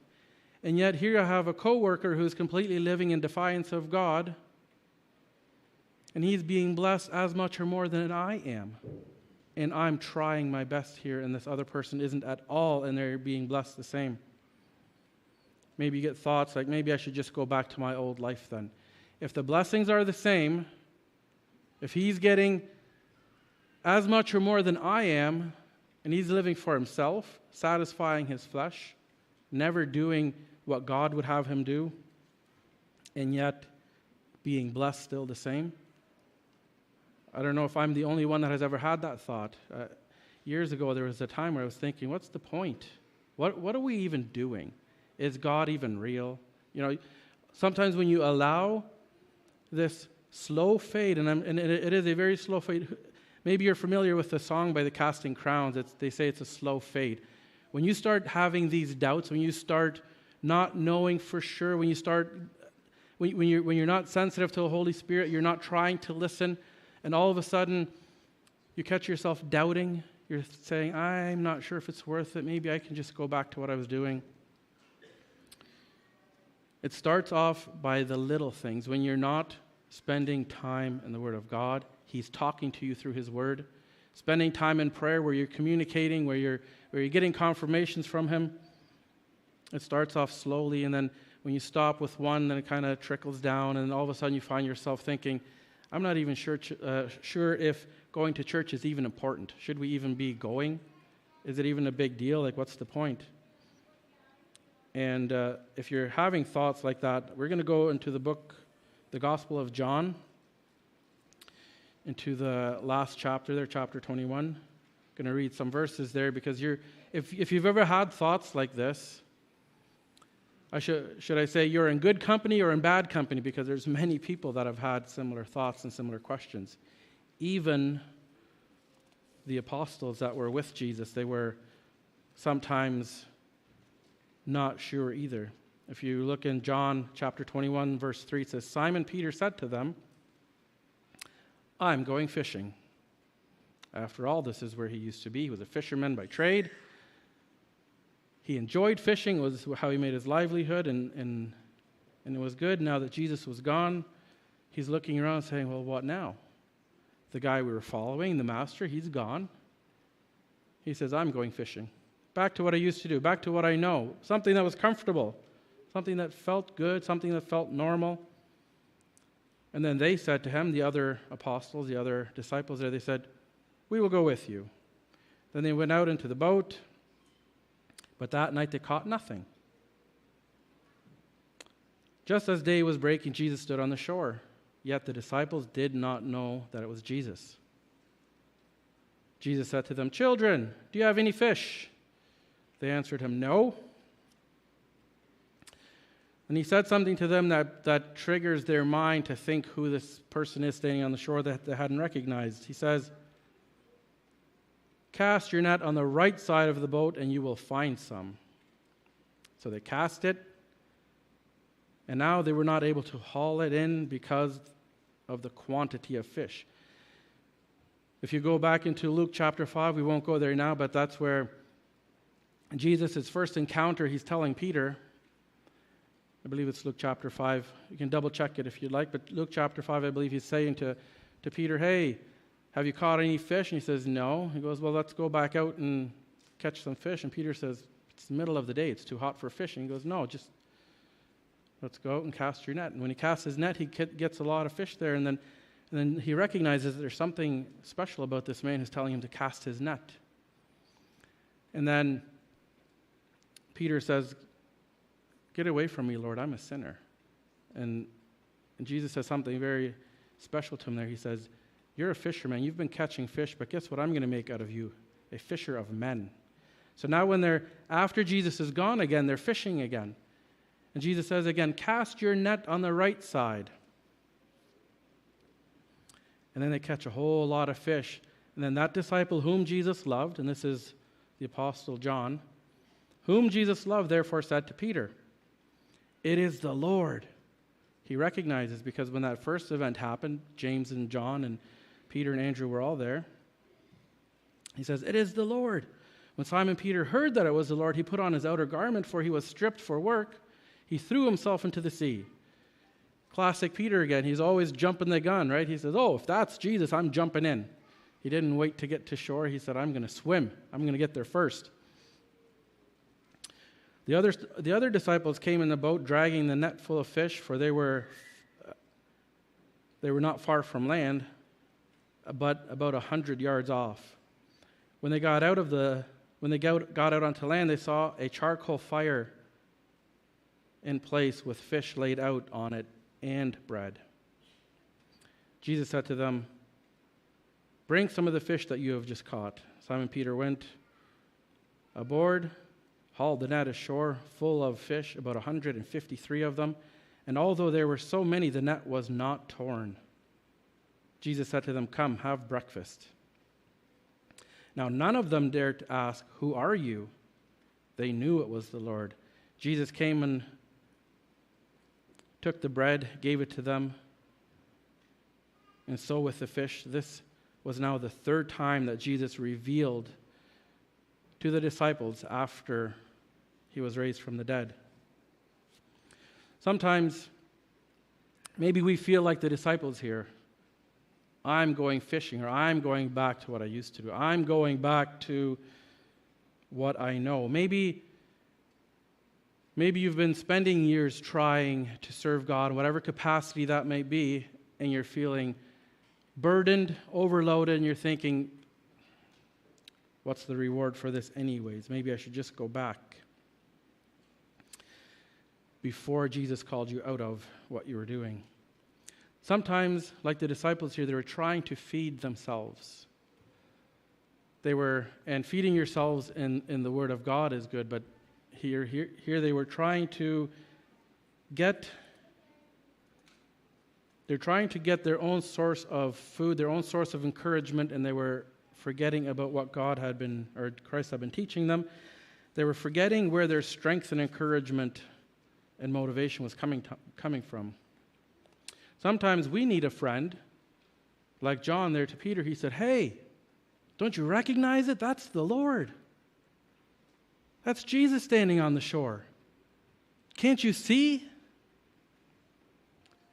And yet here I have a coworker who's completely living in defiance of God. And he's being blessed as much or more than I am. And I'm trying my best here, and this other person isn't at all, and they're being blessed the same. Maybe you get thoughts like, maybe I should just go back to my old life then. If the blessings are the same, if he's getting as much or more than I am, and he's living for himself, satisfying his flesh, never doing what God would have him do, and yet being blessed still the same. I don't know if I'm the only one that has ever had that thought. Years ago, there was a time where I was thinking, what's the point? What are we even doing? Is God even real? Sometimes when you allow this slow fade, and it is a very slow fade. Maybe you're familiar with the song by the Casting Crowns. They say it's a slow fade. When you start having these doubts, when you start not knowing for sure, when you're not sensitive to the Holy Spirit, you're not trying to listen, and all of a sudden you catch yourself doubting. You're saying, I'm not sure if it's worth it. Maybe I can just go back to what I was doing. It starts off by the little things. When you're not spending time in the Word of God, He's talking to you through His Word. Spending time in prayer where you're communicating, where you're getting confirmations from Him. It starts off slowly, and then when you stop with one, then it kind of trickles down, and all of a sudden you find yourself thinking, I'm not even sure if going to church is even important. Should we even be going? Is it even a big deal? Like, what's the point? And if you're having thoughts like that, we're going to go into the book, the Gospel of John, into the last chapter there, chapter 21. I'm going to read some verses there because if you've ever had thoughts like this, should I say you're in good company or in bad company? Because there's many people that have had similar thoughts and similar questions. Even the apostles that were with Jesus, they were sometimes not sure either. If you look in John chapter 21, verse 3, it says, Simon Peter said to them, I'm going fishing. After all, this is where he used to be. He was a fisherman by trade. He enjoyed fishing, was how he made his livelihood, and it was good. Now that Jesus was gone, he's looking around saying, well, what now? The guy we were following, the master, he's gone. He says, I'm going fishing. back to what I used to do, back to what I know, something that was comfortable, something that felt good, something that felt normal. And then they said to him, the other apostles, the other disciples there, they said, "We will go with you." Then they went out into the boat, but that night they caught nothing. Just as day was breaking, Jesus stood on the shore, yet the disciples did not know that it was Jesus. Jesus said to them, "Children, do you have any fish?" They answered him, "No." And he said something to them that triggers their mind to think who this person is standing on the shore that they hadn't recognized. He says, "Cast your net on the right side of the boat and you will find some." So they cast it, and now they were not able to haul it in because of the quantity of fish. If you go back into Luke chapter 5, we won't go there now, but that's where Jesus' first encounter, he's telling Peter, I believe it's Luke chapter 5. You can double check it if you'd like, but Luke chapter 5, I believe he's saying to Peter, "Hey, have you caught any fish?" And he says, "No." He goes, "Well, let's go back out and catch some fish." And Peter says, "It's the middle of the day. It's too hot for fishing." He goes, "No, just let's go out and cast your net." And when he casts his net, he gets a lot of fish there. And then he recognizes that there's something special about this man who's telling him to cast his net. And then Peter says, "Get away from me, Lord, I'm a sinner." And Jesus says something very special to him there. He says, "You're a fisherman. You've been catching fish, but guess what I'm going to make out of you? A fisher of men." So now when after Jesus is gone again, they're fishing again. And Jesus says again, "Cast your net on the right side." And then they catch a whole lot of fish. And then that disciple whom Jesus loved, and this is the Apostle John, whom Jesus loved, therefore said to Peter, "It is the Lord." He recognizes, because when that first event happened, James and John and Peter and Andrew were all there. He says, "It is the Lord." When Simon Peter heard that it was the Lord, he put on his outer garment, for he was stripped for work. He threw himself into the sea. Classic Peter again. He's always jumping the gun, right? He says, "Oh, if that's Jesus, I'm jumping in." He didn't wait to get to shore. He said, "I'm going to swim. I'm going to get there first." The other disciples came in the boat dragging the net full of fish, for they were not far from land, but about 100 yards off. When they got out onto land, they saw a charcoal fire in place with fish laid out on it and bread. Jesus said to them, "Bring some of the fish that you have just caught." Simon Peter went aboard, hauled the net ashore full of fish, about 153 of them, and although there were so many, the net was not torn. Jesus said to them, "Come, have breakfast." Now none of them dared to ask, "Who are you?" They knew it was the Lord. Jesus came and took the bread, gave it to them, and so with the fish. This was now the third time that Jesus revealed to the disciples after he was raised from the dead. Sometimes, maybe we feel like the disciples here. I'm going fishing, or I'm going back to what I used to do. I'm going back to what I know. Maybe you've been spending years trying to serve God in whatever capacity that may be, and you're feeling burdened, overloaded, and you're thinking, what's the reward for this anyways? Maybe I should just go back. Before Jesus called you out of what you were doing. Sometimes, like the disciples here, they were trying to feed themselves. And feeding yourselves in the Word of God is good, but here they were trying to get their own source of food, their own source of encouragement, and they were forgetting about what Christ had been teaching them. They were forgetting where their strength and encouragement and motivation was coming from. Sometimes we need a friend, like John there to Peter. He said, "Hey, don't you recognize it? That's the Lord. That's Jesus standing on the shore. Can't you see?"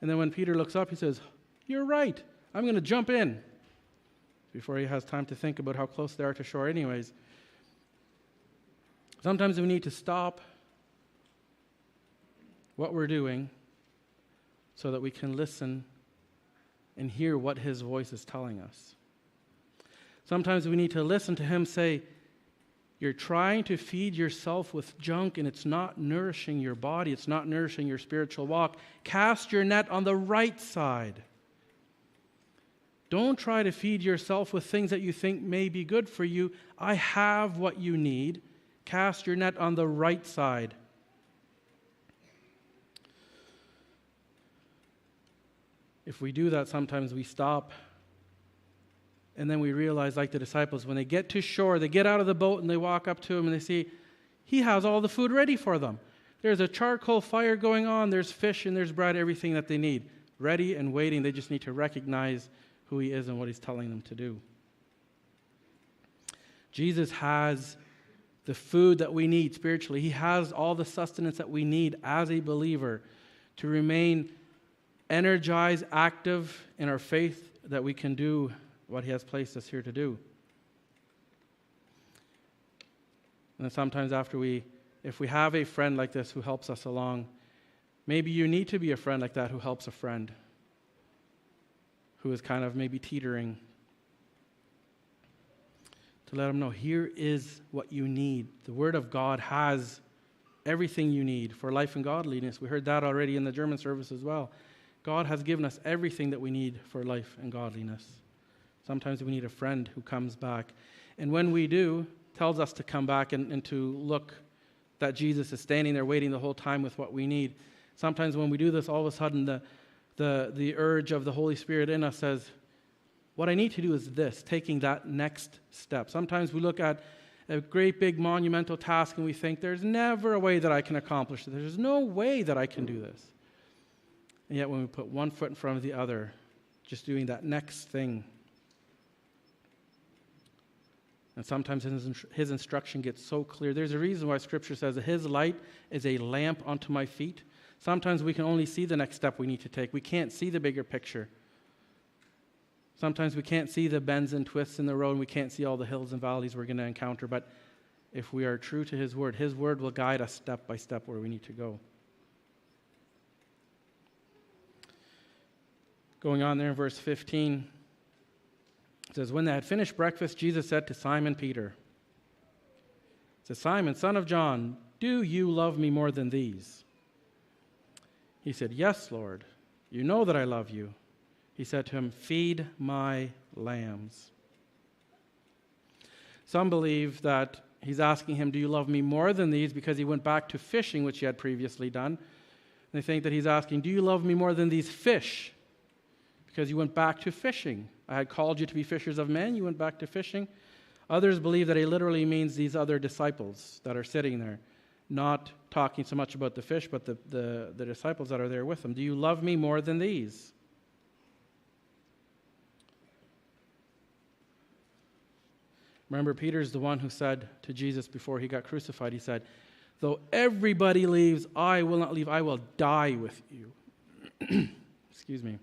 And then when Peter looks up, he says, "You're right. I'm going to jump in." Before he has time to think about how close they are to shore anyways. Sometimes we need to stop what we're doing so that we can listen and hear what his voice is telling us. Sometimes we need to listen to him say, you're trying to feed yourself with junk and it's not nourishing your body, it's not nourishing your spiritual walk. Cast your net on the right side. Don't try to feed yourself with things that you think may be good for you. I have what you need. Cast your net on the right side. If we do that, sometimes we stop and then we realize, like the disciples, when they get to shore, they get out of the boat and they walk up to him and they see he has all the food ready for them. There's a charcoal fire going on, there's fish and there's bread, everything that they need. Ready and waiting. They just need to recognize who he is and what he's telling them to do. Jesus has the food that we need spiritually. He has all the sustenance that we need as a believer to remain energized, active in our faith, that we can do what he has placed us here to do. And then sometimes if we have a friend like this who helps us along, maybe you need to be a friend like that who helps a friend who is kind of maybe teetering, to let them know, here is what you need. The Word of God has everything you need for life and godliness. We heard that already in the German service as well. God has given us everything that we need for life and godliness. Sometimes we need a friend who comes back. And when we do, tells us to come back and to look that Jesus is standing there waiting the whole time with what we need. Sometimes when we do this, all of a sudden the urge of the Holy Spirit in us says, what I need to do is this, taking that next step. Sometimes we look at a great big monumental task and we think, there's never a way that I can accomplish it. There's no way that I can do this. And yet when we put one foot in front of the other, just doing that next thing, and sometimes his instruction gets so clear. There's a reason why Scripture says that his light is a lamp unto my feet. Sometimes we can only see the next step we need to take. We can't see the bigger picture. Sometimes we can't see the bends and twists in the road, and we can't see all the hills and valleys we're going to encounter. But if we are true to his word will guide us step by step where we need to go. Going on there in verse 15, it says, when they had finished breakfast, Jesus said to Simon Peter, it says, Simon, son of John, do you love me more than these? He said, yes, Lord, you know that I love you. He said to him, feed my lambs. Some believe that he's asking him, do you love me more than these? Because he went back to fishing, which he had previously done. And they think that he's asking, do you love me more than these fish? Because you went back to fishing. I had called you to be fishers of men. You went back to fishing. Others believe that it literally means these other disciples that are sitting there, not talking so much about the fish, but the disciples that are there with them. Do you love me more than these? Remember, Peter's the one who said to Jesus before he got crucified, he said, though everybody leaves, I will not leave. I will die with you. Excuse me.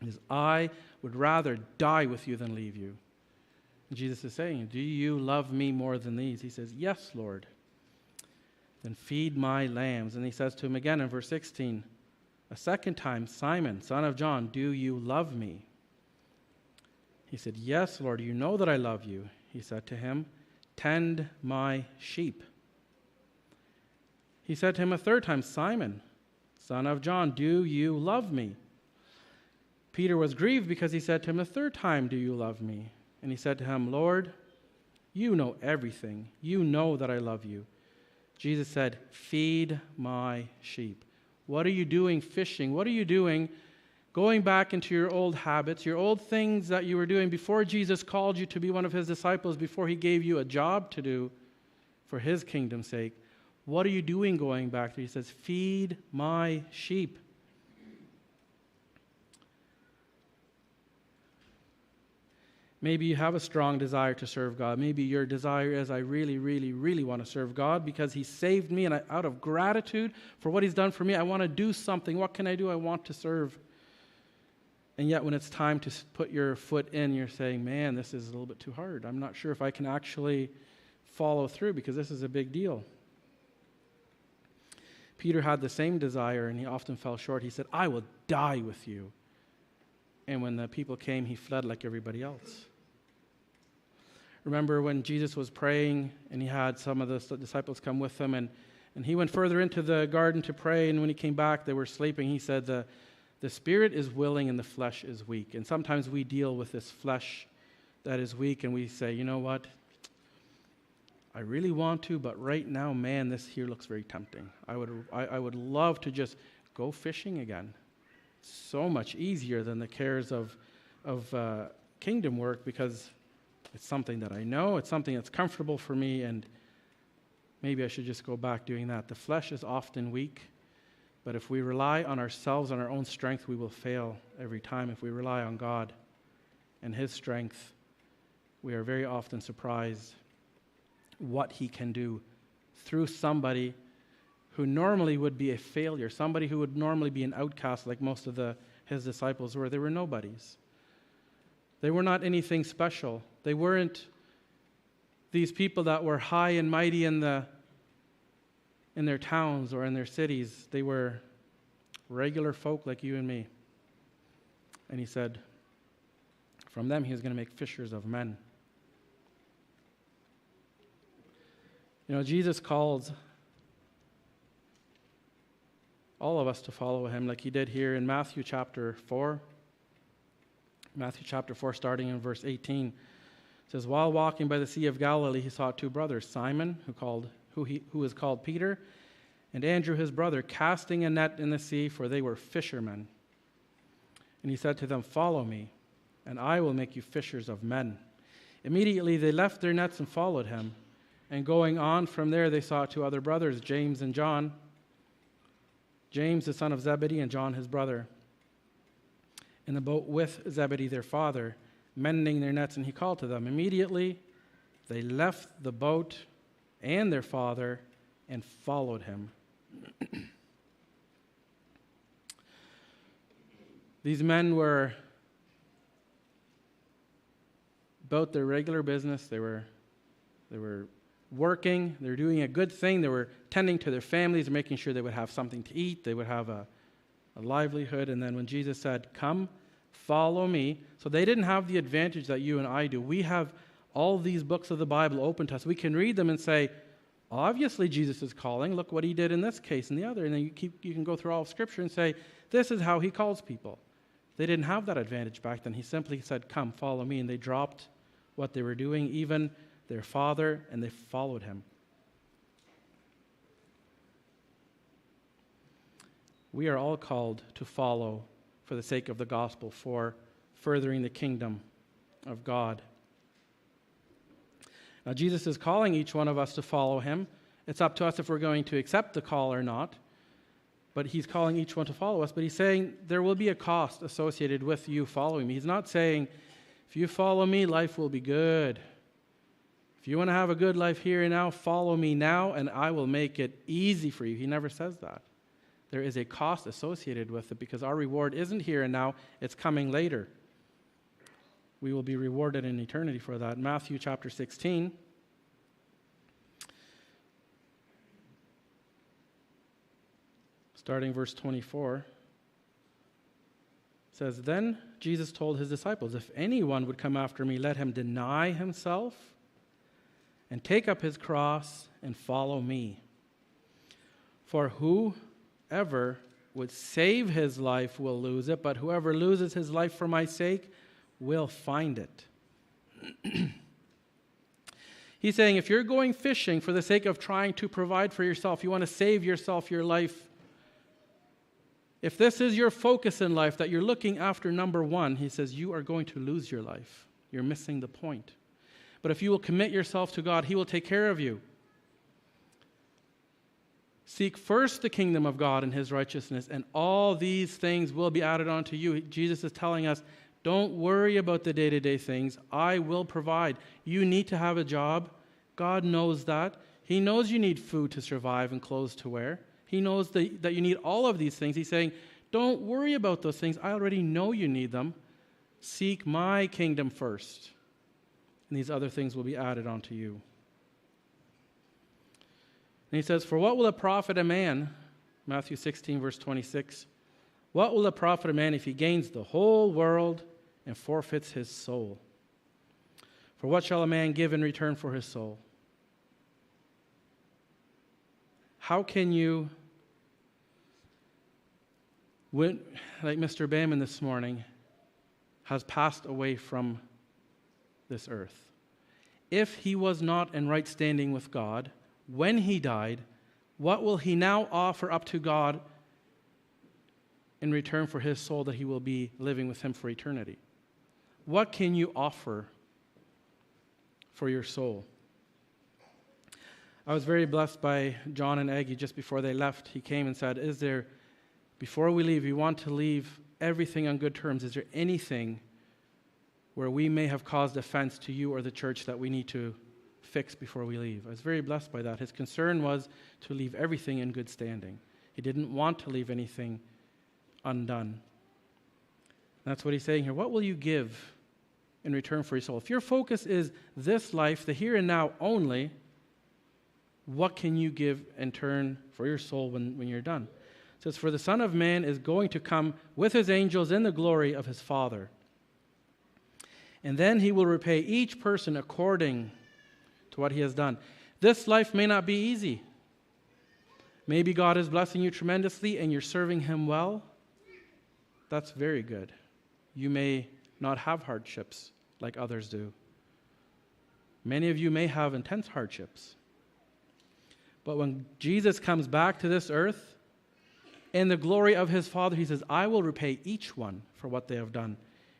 He says, I would rather die with you than leave you. And Jesus is saying, do you love me more than these? He says, yes, Lord. Then feed my lambs. And he says to him again in verse 16, a second time, Simon, son of John, do you love me? He said, yes, Lord, you know that I love you. He said to him, tend my sheep. He said to him a third time, Simon, son of John, do you love me? Peter was grieved because he said to him a third time, do you love me? And he said to him, Lord, you know everything. You know that I love you. Jesus said, feed my sheep. What are you doing fishing? What are you doing going back into your old habits, your old things that you were doing before Jesus called you to be one of his disciples, before he gave you a job to do for his kingdom's sake? What are you doing going back there? He says, feed my sheep. Maybe you have a strong desire to serve God. Maybe your desire is, I really, really, really want to serve God because he saved me, and out of gratitude for what he's done for me, I want to do something. What can I do? I want to serve. And yet when it's time to put your foot in, you're saying, man, this is a little bit too hard. I'm not sure if I can actually follow through because this is a big deal. Peter had the same desire, and he often fell short. He said, I will die with you. And when the people came, he fled like everybody else. Remember when Jesus was praying, and he had some of the disciples come with him, and he went further into the garden to pray, and when he came back, they were sleeping. He said, the spirit is willing and the flesh is weak. And sometimes we deal with this flesh that is weak, and we say, you know what? I really want to, but right now, man, this here looks very tempting. I would love to just go fishing again. So much easier than the cares of kingdom work because it's something that I know, it's something that's comfortable for me, and maybe I should just go back doing that. The flesh is often weak, but if we rely on ourselves, on our own strength, we will fail every time. If we rely on God and His strength, we are very often surprised what He can do through somebody who normally would be a failure, somebody who would normally be an outcast like most of His disciples were. They were nobodies. They were not anything special. They weren't these people that were high and mighty in their towns or in their cities. They were regular folk like you and me. And He said, from them He was going to make fishers of men. You know, Jesus calls all of us to follow Him like He did here in Matthew chapter 4. Matthew chapter 4, starting in verse 18. It says, while walking by the Sea of Galilee, He saw two brothers, Simon, who is called Peter, and Andrew his brother, casting a net in the sea, for they were fishermen. And He said to them, follow me, and I will make you fishers of men. Immediately they left their nets and followed Him. And going on from there, they saw two other brothers, James and John. James, the son of Zebedee, and John, his brother, in the boat with Zebedee, their father, mending their nets, and He called to them. Immediately, they left the boat and their father and followed Him. These men were about their regular business. They were working, they were doing a good thing, they were tending to their families, making sure they would have something to eat, they would have a livelihood. And then when Jesus said, come, follow me, so they didn't have the advantage that you and I do. We have all these books of the Bible open to us. We can read them and say, obviously Jesus is calling, look what He did in this case and the other. And then you can go through all of Scripture and say, this is how He calls people. They didn't have that advantage back then. He simply said, come, follow me, and they dropped what they were doing, even their father, and they followed Him. We are all called to follow for the sake of the gospel, for furthering the kingdom of God. Now, Jesus is calling each one of us to follow Him. It's up to us if we're going to accept the call or not. But He's calling each one to follow us. But He's saying there will be a cost associated with you following me. He's not saying, if you follow me, life will be good. If you want to have a good life here and now, follow me now, and I will make it easy for you. He never says that. There is a cost associated with it because our reward isn't here and now, it's coming later. We will be rewarded in eternity for that. Matthew chapter 16. Starting verse 24. Says, then Jesus told His disciples, if anyone would come after me, let him deny himself and take up his cross and follow me. For whoever would save his life will lose it, but whoever loses his life for my sake will find it. He's saying if you're going fishing for the sake of trying to provide for yourself, you want to save yourself your life, if this is your focus in life, that you're looking after number one, He says you are going to lose your life. You're missing the point. But if you will commit yourself to God, He will take care of you. Seek first the kingdom of God and His righteousness, and all these things will be added on to you. Jesus is telling us, don't worry about the day-to-day things. I will provide. You need to have a job. God knows that. He knows you need food to survive and clothes to wear. He knows that you need all of these things. He's saying, don't worry about those things. I already know you need them. Seek my kingdom first, and these other things will be added onto you. And he says, for what will it profit a man, Matthew 16, verse 26, what will it profit a man if he gains the whole world and forfeits his soul? For what shall a man give in return for his soul? How can you, like Mr. Bayman this morning, has passed away from this earth. If he was not in right standing with God when he died, what will he now offer up to God in return for his soul that he will be living with him for eternity? What can you offer for your soul? I was very blessed by John and Aggie just before they left. He came and said, before we leave, we want to leave everything on good terms. Is there anything where we may have caused offense to you or the church that we need to fix before we leave? I was very blessed by that. His concern was to leave everything in good standing. He didn't want to leave anything undone. That's what he's saying here. What will you give in return for your soul? If your focus is this life, the here and now only, what can you give in turn for your soul when you're done? It says, for the Son of Man is going to come with his angels in the glory of his Father. And then he will repay each person according to what he has done. This life may not be easy. Maybe God is blessing you tremendously and you're serving him well. That's very good. You may not have hardships like others do. Many of you may have intense hardships. But when Jesus comes back to this earth, in the glory of his Father, he says, I will repay each one for what they have done.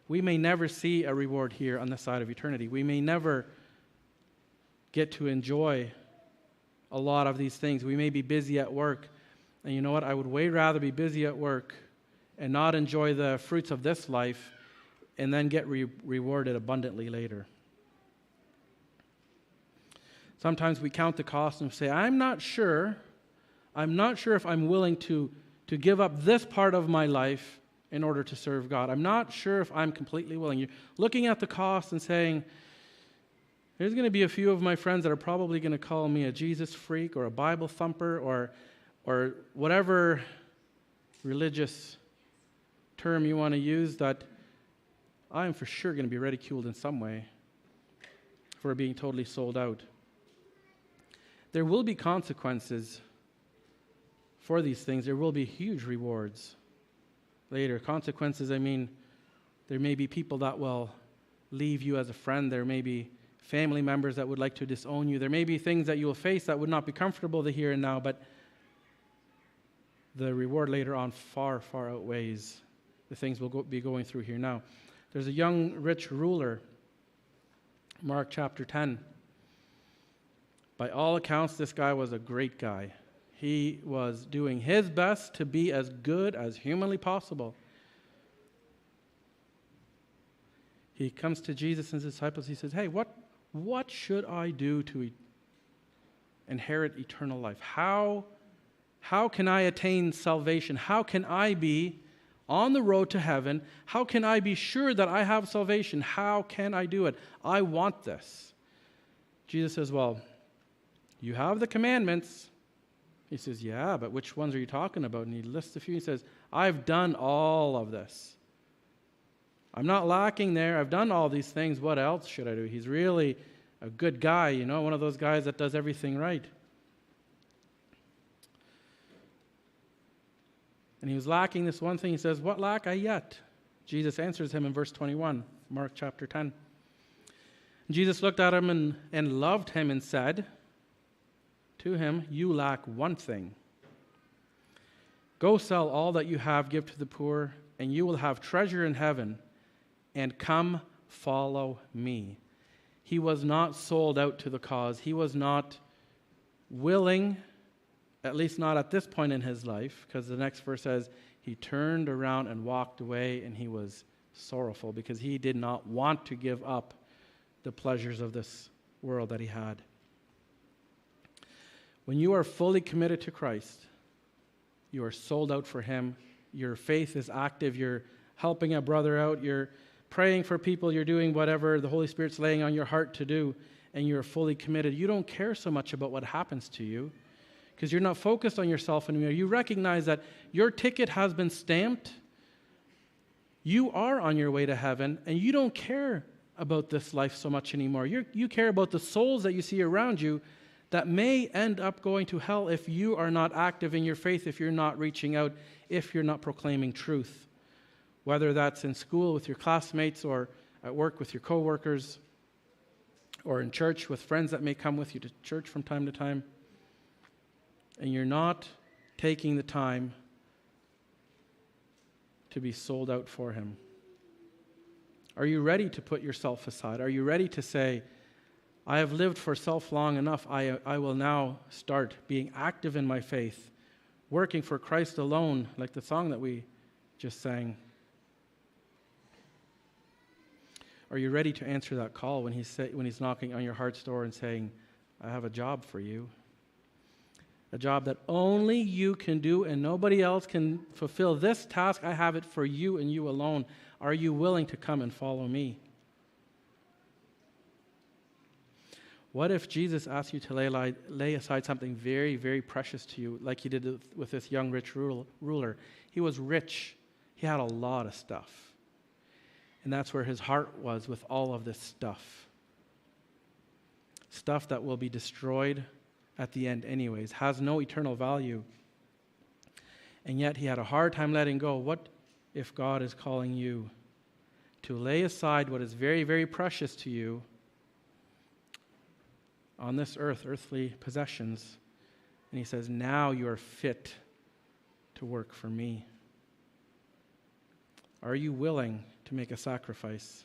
We may never see a reward here on the side of eternity. We may never get to enjoy a lot of these things. We may be busy at work. And you know what? I would way rather be busy at work and not enjoy the fruits of this life and then get rewarded abundantly later. Sometimes we count the cost and say, I'm not sure if I'm willing to give up this part of my life in order to serve God. I'm not sure if I'm completely willing. You're looking at the cost and saying, there's going to be a few of my friends that are probably going to call me a Jesus freak or a Bible thumper or whatever religious term you want to use, that I'm for sure going to be ridiculed in some way for being totally sold out. There will be consequences for these things. There will be huge rewards later. Consequences, I mean, there may be people that will leave you as a friend. There may be family members that would like to disown you. There may be things that you will face that would not be comfortable the here and now, but the reward later on far, far outweighs the things we'll be going through here now. There's a young rich ruler, Mark chapter 10. By all accounts, this guy was a great guy. He was doing his best to be as good as humanly possible. He comes to Jesus and his disciples. He says, hey, what should I do to inherit eternal life? How can I attain salvation? How can I be on the road to heaven? How can I be sure that I have salvation? How can I do it? I want this. Jesus says, well, you have the commandments. He says, yeah, but which ones are you talking about? And he lists a few. He says, I've done all of this. I'm not lacking there. I've done all these things. What else should I do? He's really a good guy, one of those guys that does everything right. And he was lacking this one thing. He says, what lack I yet? Jesus answers him in verse 21, Mark chapter 10. Jesus looked at him and loved him and said to him, you lack one thing. Go sell all that you have, give to the poor, and you will have treasure in heaven, and come follow me. He was not sold out to the cause. He was not willing, at least not at this point in his life, because the next verse says, he turned around and walked away, and he was sorrowful because he did not want to give up the pleasures of this world that he had. When you are fully committed to Christ, you are sold out for him. Your faith is active. You're helping a brother out. You're praying for people. You're doing whatever the Holy Spirit's laying on your heart to do, and you're fully committed. You don't care so much about what happens to you. because you're not focused on yourself anymore. You recognize that your ticket has been stamped. You are on your way to heaven, and you don't care about this life so much anymore. You care about the souls that you see around you that may end up going to hell if you are not active in your faith, if you're not reaching out, if you're not proclaiming truth. Whether that's in school with your classmates or at work with your coworkers or in church with friends that may come with you to church from time to time. And you're not taking the time to be sold out for him. Are you ready to put yourself aside? Are you ready to say, I have lived for self long enough. I will now start being active in my faith, working for Christ alone, like the song that we just sang. Are you ready to answer that call when he's knocking on your heart's door and saying, I have a job for you? A job that only you can do and nobody else can fulfill. This task, I have it for you and you alone. Are you willing to come and follow me? What if Jesus asked you to lay aside something very, very precious to you, like he did with this young rich ruler? He was rich. He had a lot of stuff. And that's where his heart was with all of this stuff. Stuff that will be destroyed at the end anyways, has no eternal value. And yet he had a hard time letting go. What if God is calling you to lay aside what is very, very precious to you on this earth, earthly possessions? And he says, now you are fit to work for me. Are you willing to make a sacrifice?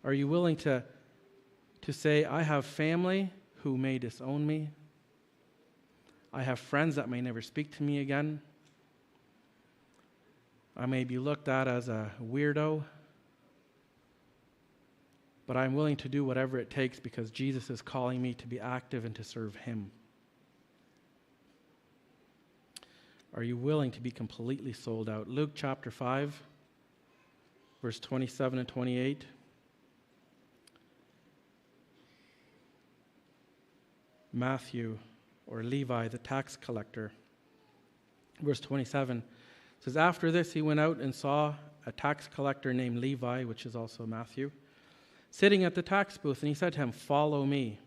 Are you willing to say, I have family who may disown me. I have friends that may never speak to me again. I may be looked at as a weirdo. But I'm willing to do whatever it takes because Jesus is calling me to be active and to serve him. Are you willing to be completely sold out? Luke chapter 5, verse 27 and 28. Matthew, or Levi, the tax collector. Verse 27 says, after this he went out and saw a tax collector named Levi, which is also Matthew, sitting at the tax booth, and he said to him, follow me.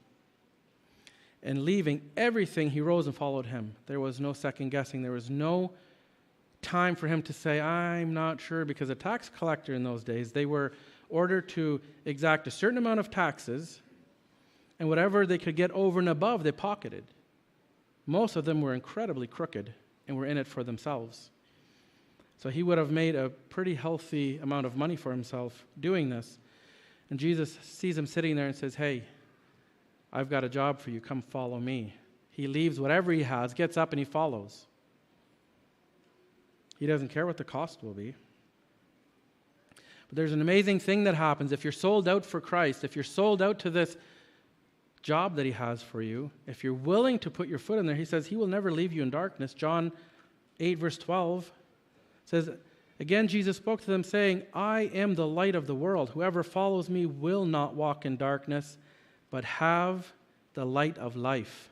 And leaving everything, he rose and followed him. There was no second guessing. There was no time for him to say, I'm not sure, because a tax collector in those days, they were ordered to exact a certain amount of taxes, and whatever they could get over and above, they pocketed. Most of them were incredibly crooked and were in it for themselves. So he would have made a pretty healthy amount of money for himself doing this. And Jesus sees him sitting there and says, hey, I've got a job for you. Come follow me. He leaves whatever he has, gets up, and he follows. He doesn't care what the cost will be. But there's an amazing thing that happens if you're sold out for Christ, if you're sold out to this job that he has for you, if you're willing to put your foot in there. He says he will never leave you in darkness. John 8 verse 12 says, again Jesus spoke to them saying, I am the light of the world. Whoever follows me will not walk in darkness, but have the light of life.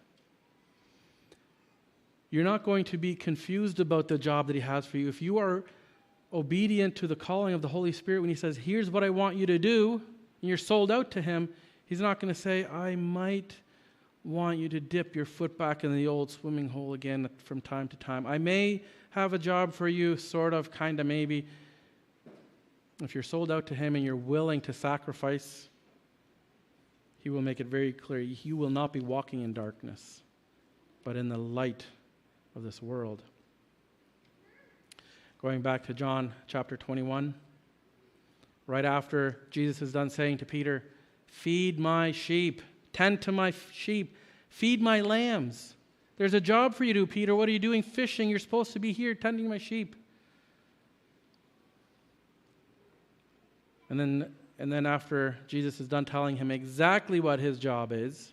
You're not going to be confused about the job that he has for you. If you are obedient to the calling of the Holy Spirit, when he says, here's what I want you to do, and you're sold out to him, he's not going to say, I might want you to dip your foot back in the old swimming hole again from time to time. I may have a job for you, sort of, kind of, maybe. If you're sold out to him and you're willing to sacrifice, he will make it very clear. You will not be walking in darkness, but in the light of this world. Going back to John chapter 21, right after Jesus is done saying to Peter, feed my sheep, tend to my sheep, feed my lambs. There's a job for you to do, Peter. What are you doing fishing? You're supposed to be here tending my sheep. And then after Jesus is done telling him exactly what his job is,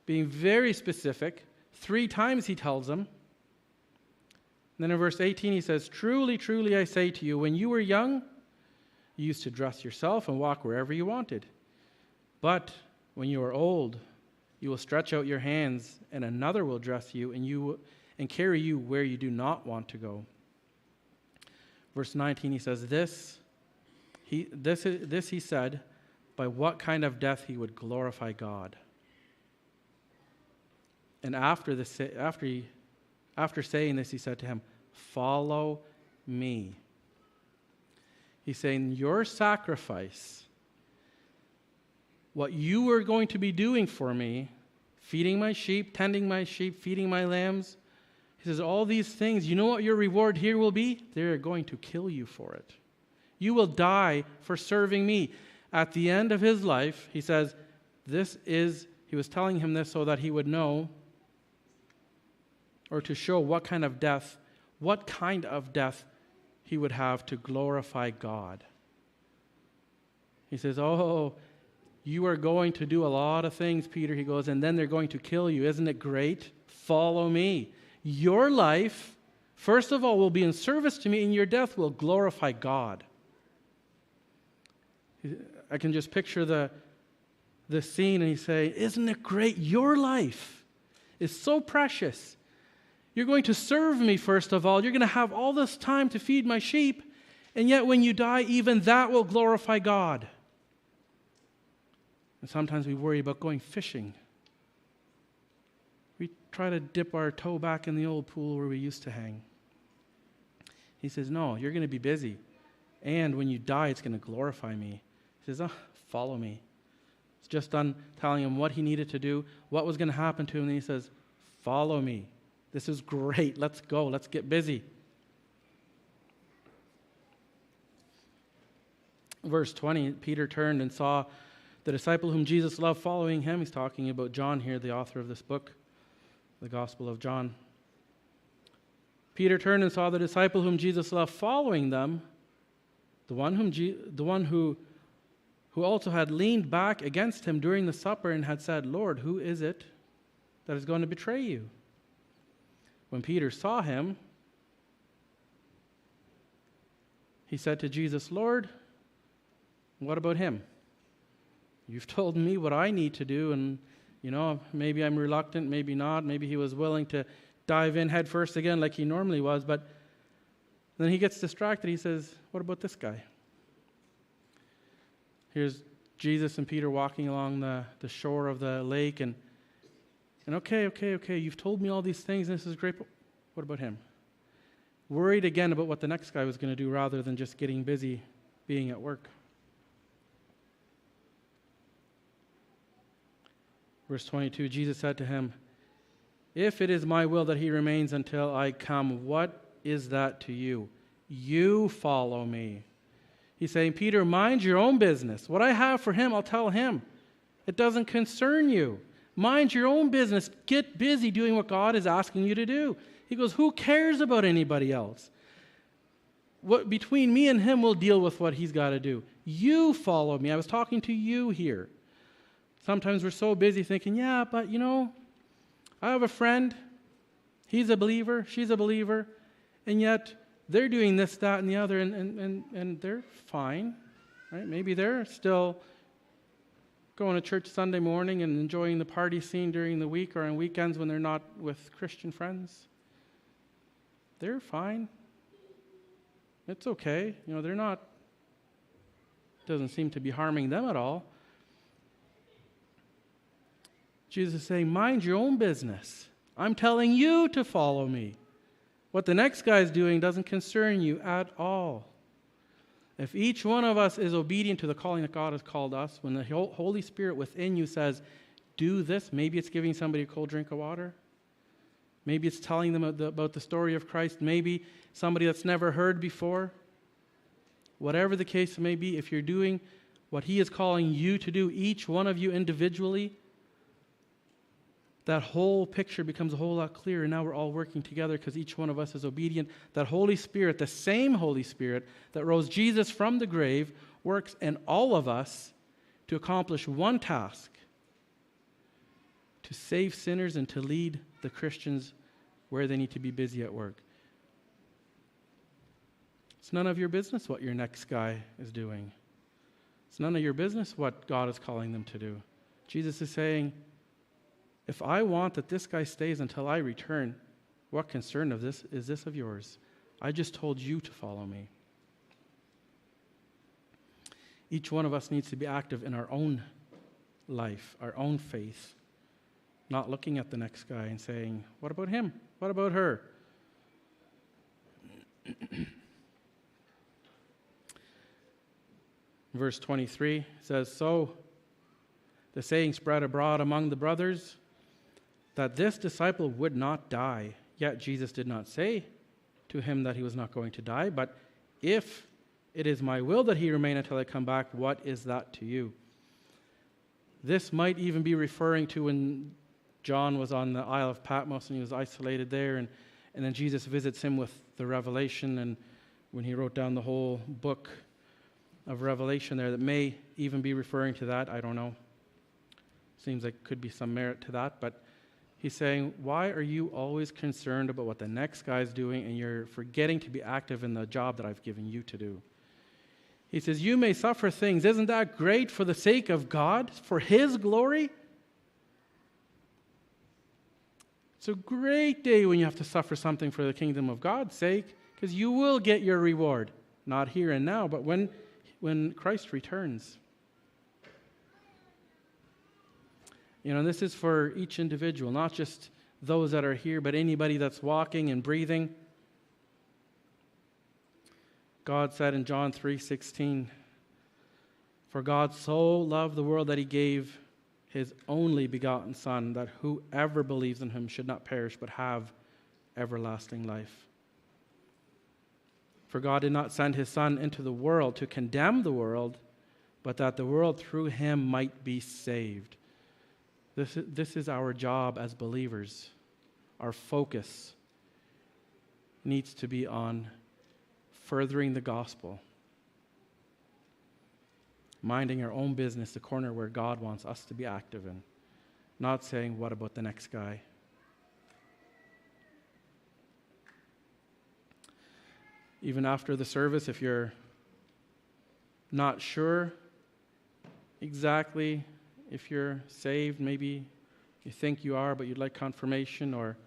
being very specific, 3 times he tells him. And then in verse 18 he says, truly, truly I say to you, when you were young, you used to dress yourself and walk wherever you wanted. But when you are old, You will stretch out your hands, and another will dress you, and carry you where you do not want to go. Verse 19, he says, This he said, by what kind of death he would glorify God. And after saying this, he said to him, Follow me. He's saying, your sacrifice, what you were going to be doing for me, feeding my sheep, tending my sheep, feeding my lambs, he says, all these things, you know what your reward here will be? They're going to kill you for it. You will die for serving me. At the end of his life, he says, he was telling him this so that he would know, or to show what kind of death he would have to glorify God. He says, oh, you are going to do a lot of things, Peter. He goes, and then they're going to kill you. Isn't it great? Follow me. Your life, first of all, will be in service to me, and your death will glorify God. I can just picture the scene, and he's saying, isn't it great? Your life is so precious. You're going to serve me, first of all. You're going to have all this time to feed my sheep, and yet when you die, even that will glorify God. And sometimes we worry about going fishing. We try to dip our toe back in the old pool where we used to hang. He says, no, you're going to be busy. And when you die, it's going to glorify me. He says, follow me. It's just done telling him what he needed to do, what was going to happen to him. And he says, follow me. This is great. Let's go. Let's get busy. Verse 20, Peter turned and saw the disciple whom Jesus loved following him. He's talking about John here, the author of this book, the Gospel of John. Peter turned and saw the disciple whom Jesus loved following them, the one who also had leaned back against him during the supper and had said, Lord, who is it that is going to betray you? When Peter saw him, he said to Jesus, Lord, what about him? You've told me what I need to do, and, maybe I'm reluctant, maybe not. Maybe he was willing to dive in head first again like he normally was, but then he gets distracted. He says, what about this guy? Here's Jesus and Peter walking along the shore of the lake, and okay, you've told me all these things, and this is great, but what about him? Worried again about what the next guy was going to do rather than just getting busy being at work. Verse 22, Jesus said to him, if it is my will that he remains until I come, what is that to you? You follow me. He's saying, Peter, mind your own business. What I have for him, I'll tell him. It doesn't concern you. Mind your own business. Get busy doing what God is asking you to do. He goes, who cares about anybody else? Between me and him, we'll deal with what he's got to do. You follow me. I was talking to you here. Sometimes we're so busy thinking, yeah, but I have a friend. He's a believer. She's a believer. And yet they're doing this, that, and the other, and they're fine. Right? Maybe they're still going to church Sunday morning and enjoying the party scene during the week or on weekends when they're not with Christian friends. They're fine. It's okay. They're not, doesn't seem to be harming them at all. Jesus is saying, mind your own business. I'm telling you to follow me. What the next guy is doing doesn't concern you at all. If each one of us is obedient to the calling that God has called us, when the Holy Spirit within you says, do this, maybe it's giving somebody a cold drink of water. Maybe it's telling them about the story of Christ. Maybe somebody that's never heard before. Whatever the case may be, if you're doing what he is calling you to do, each one of you individually, that whole picture becomes a whole lot clearer. And now we're all working together because each one of us is obedient. That Holy Spirit, the same Holy Spirit that rose Jesus from the grave, works in all of us to accomplish one task: to save sinners and to lead the Christians where they need to be busy at work. It's none of your business what your next guy is doing. It's none of your business what God is calling them to do. Jesus is saying, If I want that this guy stays until I return, what concern of this is this of yours? I just told you to follow me. Each one of us needs to be active in our own life, our own faith, not looking at the next guy and saying, what about him? What about her? Verse 23 says, so the saying spread abroad among the brothers that this disciple would not die. Yet Jesus did not say to him that he was not going to die, but if it is my will that he remain until I come back, what is that to you? This might even be referring to when John was on the Isle of Patmos and he was isolated there, and then Jesus visits him with the Revelation, and when he wrote down the whole book of Revelation there, that may even be referring to that. I don't know. Seems like could be some merit to that, but he's saying, why are you always concerned about what the next guy's doing and you're forgetting to be active in the job that I've given you to do? He says, you may suffer things. Isn't that great for the sake of God, for His glory? It's a great day when you have to suffer something for the kingdom of God's sake, because you will get your reward. Not here and now, but when Christ returns. You know, this is for each individual, not just those that are here, but anybody that's walking and breathing. God said in John 3:16, for God so loved the world that He gave His only begotten Son, that whoever believes in Him should not perish but have everlasting life. For God did not send His Son into the world to condemn the world, but that the world through Him might be saved. This is our job as believers. Our focus needs to be on furthering the gospel, minding our own business, the corner where God wants us to be active in, not saying, what about the next guy? Even after the service, if you're not sure exactly if you're saved, maybe you think you are, but you'd like confirmation, or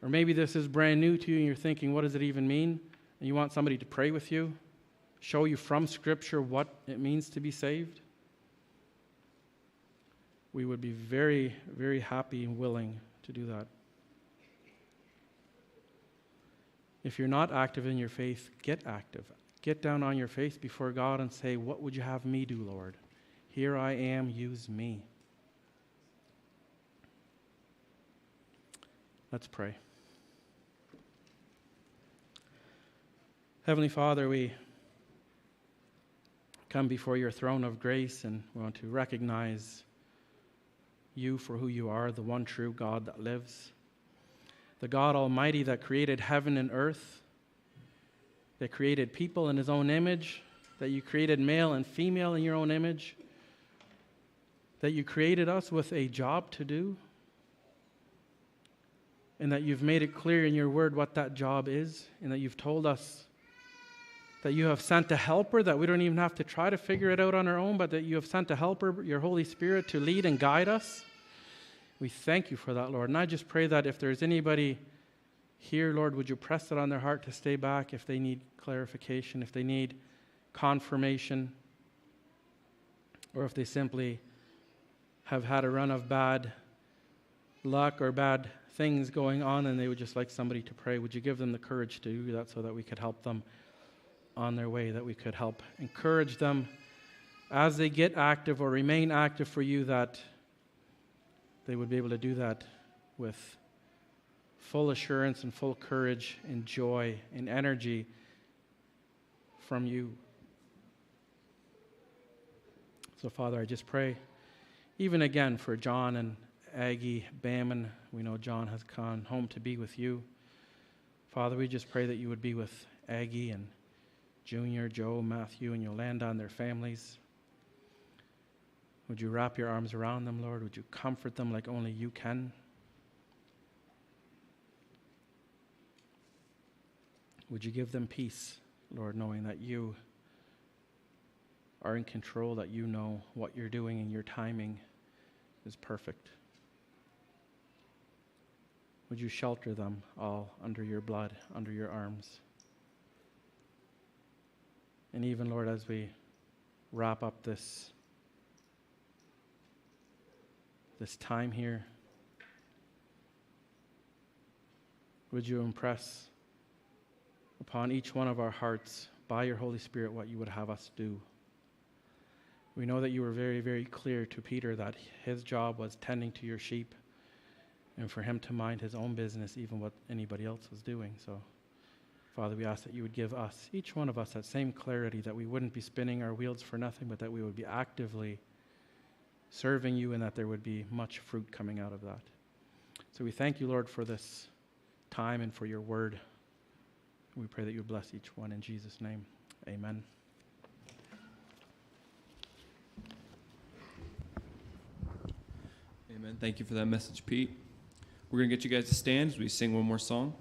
maybe this is brand new to you and you're thinking, what does it even mean? And you want somebody to pray with you, show you from Scripture what it means to be saved. We would be very, very happy and willing to do that. If you're not active in your faith, get active. Get down on your face before God and say, what would you have me do, Lord? Here I am, use me. Let's pray. Heavenly Father, we come before your throne of grace and we want to recognize you for who you are, the one true God that lives, the God Almighty that created heaven and earth, that created people in His own image, that you created male and female in your own image, that you created us with a job to do, and that you've made it clear in your word what that job is, and that you've told us that you have sent a helper, that we don't even have to try to figure it out on our own, but that you have sent a helper, your Holy Spirit, to lead and guide us. We thank you for that, Lord. And I just pray that if there's anybody here, Lord, would you press it on their heart to stay back if they need clarification, if they need confirmation, or if they simply have had a run of bad luck or bad things going on and they would just like somebody to pray. Would you give them the courage to do that so that we could help them on their way, that we could help encourage them as they get active or remain active for you, that they would be able to do that with full assurance and full courage and joy and energy from you. So, Father, I just pray, even again for John and Aggie Bamman. We know John has gone home to be with you. Father, we just pray that you would be with Aggie and Junior, Joe, Matthew, and Yolanda and their families. Would you wrap your arms around them, Lord? Would you comfort them like only you can? Would you give them peace, Lord, knowing that you are in control, that you know what you're doing and your timing is perfect. Would you shelter them all under your blood, under your arms? And even, Lord, as we wrap up this time here, would you impress upon each one of our hearts by your Holy Spirit what you would have us do? We know that you were very, very clear to Peter that his job was tending to your sheep and for him to mind his own business, even what anybody else was doing. So, Father, we ask that you would give us, each one of us, that same clarity, that we wouldn't be spinning our wheels for nothing, but that we would be actively serving you and that there would be much fruit coming out of that. So we thank you, Lord, for this time and for your word. We pray that you would bless each one in Jesus' name. Amen. Amen. Thank you for that message, Pete. We're going to get you guys to stand as we sing one more song.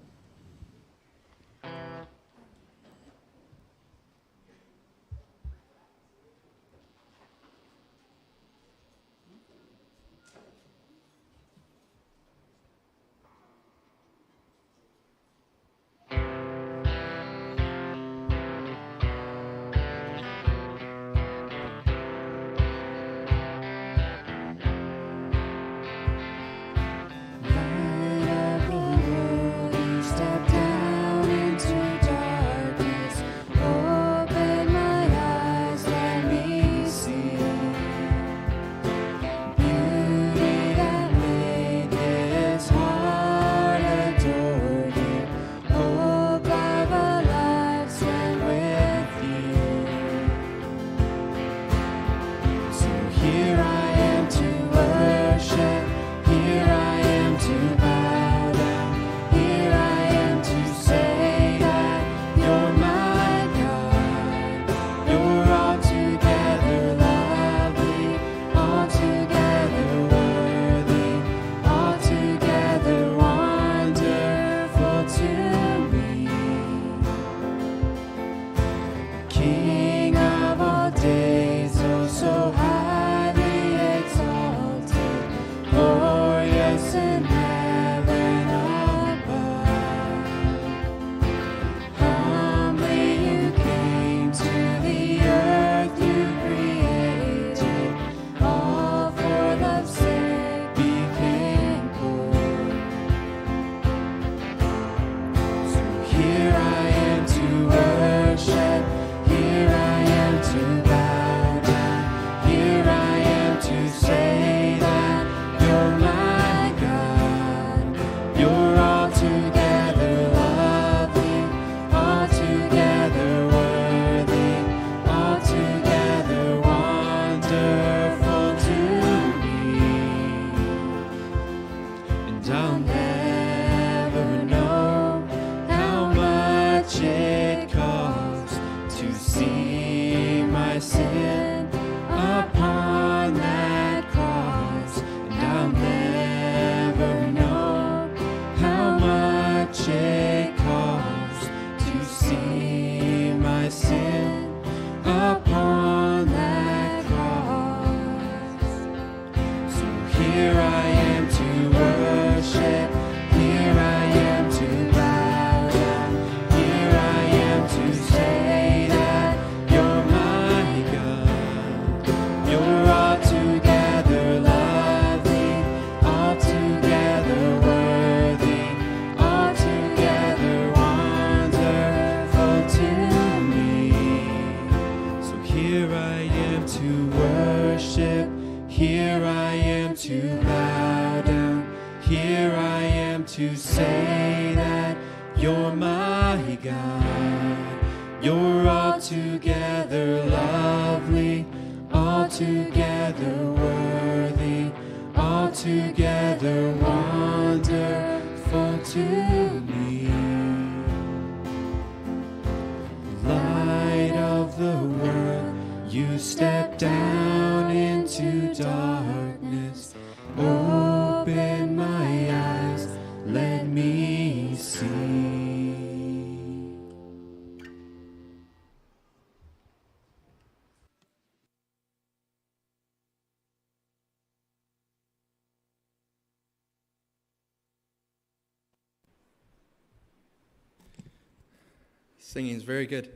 Singing is very good.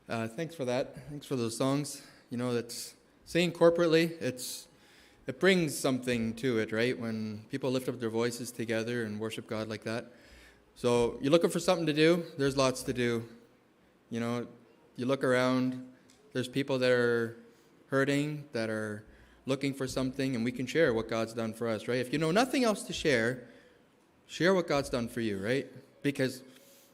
Thanks for that. Thanks for those songs. You know, that's singing corporately. It brings something to it, right? When people lift up their voices together and worship God like that. So you're looking for something to do. There's lots to do. You know, you look around. There's people that are hurting, that are looking for something, and we can share what God's done for us, right? If you know nothing else to share what God's done for you, right? Because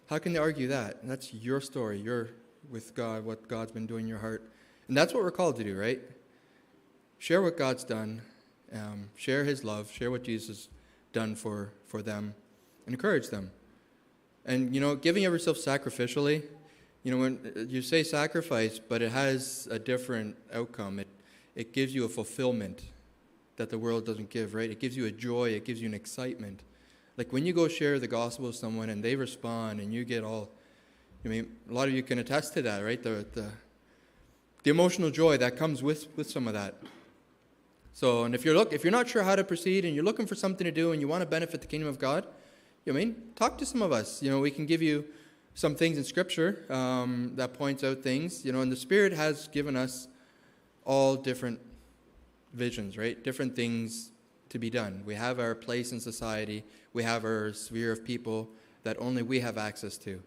how can they argue that? That's your story. You're with God, what God's been doing in your heart. And that's what we're called to do, right? Share what God's done. Share his love. Share what Jesus has done for them. And encourage them. And, you know, giving of yourself sacrificially, you know, when you say sacrifice, but it has a different outcome. It gives you a fulfillment that the world doesn't give, right? It gives you a joy. It gives you an excitement. Like when you go share the gospel with someone and they respond and you get all, I mean, a lot of you can attest to that, right? The emotional joy that comes with some of that. So, and if you're not sure how to proceed and you're looking for something to do and you want to benefit the kingdom of God, you know what I mean? Talk to some of us. You know, we can give you some things in Scripture that points out things. You know, and the Spirit has given us all different visions, right? Different things to be done. We have our place in society. We have our sphere of people that only we have access to.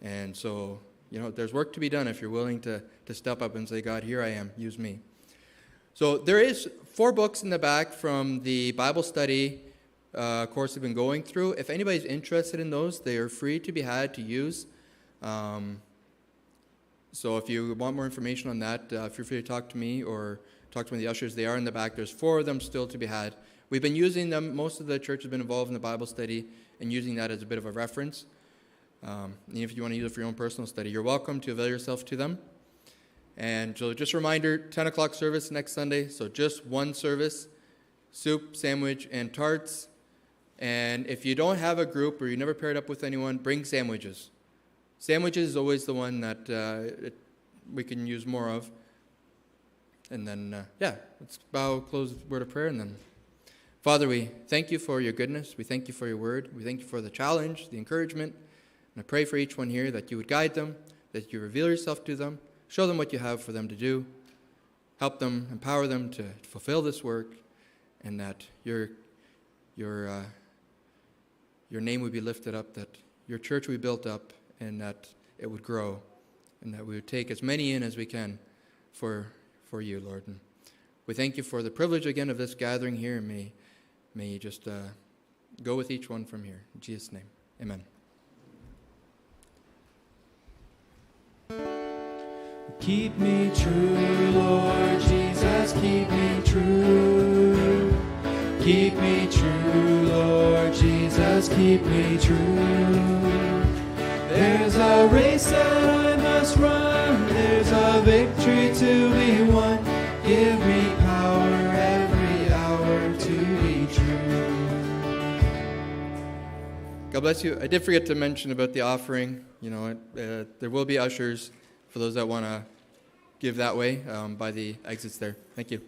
And so, you know, there's work to be done if you're willing to step up and say, God, here I am, use me. So there is 4 books in the back from the Bible study course we've been going through. If anybody's interested in those, they are free to be had to use. So if you want more information on that, feel free to talk to me or talk to one of the ushers. They are in the back. There's 4 of them still to be had. We've been using them. Most of the church has been involved in the Bible study and using that as a bit of a reference. And if you want to use it for your own personal study, you're welcome to avail yourself to them. And so just a reminder, 10 o'clock service next Sunday. So just one service, soup, sandwich, and tarts. And if you don't have a group or you never paired up with anyone, bring sandwiches. Sandwiches is always the one that we can use more of. And then, let's bow, close with a word of prayer, and then. Father, we thank you for your goodness. We thank you for your word. We thank you for the challenge, the encouragement. And I pray for each one here that you would guide them, that you reveal yourself to them, show them what you have for them to do, help them, empower them to fulfill this work, and that your name would be lifted up, that your church would be built up, and that it would grow, and that we would take as many in as we can for you, Lord. And we thank you for the privilege again of this gathering here, and may you just go with each one from here. In Jesus' name, amen. Keep me true, Lord Jesus, keep me true. Keep me true, Lord Jesus, keep me true. There's a race that I must run, there's a victory to be won. Give me power every hour to be true. God bless you. I did forget to mention about the offering. You know, there will be ushers for those that want to give that way by the exits there. Thank you.